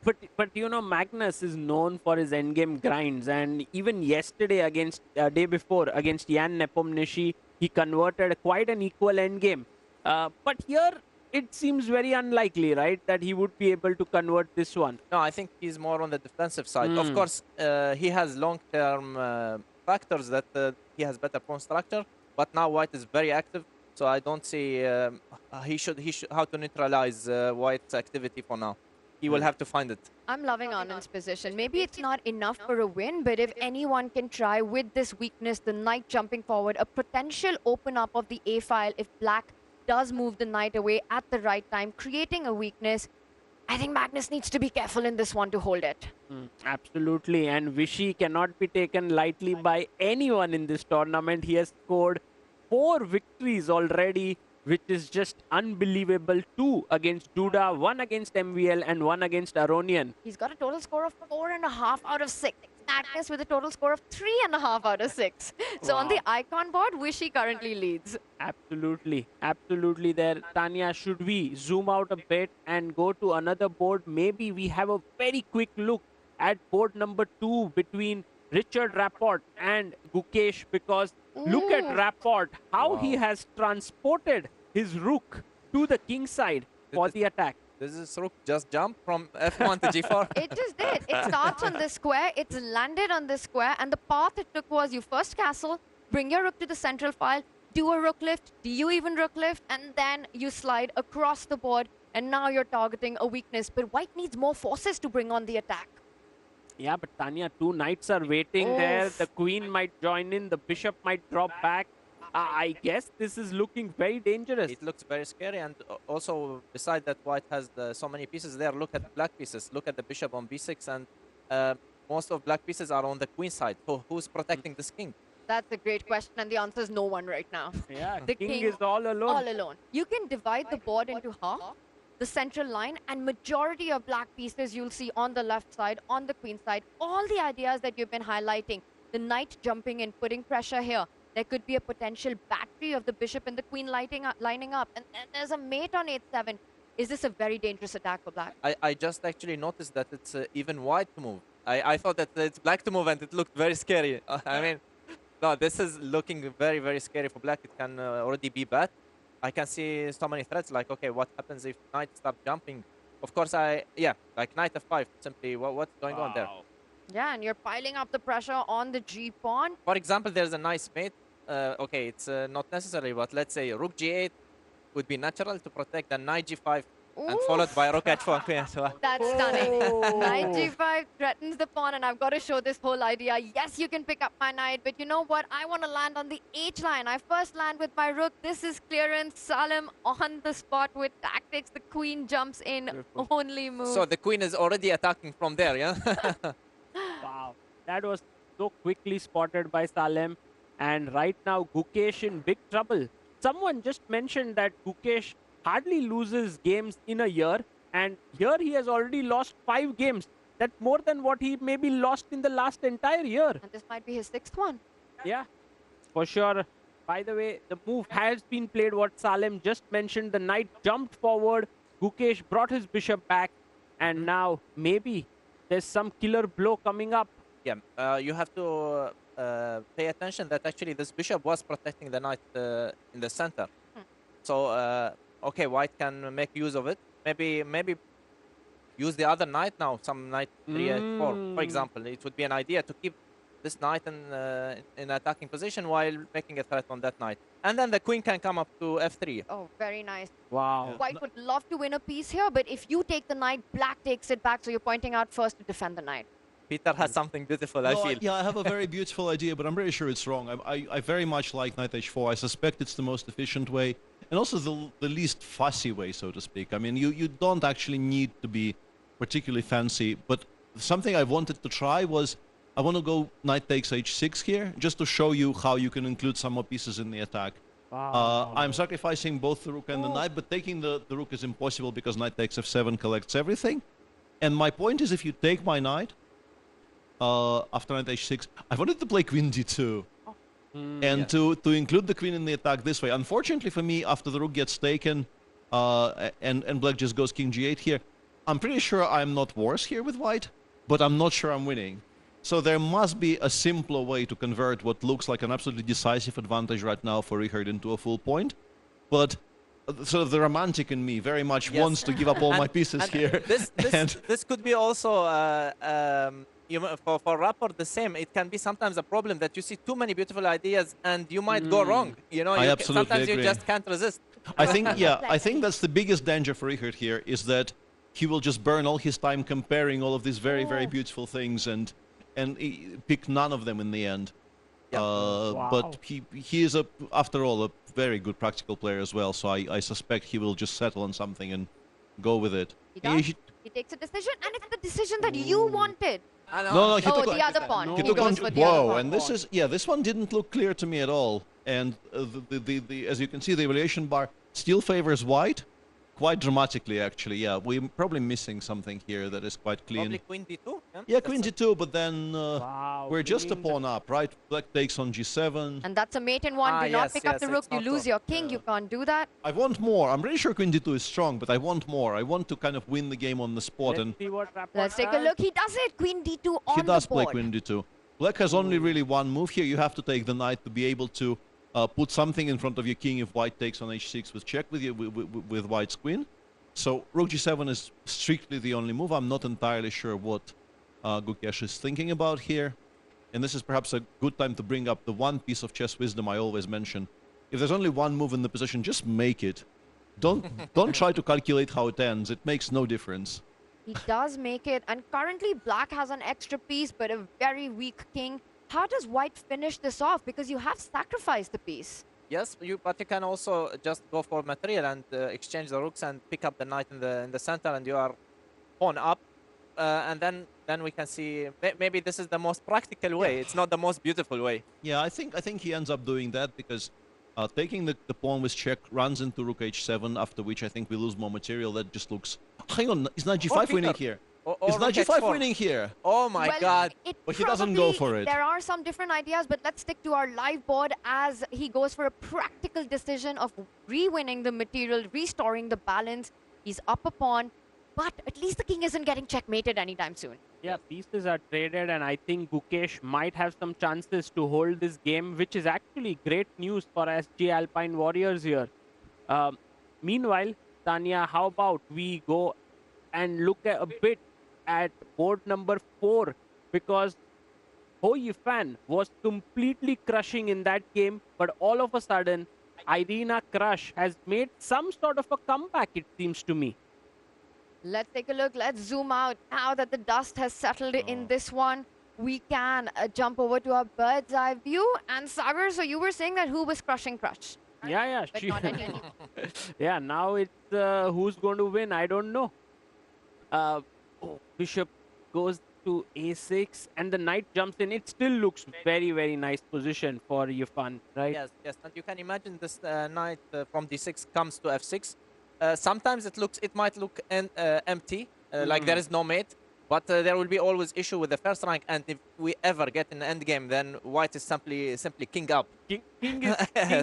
But you know, Magnus is known for his endgame grinds, and even yesterday against day before against Jan Nepomniachtchi, he converted quite an equal endgame. But here it seems very unlikely, right, that he would be able to convert this one. No, I think he's more on the defensive side. Of course, he has long-term factors that he has better pawn structure, but now White is very active, so I don't see he should how to neutralize White's activity for now. He will have to find it. I'm loving Anand's position. Maybe it's not enough for a win, but if anyone can try with this weakness, the knight jumping forward, a potential open up of the A file if black does move the knight away at the right time, creating a weakness, I think Magnus needs to be careful in this one to hold it. Absolutely, and Vishy cannot be taken lightly by anyone in this tournament. He has scored 4 victories already, which is just unbelievable. 2 against Duda, 1 against MVL, and 1 against Aronian. He's got a total score of 4.5 out of 6. Magnus with a total score of 3.5 out of 6. So on the icon board, Vishy currently leads. Absolutely, absolutely there. Tanya, should we zoom out a bit and go to another board? Maybe we have a very quick look at board number 2 between Richard Rapport and Gukesh, because look at Rapport, how he has transported his rook to the king side for the attack. Does this rook just jump from f1 to g4? It just did. It starts on this square, it's landed on this square, and the path it took was you first castle, bring your rook to the central file, do a rook lift, do you even rook lift, and then you slide across the board, and now you're targeting a weakness. But White needs more forces to bring on the attack. Yeah, but Tanya, 2 knights are waiting there. The queen might join in. The bishop might drop back. I guess this is looking very dangerous. It looks very scary. And also, beside that, White has so many pieces there. Look at the black pieces. Look at the bishop on b6. And most of black pieces are on the queen side. So who's protecting this king? That's a great question. And the answer is no one right now. Yeah, the king is all alone. All alone. You can divide the board into half. The central line, and majority of black pieces you'll see on the left side, on the queen side. All the ideas that you've been highlighting, the knight jumping in, putting pressure here. There could be a potential battery of the bishop and the queen lining up. And then there's a mate on 8-7. Is this a very dangerous attack for black? I just actually noticed that it's even white to move. I thought that it's black to move, and it looked very scary. I mean, no, this is looking very, very scary for black. It can already be bad. I can see so many threats, like, okay, what happens if knight starts jumping? Of course, like knight f5, simply, what's going on there? Yeah, and you're piling up the pressure on the g-pawn. For example, there's a nice mate. Okay, it's not necessary, but let's say rook g8 would be natural to protect the knight g5 and followed by rook h4. So that's stunning. Knight g5 threatens the pawn, and I've got to show this whole idea. Yes, you can pick up my knight, but you know what? I want to land on the h line. I first land with my rook. This is clearance. Salem on the spot with tactics. The queen jumps in. Beautiful. Only move. So the queen is already attacking from there, yeah? Wow. That was so quickly spotted by Salem. And right now, Gukesh in big trouble. Someone just mentioned that Gukesh hardly loses games in a year, and here he has already lost 5 games. That's more than what he maybe lost in the last entire year. And this might be his 6th one. Yeah, for sure. By the way, the move has been played what Salem just mentioned. The knight jumped forward. Gukesh brought his bishop back, and now maybe there's some killer blow coming up. Yeah, you have to pay attention that actually this bishop was protecting the knight in the center. So, okay, white can make use of it. Maybe use the other knight now, some knight 3-4, for example. It would be an idea to keep this knight in attacking position while making a threat on that knight. And then the queen can come up to f3. Oh, very nice. Wow. White would love to win a piece here, but if you take the knight, black takes it back, so you're pointing out first to defend the knight. Peter has something beautiful, I feel. Yeah, I have a very beautiful idea, but I'm very sure it's wrong. I very much like knight h4. I suspect it's the most efficient way, and also the least fussy way, so to speak. I mean, you don't actually need to be particularly fancy, but something I wanted to try was, I want to go knight takes h6 here, just to show you how you can include some more pieces in the attack. Wow. I'm sacrificing both the rook and the knight, but taking the rook is impossible because knight takes f7 collects everything. And my point is, if you take my knight, after knight h6, I wanted to play queen d2. And to include the queen in the attack this way. Unfortunately for me, after the rook gets taken, and black just goes king g8 here, I'm pretty sure I'm not worse here with white, but I'm not sure I'm winning. So there must be a simpler way to convert what looks like an absolutely decisive advantage right now for Richard into a full point. But sort of the romantic in me very much wants to give up all my pieces here. This could be also for Rapport the same. It can be sometimes a problem that you see too many beautiful ideas and you might go wrong. You know, sometimes you just can't resist. I think, I think that's the biggest danger for Richard here, is that he will just burn all his time comparing all of these very, very beautiful things and pick none of them in the end. But he is, after all, a very good practical player as well, so I suspect he will just settle on something and go with it. He takes a decision, and it's the decision that you wanted. No, he took the other pawn. He took on. Whoa, and this is this one didn't look clear to me at all. And as you can see, the evaluation bar still favors white, quite dramatically actually. Yeah, we're probably missing something here that is quite clean. Probably queen d2. Yeah, queen d2, but then we're just a pawn up, right? Black takes on g7. And that's a mate in one. Do not pick up the rook. You lose your king. You can't do that. I want more. I'm pretty sure queen d2 is strong, but I want more. I want to kind of win the game on the spot. Let's take a look. He does it. Queen d2 on the board. He does play queen d2. Black has only really one move here. You have to take the knight to be able to put something in front of your king if white takes on h6 with check with white's queen. So rook g7 is strictly the only move. I'm not entirely sure what Gukesh is thinking about here. And this is perhaps a good time to bring up the one piece of chess wisdom I always mention. If there's only one move in the position, just make it. Don't try to calculate how it ends. It makes no difference. He does make it, and currently black has an extra piece, but a very weak king. How does white finish this off? Because you have sacrificed the piece. Yes, but you can also just go for material and exchange the rooks and pick up the knight in the center, and you are pawn up. And then we can see maybe this is the most practical way. It's not the most beautiful way. Yeah, I think he ends up doing that because taking the pawn with check runs into rook h7, after which I think we lose more material. That just looks. Hang on, is knight g5 winning here? Is knight g5 winning here? Oh my God! But he doesn't go for it. There are some different ideas, but let's stick to our live board as he goes for a practical decision of re-winning the material, restoring the balance. He's up a pawn, but at least the king isn't getting checkmated anytime soon. Yeah, pieces are traded, and I think Gukesh might have some chances to hold this game, which is actually great news for SG Alpine Warriors here. Meanwhile, Tanya, how about we go and look a bit at board number 4, because Ho Yifan was completely crushing in that game, but all of a sudden, Irina Crush has made some sort of a comeback, it seems to me. Let's take a look. Let's zoom out. Now that the dust has settled in this one, we can jump over to our bird's eye view. And Sagar, so you were saying that who was crushing Crush? Yeah. But not anymore. Yeah, now it's who's going to win, I don't know. Bishop goes to a6 and the knight jumps in. It still looks very, very nice position for Yifan, right? Yes. And you can imagine this knight from d6 comes to f6. Sometimes it might look empty, like there is no mate, but there will be always issue with the first rank. And if we ever get in the end game, then white is simply king up. King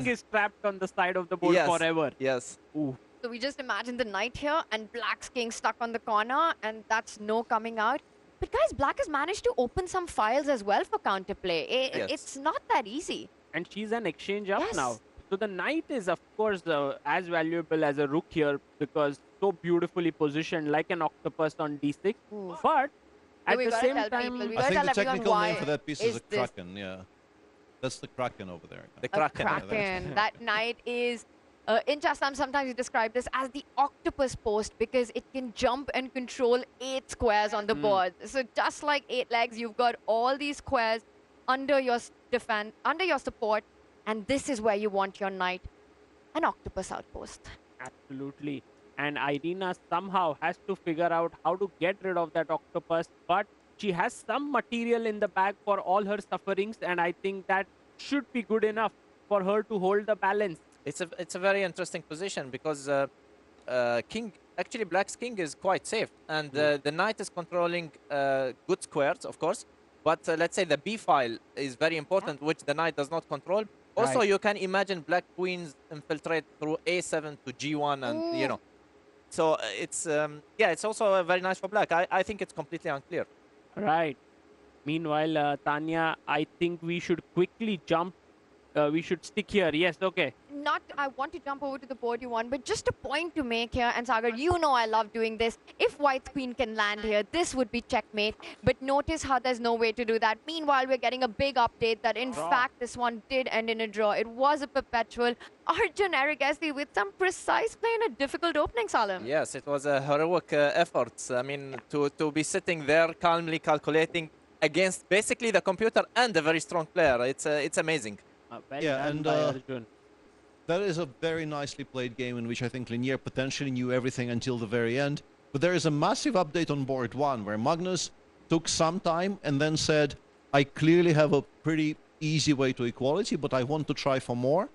is trapped on the side of the board forever. Yes. Ooh. So we just imagine the knight here and black's king stuck on the corner, and that's no coming out. But guys, black has managed to open some files as well for counterplay. It's not that easy. And she's an exchange up now. So the knight is, of course, as valuable as a rook here because so beautifully positioned like an octopus on d6. Ooh. But at the same time, I think the technical name for that piece is a kraken. Yeah, that's the kraken over there. The kraken. Kraken. That knight is. In Chessam, sometimes you describe this as the octopus post because it can jump and control 8 squares on the board. So just like 8 legs, you've got all these squares under your defense, under your support, and this is where you want your knight, an octopus outpost. Absolutely. And Irina somehow has to figure out how to get rid of that octopus, but she has some material in the bag for all her sufferings, and I think that should be good enough for her to hold the balance. It's a very interesting position because black's king is quite safe, and the knight is controlling good squares, of course. But let's say the b file is very important, which the knight does not control. Also, you can imagine black queens infiltrate through a7 to g1, and you know. So it's yeah, it's also very nice for black. I think it's completely unclear. Right. Meanwhile, Tanya, I think we should quickly jump. We should stick here. Yes, okay. I want to jump over to the board you want, but just a point to make here, and Sagar, you know I love doing this. If White's queen can land here, this would be checkmate, but notice how there's no way to do that. Meanwhile, we're getting a big update that in fact this one did end in a draw. It was a perpetual. Arjun Arigasti with some precise play and a difficult opening, Salim. Yes, it was a heroic effort. I mean, to be sitting there calmly calculating against basically the computer and a very strong player. It's amazing. Yeah, and that is a very nicely played game in which I think Linear potentially knew everything until the very end. But there is a massive update on board 1 where Magnus took some time and then said, I clearly have a pretty easy way to equality, but I want to try for more.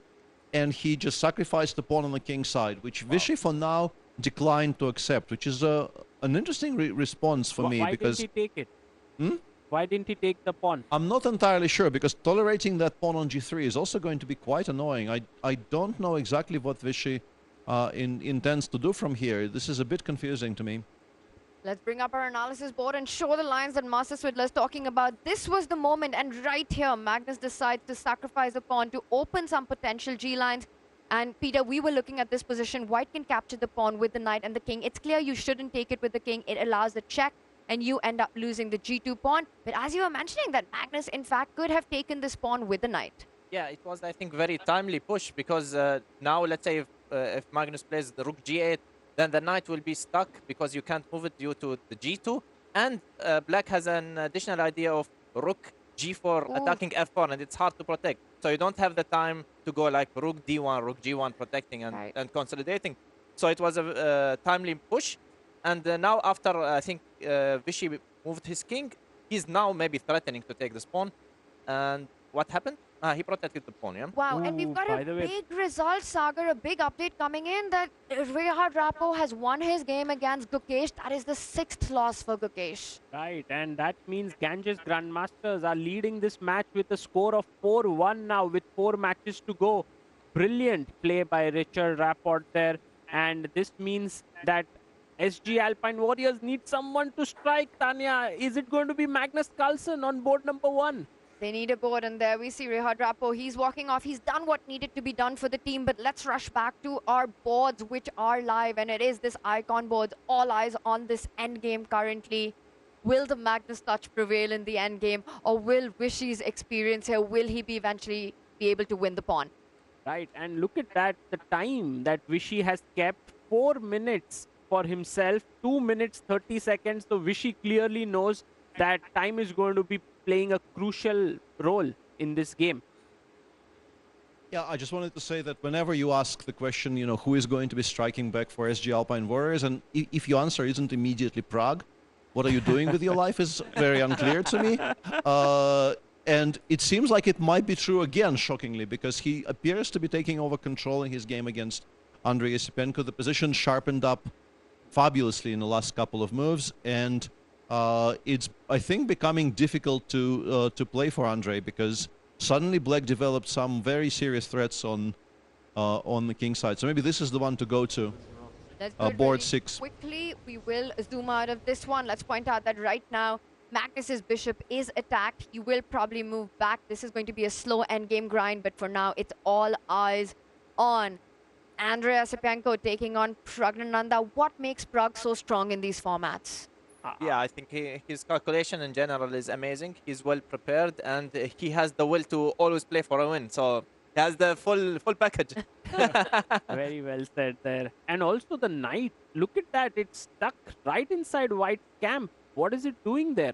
And he just sacrificed the pawn on the king side, which Vishy for now declined to accept, which is an interesting response for me. Because didn't he take it? Why didn't he take the pawn? I'm not entirely sure, because tolerating that pawn on g3 is also going to be quite annoying. I don't know exactly what Vishy intends to do from here. This is a bit confusing to me. Let's bring up our analysis board and show the lines that Master Swidler is talking about. This was the moment, and right here, Magnus decides to sacrifice a pawn to open some potential G lines. And Peter, we were looking at this position. White can capture the pawn with the knight and the king. It's clear you shouldn't take it with the king. It allows the check, and you end up losing the g2 pawn. But as you were mentioning, that Magnus, in fact, could have taken this pawn with the knight. Yeah, it was, I think, very timely push, because now, let's say, if Magnus plays the rook g8, then the knight will be stuck because you can't move it due to the g2. And black has an additional idea of rook g4 attacking f4, and it's hard to protect. So you don't have the time to go like rook d1, rook g1 protecting and consolidating. So it was a timely push. And now after, I think, Vishy moved his king, he's now maybe threatening to take this pawn. And what happened? He protected the pawn, yeah? Wow, and we've got a big result, Sagar, a big update coming in that Rehad Rapo has won his game against Gukesh. That is the 6th loss for Gukesh. Right, and that means Ganges Grandmasters are leading this match with a score of 4-1 now with 4 matches to go. Brilliant play by Richard Rapport there, and this means that SG Alpine Warriors need someone to strike. Tanya, is it going to be Magnus Carlsen on board number 1? They need a board, and there we see Rehad Rapo. He's walking off. He's done what needed to be done for the team, but let's rush back to our boards, which are live, and it is this icon board. All eyes on this endgame currently. Will the Magnus touch prevail in the endgame, or will Vishy's experience here, will he be eventually be able to win the pawn? Right, and look at that, the time that Vishy has kept, 4 minutes for himself, 2 minutes 30 seconds. So Vishy clearly knows that time is going to be playing a crucial role in this game. Yeah, I just wanted to say that whenever you ask the question, you know, who is going to be striking back for SG Alpine Warriors, and if your answer isn't immediately Prague, what are you doing with your life is very unclear to me. And it seems like it might be true again, shockingly, because he appears to be taking over control in his game against Andrei Yasipenko. The position sharpened up fabulously in the last couple of moves, and it's, I think, becoming difficult to play for Andrei, because suddenly Black developed some very serious threats on the king side. So maybe this is the one to go to. Board 6. Quickly, we will zoom out of this one. Let's point out that right now, Magnus's bishop is attacked. He will probably move back. This is going to be a slow endgame grind, but for now, it's all eyes on Andrei Yasipenko taking on Pragnananda. What makes Prag so strong in these formats? Yeah, I think his calculation in general is amazing. He's well prepared, and he has the will to always play for a win. So he has the full package. Very well said there. And also the knight. Look at that. It's stuck right inside White's camp. What is it doing there?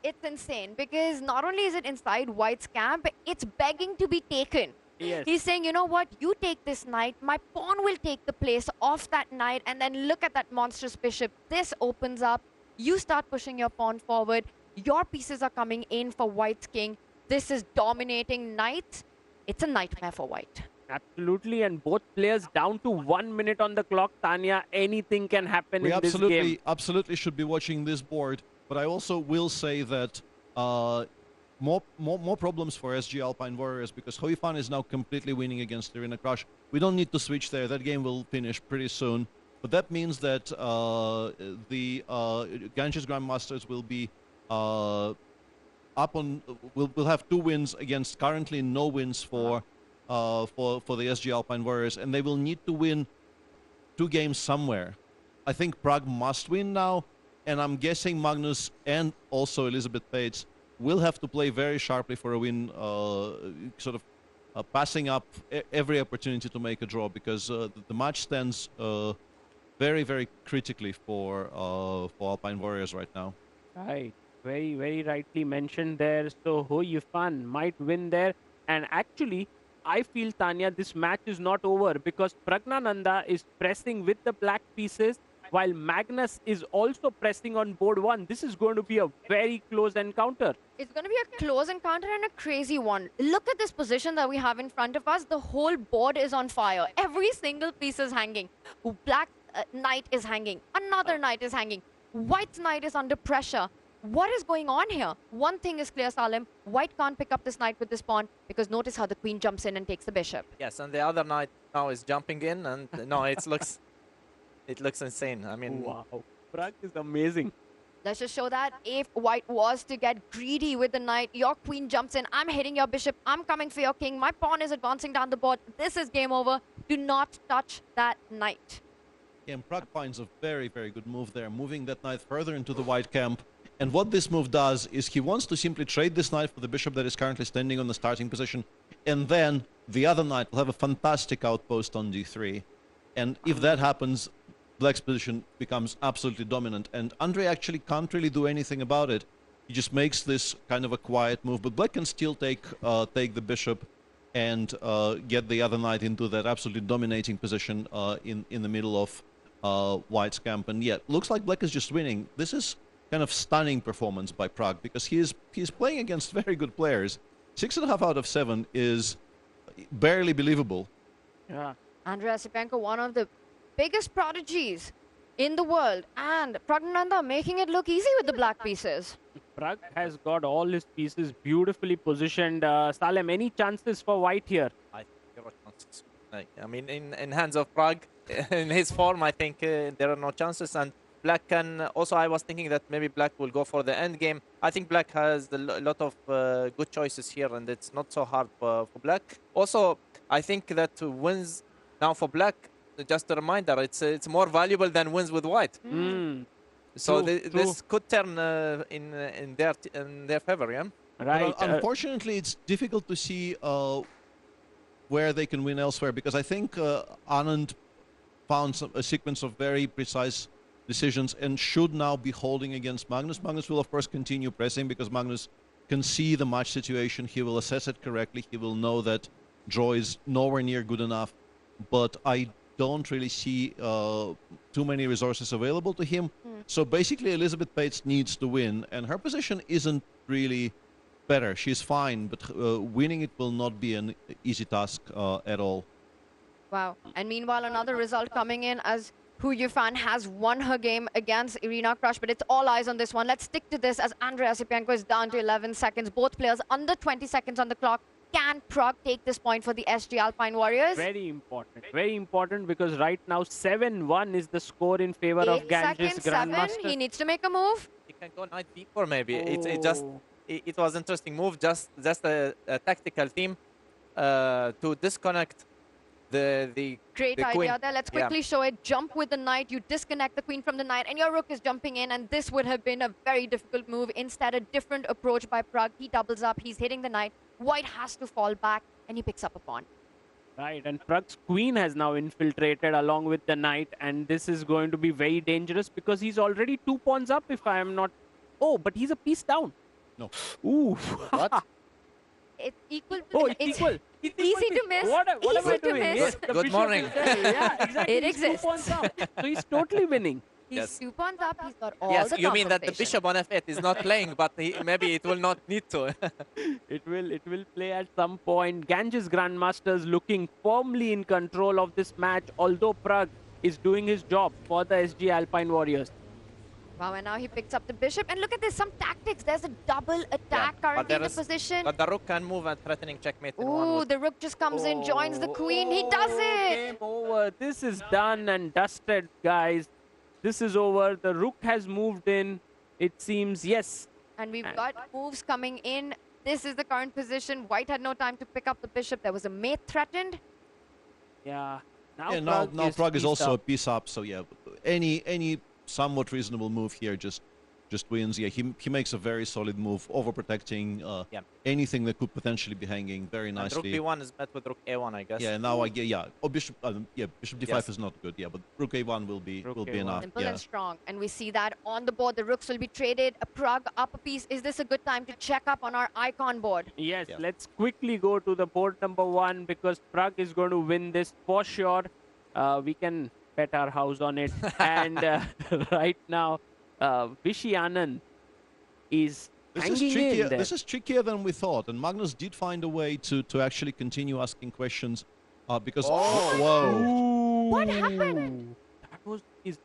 It's insane, because not only is it inside White's camp, it's begging to be taken. Yes. He's saying, you know what, you take this knight, my pawn will take the place of that knight, and then look at that monstrous bishop. This opens up. You start pushing your pawn forward. Your pieces are coming in for White's king. This is dominating knight. It's a nightmare for White. Absolutely, and both players down to 1 minute on the clock. Tanya, anything can happen in this game. We absolutely should be watching this board, but I also will say that more problems for SG Alpine Warriors, because Hoifan is now completely winning against Irina Crush. We don't need to switch there. That game will finish pretty soon. But that means that the Ganges Grandmasters will be will have 2 wins against currently no wins for the SG Alpine Warriors, and they will need to win 2 games somewhere. I think Prague must win now, and I'm guessing Magnus and also Elizabeth Pates will have to play very sharply for a win, sort of passing up every opportunity to make a draw, because the match stands very, very critically for Alpine Warriors right now. Right. Very, very rightly mentioned there. So Ho Yifan might win there. And actually, I feel, Tanya, this match is not over because Pragnananda is pressing with the black pieces while Magnus is also pressing on board 1. This is going to be a very close encounter. It's going to be a close encounter and a crazy one. Look at this position that we have in front of us. The whole board is on fire. Every single piece is hanging. Black knight is hanging. Another knight is hanging. White knight is under pressure. What is going on here? One thing is clear, Salim. White can't pick up this knight with this pawn because notice how the queen jumps in and takes the bishop. Yes, and the other knight now is jumping in, and no, it looks insane. I mean, wow, Prague is amazing. Let's just show that if White was to get greedy with the knight, your queen jumps in. I'm hitting your bishop. I'm coming for your king. My pawn is advancing down the board. This is game over. Do not touch that knight. Yeah, and Prague finds a very, very good move there, moving that knight further into the white camp. And what this move does is he wants to simply trade this knight for the bishop that is currently standing on the starting position, and then the other knight will have a fantastic outpost on d3. And if that happens, Black's position becomes absolutely dominant, and Andre actually can't really do anything about it. He just makes this kind of a quiet move, but Black can still take the bishop and get the other knight into that absolutely dominating position in the middle of White's camp. And yet, looks like Black is just winning. This is kind of stunning performance by Prague, because he is playing against very good players. 6.5 out of 7 is barely believable. Yeah. Andrei Asipenko, one of the biggest prodigies in the world, and Pragnananda making it look easy with the black pieces. Prague has got all his pieces beautifully positioned. Salem, any chances for White here? I think there are chances. I mean, in hands of Prague, in his form, I think there are no chances. And Black can also, I was thinking that maybe Black will go for the end game. I think Black has a lot of good choices here, and it's not so hard for Black. Also, I think that wins now for Black, just a reminder, it's more valuable than wins with White. So this could turn in their favor, yeah. Right. Unfortunately, it's difficult to see where they can win elsewhere, because I think Anand found a sequence of very precise decisions and should now be holding against Magnus. Magnus will, of course, continue pressing because Magnus can see the match situation. He will assess it correctly. He will know that draw is nowhere near good enough. But I don't really see too many resources available to him. So basically, Elizabeth Pates needs to win, and her position isn't really better. She's fine, but winning it will not be an easy task at all. Wow. And meanwhile, another result coming in as Hu Yifan has won her game against Irina Krush, but it's all eyes on this one. Let's stick to this as Andrei Asipenko is down to 11 seconds. Both players under 20 seconds on the clock. Can Prague take this point for the SG Alpine Warriors? Very important, because right now 7-1 is the score in favor of Ganges Grandmaster. He needs to make a move. He can go knight b4 maybe. It was an interesting move, just a tactical theme to disconnect the Great idea queen. there. Let's quickly show it. Jump with the knight. You disconnect the queen from the knight, and your rook is jumping in, and this would have been a very difficult move. Instead, a different approach by Prague. He doubles up. He's hitting the knight. White has to fall back, and he picks up a pawn. Right, and Prague's queen has now infiltrated along with the knight, and this is going to be very dangerous because he's already 2 pawns up, if I am not... Oh, but he's a piece down. No. Ooh. What? It's equal. Oh, it's equal. Easy to miss. What am I doing? Miss. Good morning. Yeah, exactly. It He's exists. 2 pawns up. So he's totally winning. He's 2 pawns up. He's got all Yes, the you mean that the confrontation. bishop on f8 is not playing, but maybe it will not need to. It will play at some point. Ganges Grandmasters looking firmly in control of this match, although Prague is doing his job for the SG Alpine Warriors. Wow, and now he picks up the bishop. And look at this, some tactics. There's a double attack currently in the position. But the rook can move and threatening checkmate in one. Ooh, the rook just comes in, joins the queen. He does it! Game over. This is done and dusted, guys. This is over. The rook has moved in, it seems. Yes. And we've got moves coming in. This is the current position. White had no time to pick up the bishop. There was a mate threatened. Yeah. Now Prague is also a piece up, so yeah, any somewhat reasonable move here just wins. Yeah, he makes a very solid move, overprotecting anything that could potentially be hanging very nicely. And rook b1 is met with rook a1, I guess. Yeah, now Oh, bishop d5 is not good. Yeah, but rook a1 will be enough. Simple and strong, and we see that on the board. The rooks will be traded. A Prague up a piece. Is this a good time to check up on our icon board? Yes, let's quickly go to the board number 1 because Prague is going to win this for sure. We can bet our house on it. And right now, Vishy Anand is hanging in there. This is trickier than we thought, and Magnus did find a way to actually continue asking questions because whoa! What happened?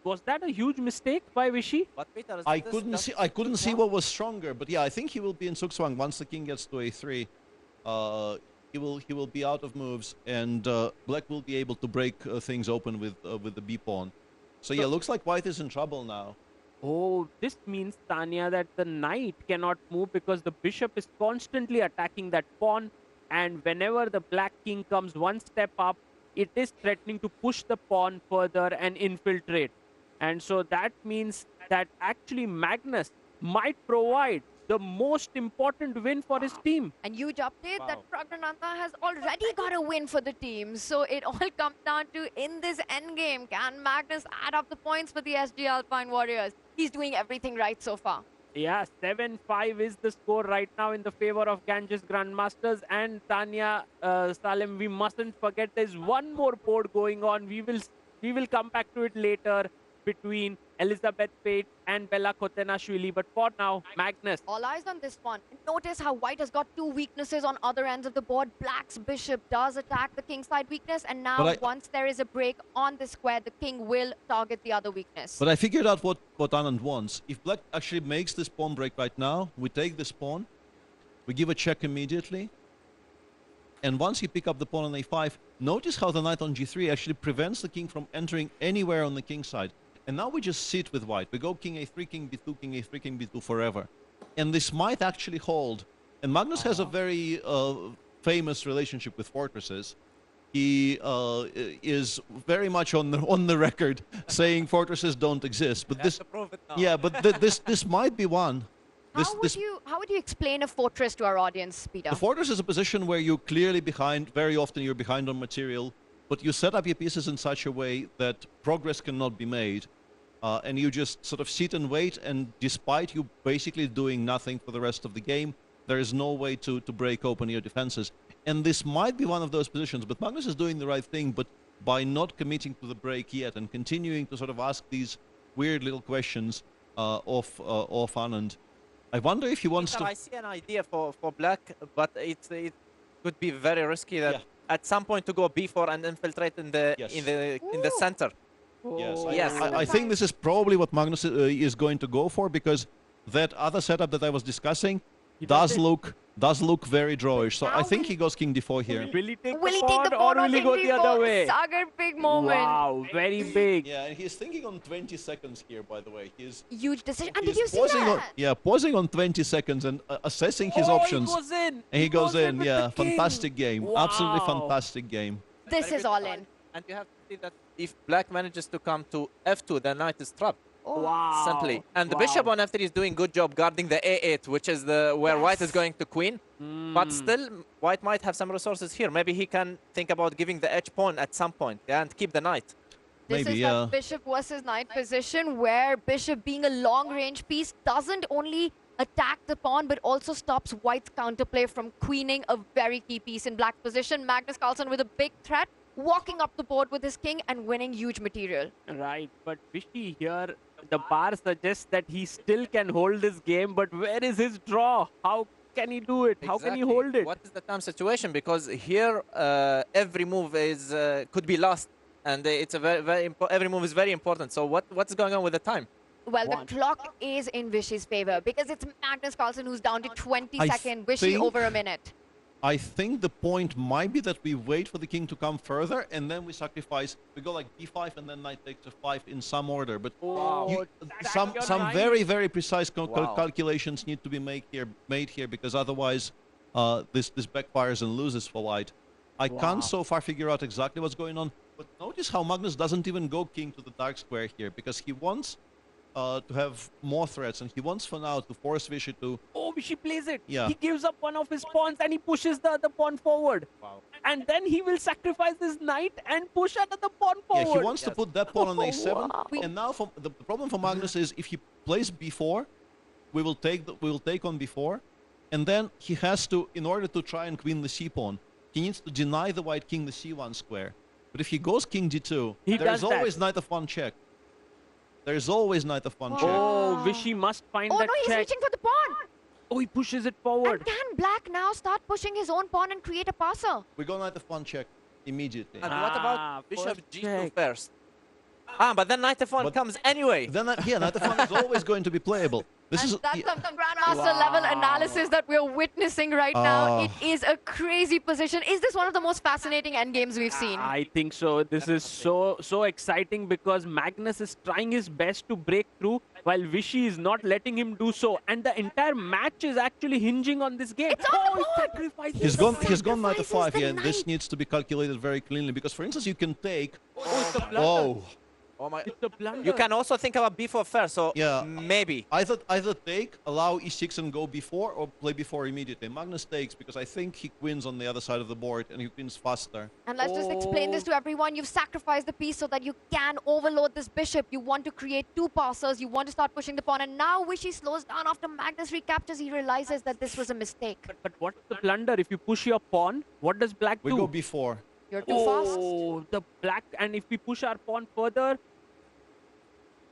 Was that a huge mistake by Vishy? I couldn't see what was stronger, but yeah, I think he will be in Zugzwang once the king gets to a3. He will be out of moves, and black will be able to break things open with the b pawn. So yeah, looks like white is in trouble now. Oh, this means, Tanya, that the knight cannot move because the bishop is constantly attacking that pawn, and whenever the black king comes one step up, it is threatening to push the pawn further and infiltrate. And so that means that actually Magnus might provide the most important win for his team. And huge update that Praggnanandha has already got a win for the team. So it all comes down to, in this endgame, can Magnus add up the points for the SG Alpine Warriors? He's doing everything right so far. Yeah, 7-5 is the score right now in the favor of Ganges Grandmasters. And Tanya, Salim, we mustn't forget there's one more board going on. We will come back to it later between Elizabeth Pate and Bella Kotenashvili. But for now, Magnus. All eyes on this one. Notice how white has got two weaknesses on other ends of the board. Black's bishop does attack the kingside weakness. And now once there is a break on the square, the king will target the other weakness. But I figured out what Anand wants. If black actually makes this pawn break right now, we take this pawn, we give a check immediately. And once you pick up the pawn on a5, notice how the knight on g3 actually prevents the king from entering anywhere on the king side. And now we just sit with white. We go king a3, king b2, king a3, king b2 forever. And this might actually hold. And Magnus has a very famous relationship with fortresses. He is very much on the record saying fortresses don't exist. But this might be one. How would you explain a fortress to our audience, Peter? The fortress is a position where you're clearly behind. Very often you're behind on material. But you set up your pieces in such a way that progress cannot be made. And you just sort of sit and wait, and despite you basically doing nothing for the rest of the game, there is no way to break open your defenses. And this might be one of those positions, but Magnus is doing the right thing, but by not committing to the break yet and continuing to sort of ask these weird little questions of Anand. I wonder if he wants to... I see an idea for black, but it could be very risky that at some point to go b4 and infiltrate in the center. Yes, I think this is probably what Magnus is going to go for, because that other setup that I was discussing does look very drawish. So I think he goes king d4 here. Will he take the pawn or will he go the other way? Sagar, big moment. Wow, very big. Yeah, and he's thinking on 20 seconds here, by the way. Huge decision. And did you see that? Pausing on 20 seconds and assessing his options. He goes in. And he goes in. Yeah, fantastic game. Wow. Absolutely fantastic game. This is all in. And you have to see that if black manages to come to f2, the knight is trapped. Wow. Simply. And the bishop on f3 is doing good job guarding the a8, which is where white is going to queen. But still, white might have some resources here. Maybe he can think about giving the h pawn at some point and keep the knight. This is the bishop versus knight position, where bishop, being a long-range piece, doesn't only attack the pawn but also stops white's counterplay from queening a very key piece in black position. Magnus Carlsen with a big threat, walking up the board with his king and winning huge material. Right, but Vishy here, the bar suggests that he still can hold this game, but where is his draw? How can he do it? How can he hold it? What is the time situation? Because here every move is could be lost, and it's a very every move is very important. So what's going on with the time? Well, the clock is in Vishy's favor because it's Magnus Carlsen who's down to 20 seconds. Vishy over a minute. I think the point might be that we wait for the king to come further and then we sacrifice. We go like d5 and then knight takes f5 in some order. But some very, very precise calculations need to be made here because otherwise this backfires and loses for white. I can't so far figure out exactly what's going on. But notice how Magnus doesn't even go king to the dark square here because he wants to have more threats and he wants for now to force Vishy to... Oh, Vishy plays it. Yeah. He gives up one of his pawns and he pushes the other pawn forward. Wow. And then he will sacrifice his knight and push another pawn forward. Yeah, he wants to put that pawn on a7. And now the problem for Magnus is if he plays b4, we will take on b4, and then he has to, in order to try and queen the c pawn, he needs to deny the white king the c1 square. But if he goes king d2, there's always knight f1 check. There's always knight f1 check. Oh, Vishy must find that check. Oh no, he's reaching for the pawn. Oh, he pushes it forward. And can Black now start pushing his own pawn and create a passer? We go knight f1 check immediately. And what about bishop g2 first? But then knight f1 comes anyway. Then knight f1 is always going to be playable. That's some grandmaster level analysis that we're witnessing right now. It is a crazy position. Is this one of the most fascinating endgames we've seen? I think so. This is so exciting because Magnus is trying his best to break through while Vishy is not letting him do so. And the entire match is actually hinging on this game. It's on the board. He's gone knight f5 here, and this needs to be calculated very cleanly because, for instance, you can take... Oh my! You can also think about b4 first, so maybe. Either take, allow e6 and go b4, or play b4 immediately. Magnus takes because I think he wins on the other side of the board and he wins faster. And let's just explain this to everyone. You've sacrificed the piece so that you can overload this bishop. You want to create two passers. You want to start pushing the pawn. And now Vishy slows down after Magnus recaptures. He realizes that this was a mistake. But what's the blunder? If you push your pawn, what does Black do? We go b4. You're too fast. Oh, the Black. And if we push our pawn further...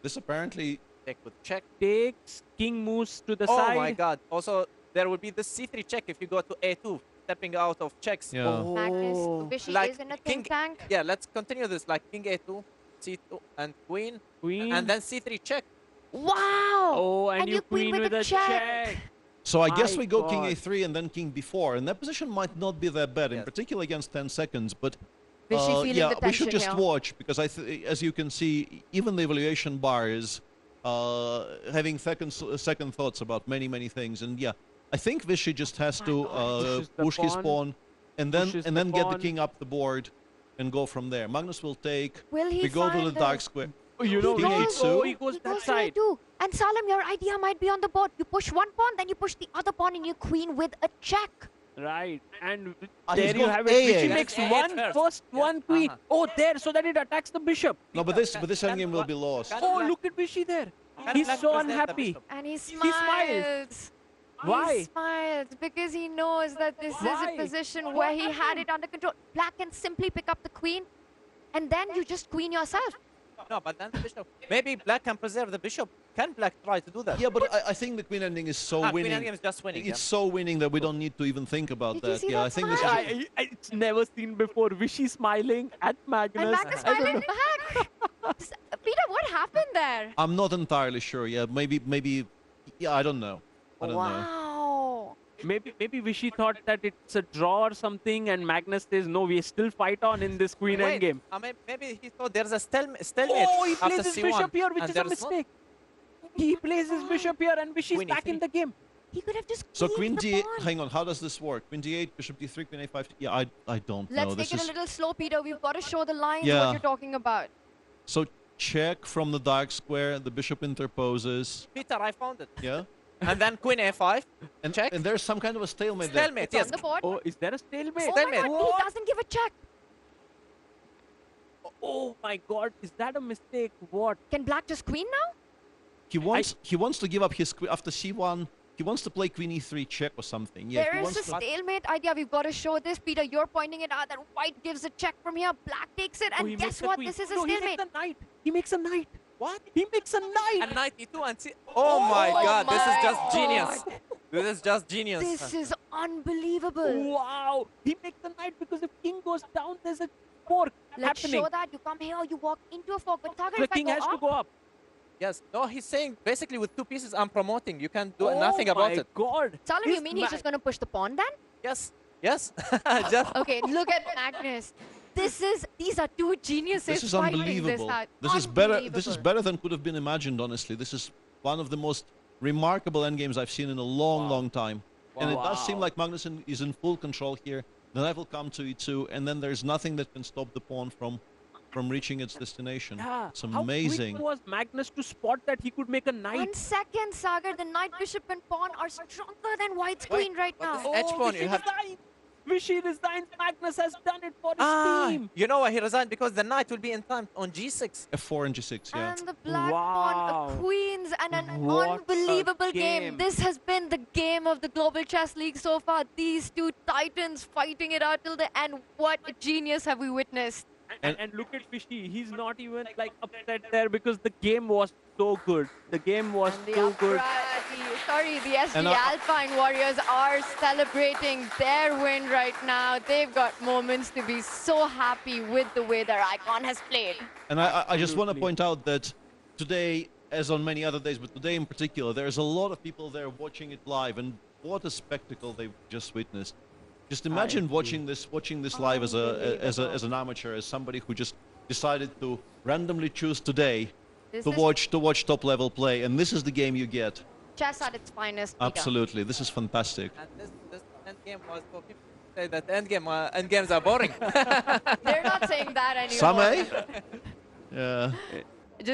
This apparently... Check with check. Takes, king moves to the side. Oh my god. Also, there would be the c3 check if you go to a2, stepping out of checks. Yeah. Magnus, Vishy is in a think tank. Yeah, let's continue this. Like king a2, c2, and queen. And then c3 check. Wow! Oh, and you queen with a check. So I guess we go king a3 and then king b4. And that position might not be that bad, in particular against 10 seconds. But yeah, we should just watch because as you can see, even the evaluation bar is having second thoughts about many things. And yeah, I think Vishy just has to push his pawn and then get the king up the board and go from there. Magnus will take. We go to the dark square. Oh, you know, he goes that side. And Salim, your idea might be on the board. You push one pawn, then you push the other pawn, and you queen with a check. Right, and there you have it. Vishy makes one queen. Oh, there, so that it attacks the bishop. No, but this endgame will be lost. Oh, look at Vishy there. He's so unhappy. And he smiles. Why? He smiles because he knows that this is a position where he had it under control. Black can simply pick up the queen, and then you just queen yourself. No, but then the bishop. Maybe Black can preserve the bishop. Can Black try to do that? Yeah, but I think the queen ending is so winning. Queen ending is just winning. It's so winning that we don't need to even think about that. Yeah, I think this is... It's never seen before. Vishy smiling at Magnus. And Magnus smiling back. Peter, what happened there? I'm not entirely sure. Yeah, maybe. Yeah, I don't know. I don't know. Maybe Vishy thought that it's a draw or something, and Magnus says, no, we still fight on in this queen endgame. Maybe he thought there's a stalemate. Oh, he plays his bishop here, which is a mistake. He plays his bishop here, and Vishy's back in the game. He could have just So queen d8, hang on, how does this work? Queen d8, bishop d3, queen a5. Yeah, I don't know. Let's take it a little slow, Peter. We've got to show the lines Yeah. what you're talking about. So check from the dark square, the bishop interposes. Peter, I found it. Yeah? And then queen a5. And check. And there's some kind of a stalemate Stalemate, there. yes. On the board. Oh, is there a stalemate? Oh my God, he doesn't give a check. Oh my God, is that a mistake? What? Can Black just queen now? He wants to give up his queen after c1. He wants to play queen e3 check or something. Yeah, There is a stalemate idea. We've got to show this, Peter. You're pointing it out that White gives a check from here. Black takes it, and guess what? This is a stalemate. He makes a knight. He makes a knight. What? He makes a knight. And knight e2 and c. Oh my God, this is just genius. This is just genius. This is unbelievable. Wow. He makes the knight because if king goes down, there's a fork Let's happening. show that. You come here, you walk into a fork. But target The if I king go has up, to go up. Yes. No, he's saying basically with 2 pieces I'm promoting. You can't do nothing about it. Oh my God. Talon, you mean he's just going to push the pawn then? Yes. Yes. Just Okay, look at Magnus. These are two geniuses. This is fighting unbelievable. This, out. This is better. This is better than could have been imagined. Honestly, this is one of the most remarkable endgames I've seen in a long time. Wow. And it does seem like Magnussen is in full control here. The knight will come to e2, and then there's nothing that can stop the pawn from reaching its destination. Yeah. It's amazing. How quick was Magnus to spot that he could make a knight? 1 second, Sagar. The knight, bishop, and pawn are stronger than white's queen right now. Edge pawn, you have. Vishy resigns. Magnus has done it for his team. You know why he resigned? Because the knight will be in time on g6. F4 and g6, yeah. And the black pawn, queens, and an unbelievable game. This has been the game of the Global Chess League so far. These two titans fighting it out till the end. What a genius have we witnessed. And look at Vishy. He's not even like upset there because the game was so good. The game was so good. The SG Alpine Warriors are celebrating their win right now. They've got moments to be so happy with the way their icon has played. And I just want to point out that today, as on many other days, but today in particular, there's a lot of people there watching it live, and what a spectacle they've just witnessed. Just imagine watching this live as an amateur, as somebody who just decided to randomly choose today to watch top level play, and this is the game you get. Chess at its finest. Absolutely, this is fantastic. And this end game was for people who say that end games are boring. They're not saying that anymore. Some, eh? Yeah.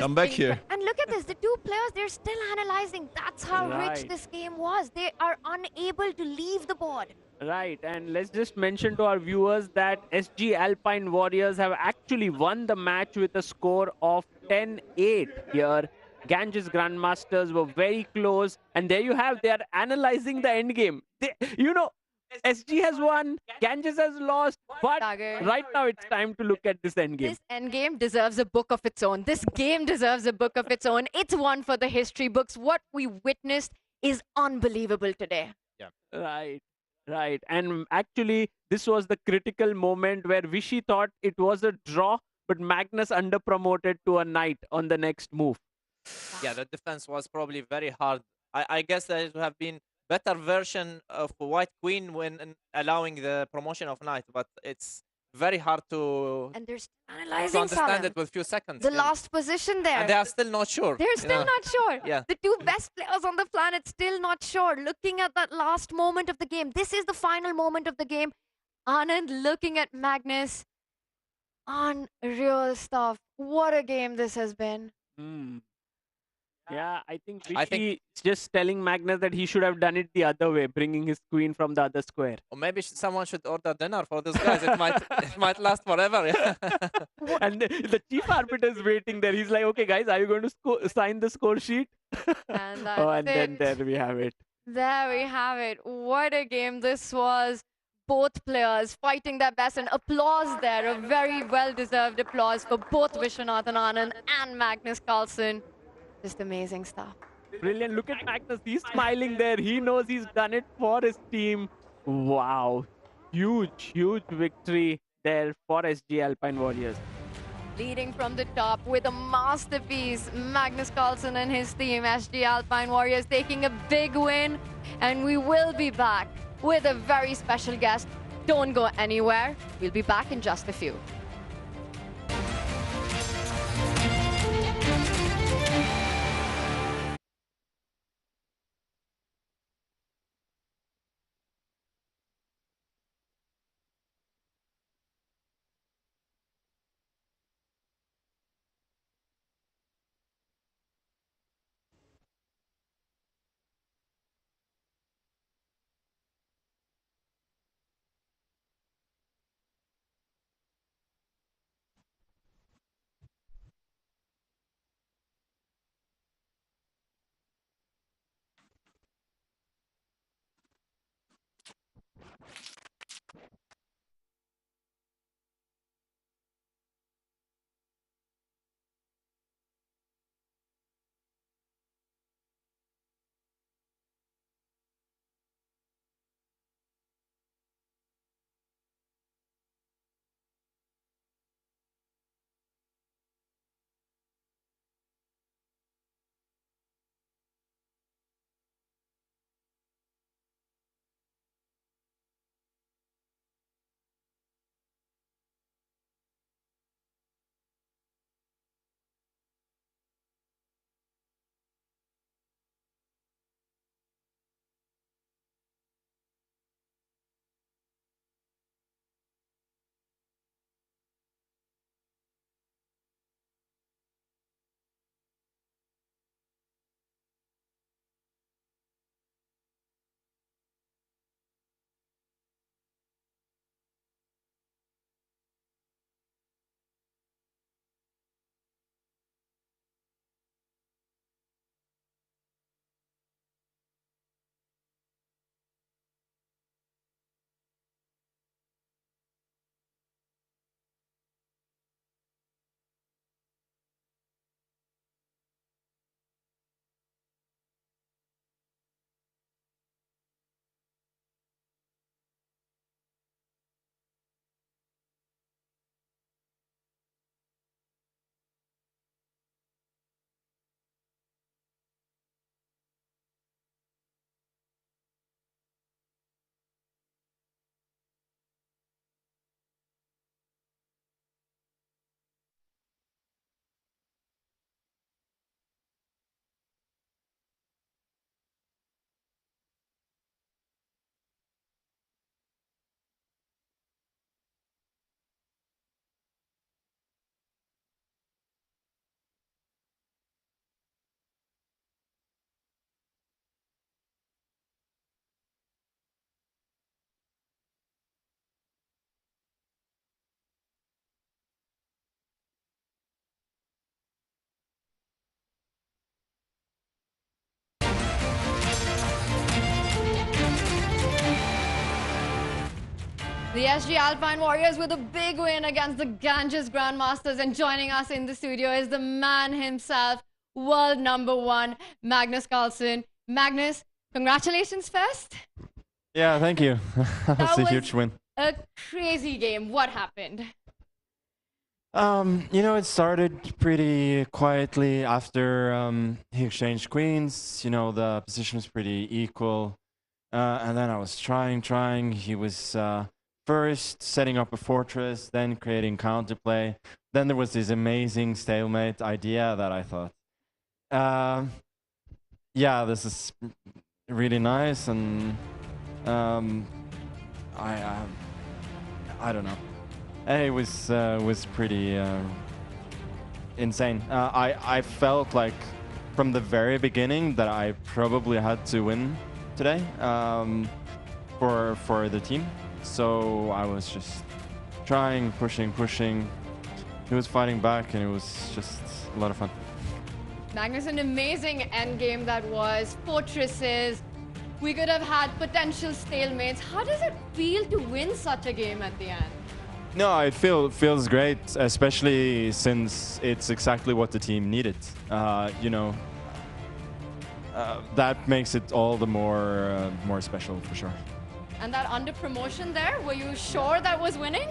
Come back here. And look at this, the two players, they're still analyzing. That's how rich this game was. They are unable to leave the board. Right, and let's just mention to our viewers that SG Alpine Warriors have actually won the match with a score of 10-8 here. Ganges Grandmasters were very close, and there you have, they are analyzing the endgame. You know, SG has won, Ganges has lost, but right now it's time to look at this endgame. This endgame deserves a book of its own. This game deserves a book of its own. It's one for the history books. What we witnessed is unbelievable today. Yeah. Right, and actually this was the critical moment where Vishy thought it was a draw, but Magnus underpromoted to a knight on the next move. Yeah, the defense was probably very hard. I guess there would have been better version of white queen when allowing the promotion of knight, but it's very hard to understand it with few seconds. The last position there. And they are still not sure. They're still not sure. Yeah. The two best players on the planet still not sure. Looking at that last moment of the game. This is the final moment of the game. Anand looking at Magnus. Unreal stuff. What a game this has been. Yeah, I think Vishy is just telling Magnus that he should have done it the other way, bringing his queen from the other square. Or maybe someone should order dinner for these guys. It might last forever. Yeah. And the chief arbiter is waiting there. He's like, okay, guys, are you going to sign the score sheet? And then there we have it. There we have it. What a game this was. Both players fighting their best, and applause there. A very well-deserved applause for both Vishwanathan Anand and Magnus Carlsen. Just amazing stuff. Brilliant. Look at Magnus. He's smiling there. He knows he's done it for his team. Wow. Huge victory there for SG Alpine Warriors. Leading from the top with a masterpiece, Magnus Carlsen and his team, SG Alpine Warriors, taking a big win. And we will be back with a very special guest. Don't go anywhere. We'll be back in just a few. The SG Alpine Warriors with a big win against the Ganges Grandmasters, and joining us in the studio is the man himself, world #1, Magnus Carlsen. Magnus, congratulations first. Yeah, thank you. That's a huge win. A crazy game. What happened? You know, it started pretty quietly after he exchanged queens. You know, the position was pretty equal. And then I was trying. He was first setting up a fortress, then creating counterplay. Then there was this amazing stalemate idea that I thought, yeah, this is really nice, and I don't know. It was pretty insane. I felt like from the very beginning that I probably had to win today for the team. So I was just trying, pushing. He was fighting back, and it was just a lot of fun. Magnus, an amazing endgame that was. Fortresses. We could have had potential stalemates. How does it feel to win such a game at the end? No, it feels great, especially since it's exactly what the team needed. You know, that makes it all the more special for sure. And that under promotion there, were you sure that was winning?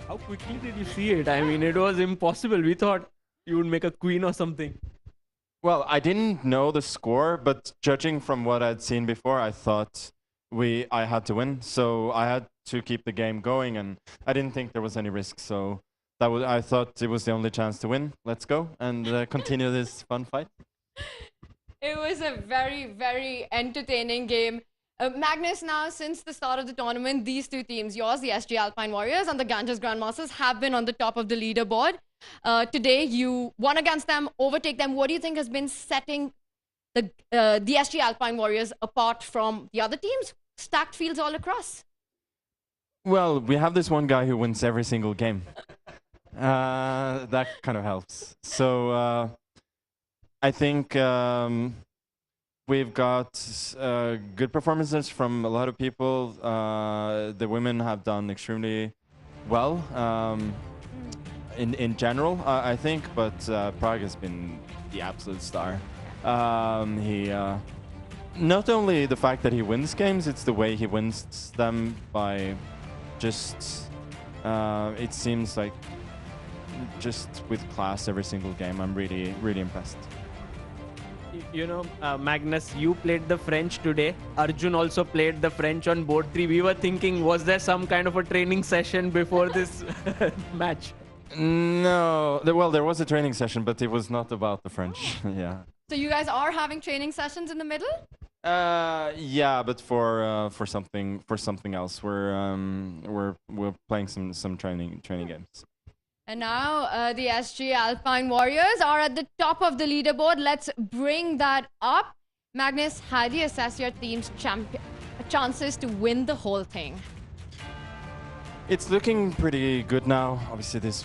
How quickly did you see it? I mean, it was impossible. We thought you would make a queen or something. Well, I didn't know the score, but judging from what I'd seen before, I thought I had to win. So I had to keep the game going, and I didn't think there was any risk. So I thought it was the only chance to win. Let's go and continue this fun fight. It was a very, very entertaining game. Magnus, now since the start of the tournament, these two teams, yours, the SG Alpine Warriors, and the Ganges Grandmasters, have been on the top of the leaderboard. Today, you won against them, overtake them. What do you think has been setting the SG Alpine Warriors apart from the other teams? Stacked fields all across. Well, we have this one guy who wins every single game. That kind of helps. So I think we've got good performances from a lot of people. The women have done extremely well in general, I think, but Prague has been the absolute star. He not only the fact that he wins games, it's the way he wins them by just, it seems like just with class every single game. I'm really, really impressed. You know, Magnus, you played the French today. Arjun also played the French on board 3. We were thinking, was there some kind of a training session before this match? No. Well, there was a training session, but it was not about the French. Yeah. So you guys are having training sessions in the middle? Yeah, but for something else. We're playing some training games. And now the SG Alpine Warriors are at the top of the leaderboard. Let's bring that up. Magnus, how do you assess your team's chances to win the whole thing? It's looking pretty good now. Obviously, this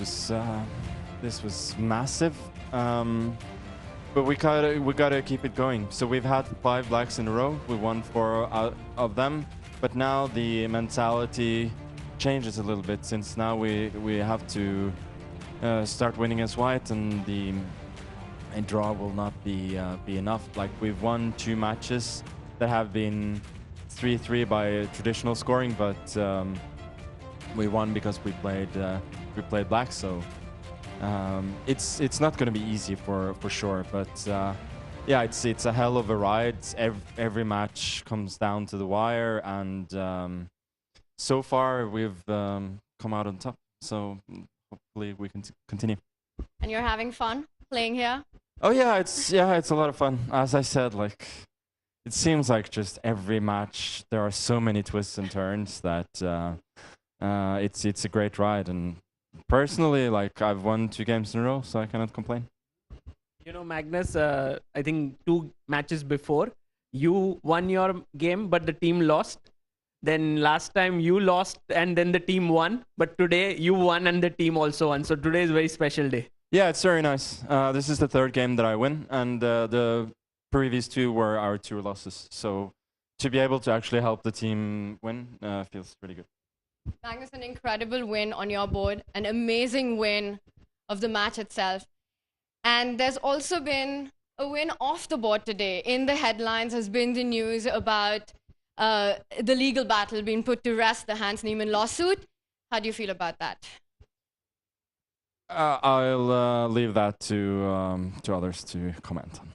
was massive, but we gotta keep it going. So we've had 5 blacks in a row. We won 4 out of them, but now the mentality changes a little bit, since now we have to start winning as white, and a draw will not be enough. Like, we've won 2 matches that have been 3-3 by traditional scoring, but we won because we played black. So it's not going to be easy for sure. But yeah, it's a hell of a ride. Every match comes down to the wire, and so far we've come out on top. So hopefully we can continue. And you're having fun playing here? Oh yeah, it's a lot of fun. As I said, like, it seems like just every match there are so many twists and turns that it's a great ride. And personally, like, I've won 2 games in a row, so I cannot complain. You know, Magnus, I think 2 matches before, you won your game, but the team lost. Then last time you lost and then the team won. But today you won and the team also won. So today is a very special day. Yeah, it's very nice. This is the 3rd game that I win, and the previous 2 were our 2 losses. So to be able to actually help the team win feels pretty good. Magnus, an incredible win on your board, an amazing win of the match itself. And there's also been a win off the board today. In the headlines has been the news about the legal battle being put to rest, the Hans Niemann lawsuit. How do you feel about that? I'll leave that to others to comment on.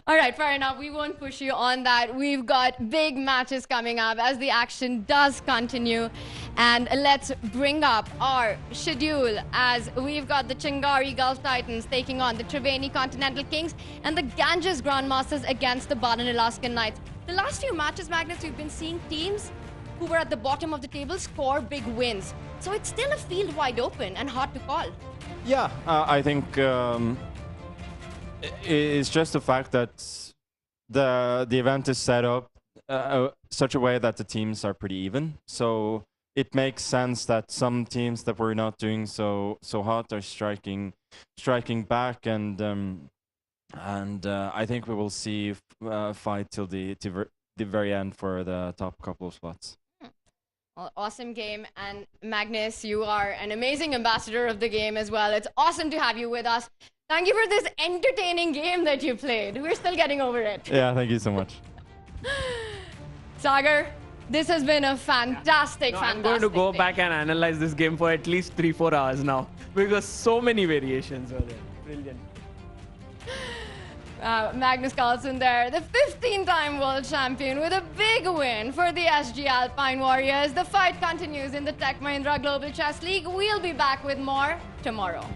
All right, fair enough. We won't push you on that. We've got big matches coming up as the action does continue. And let's bring up our schedule as we've got the Chingari Gulf Titans taking on the Triveni Continental Kings and the Ganges Grandmasters against the Baden Alaskan Knights. The last few matches, Magnus, we've been seeing teams who were at the bottom of the table score big wins. So it's still a field wide open and hard to call. Yeah, I think it's just the fact that the event is set up such a way that the teams are pretty even. So it makes sense that some teams that were not doing so hot are striking back, and I think we will see fight till the very end for the top couple of spots. Well, awesome game. And Magnus, you are an amazing ambassador of the game as well. It's awesome to have you with us. Thank you for this entertaining game that you played. We're still getting over it. Yeah, thank you so much. Sagar, this has been a fantastic. I'm going to go back and analyze this game for at least 3-4 hours now because so many variations were there. Brilliant. Magnus Carlsen there, the 15th-time world champion with a big win for the SG Alpine Warriors. The fight continues in the Tech Mahindra Global Chess League. We'll be back with more tomorrow.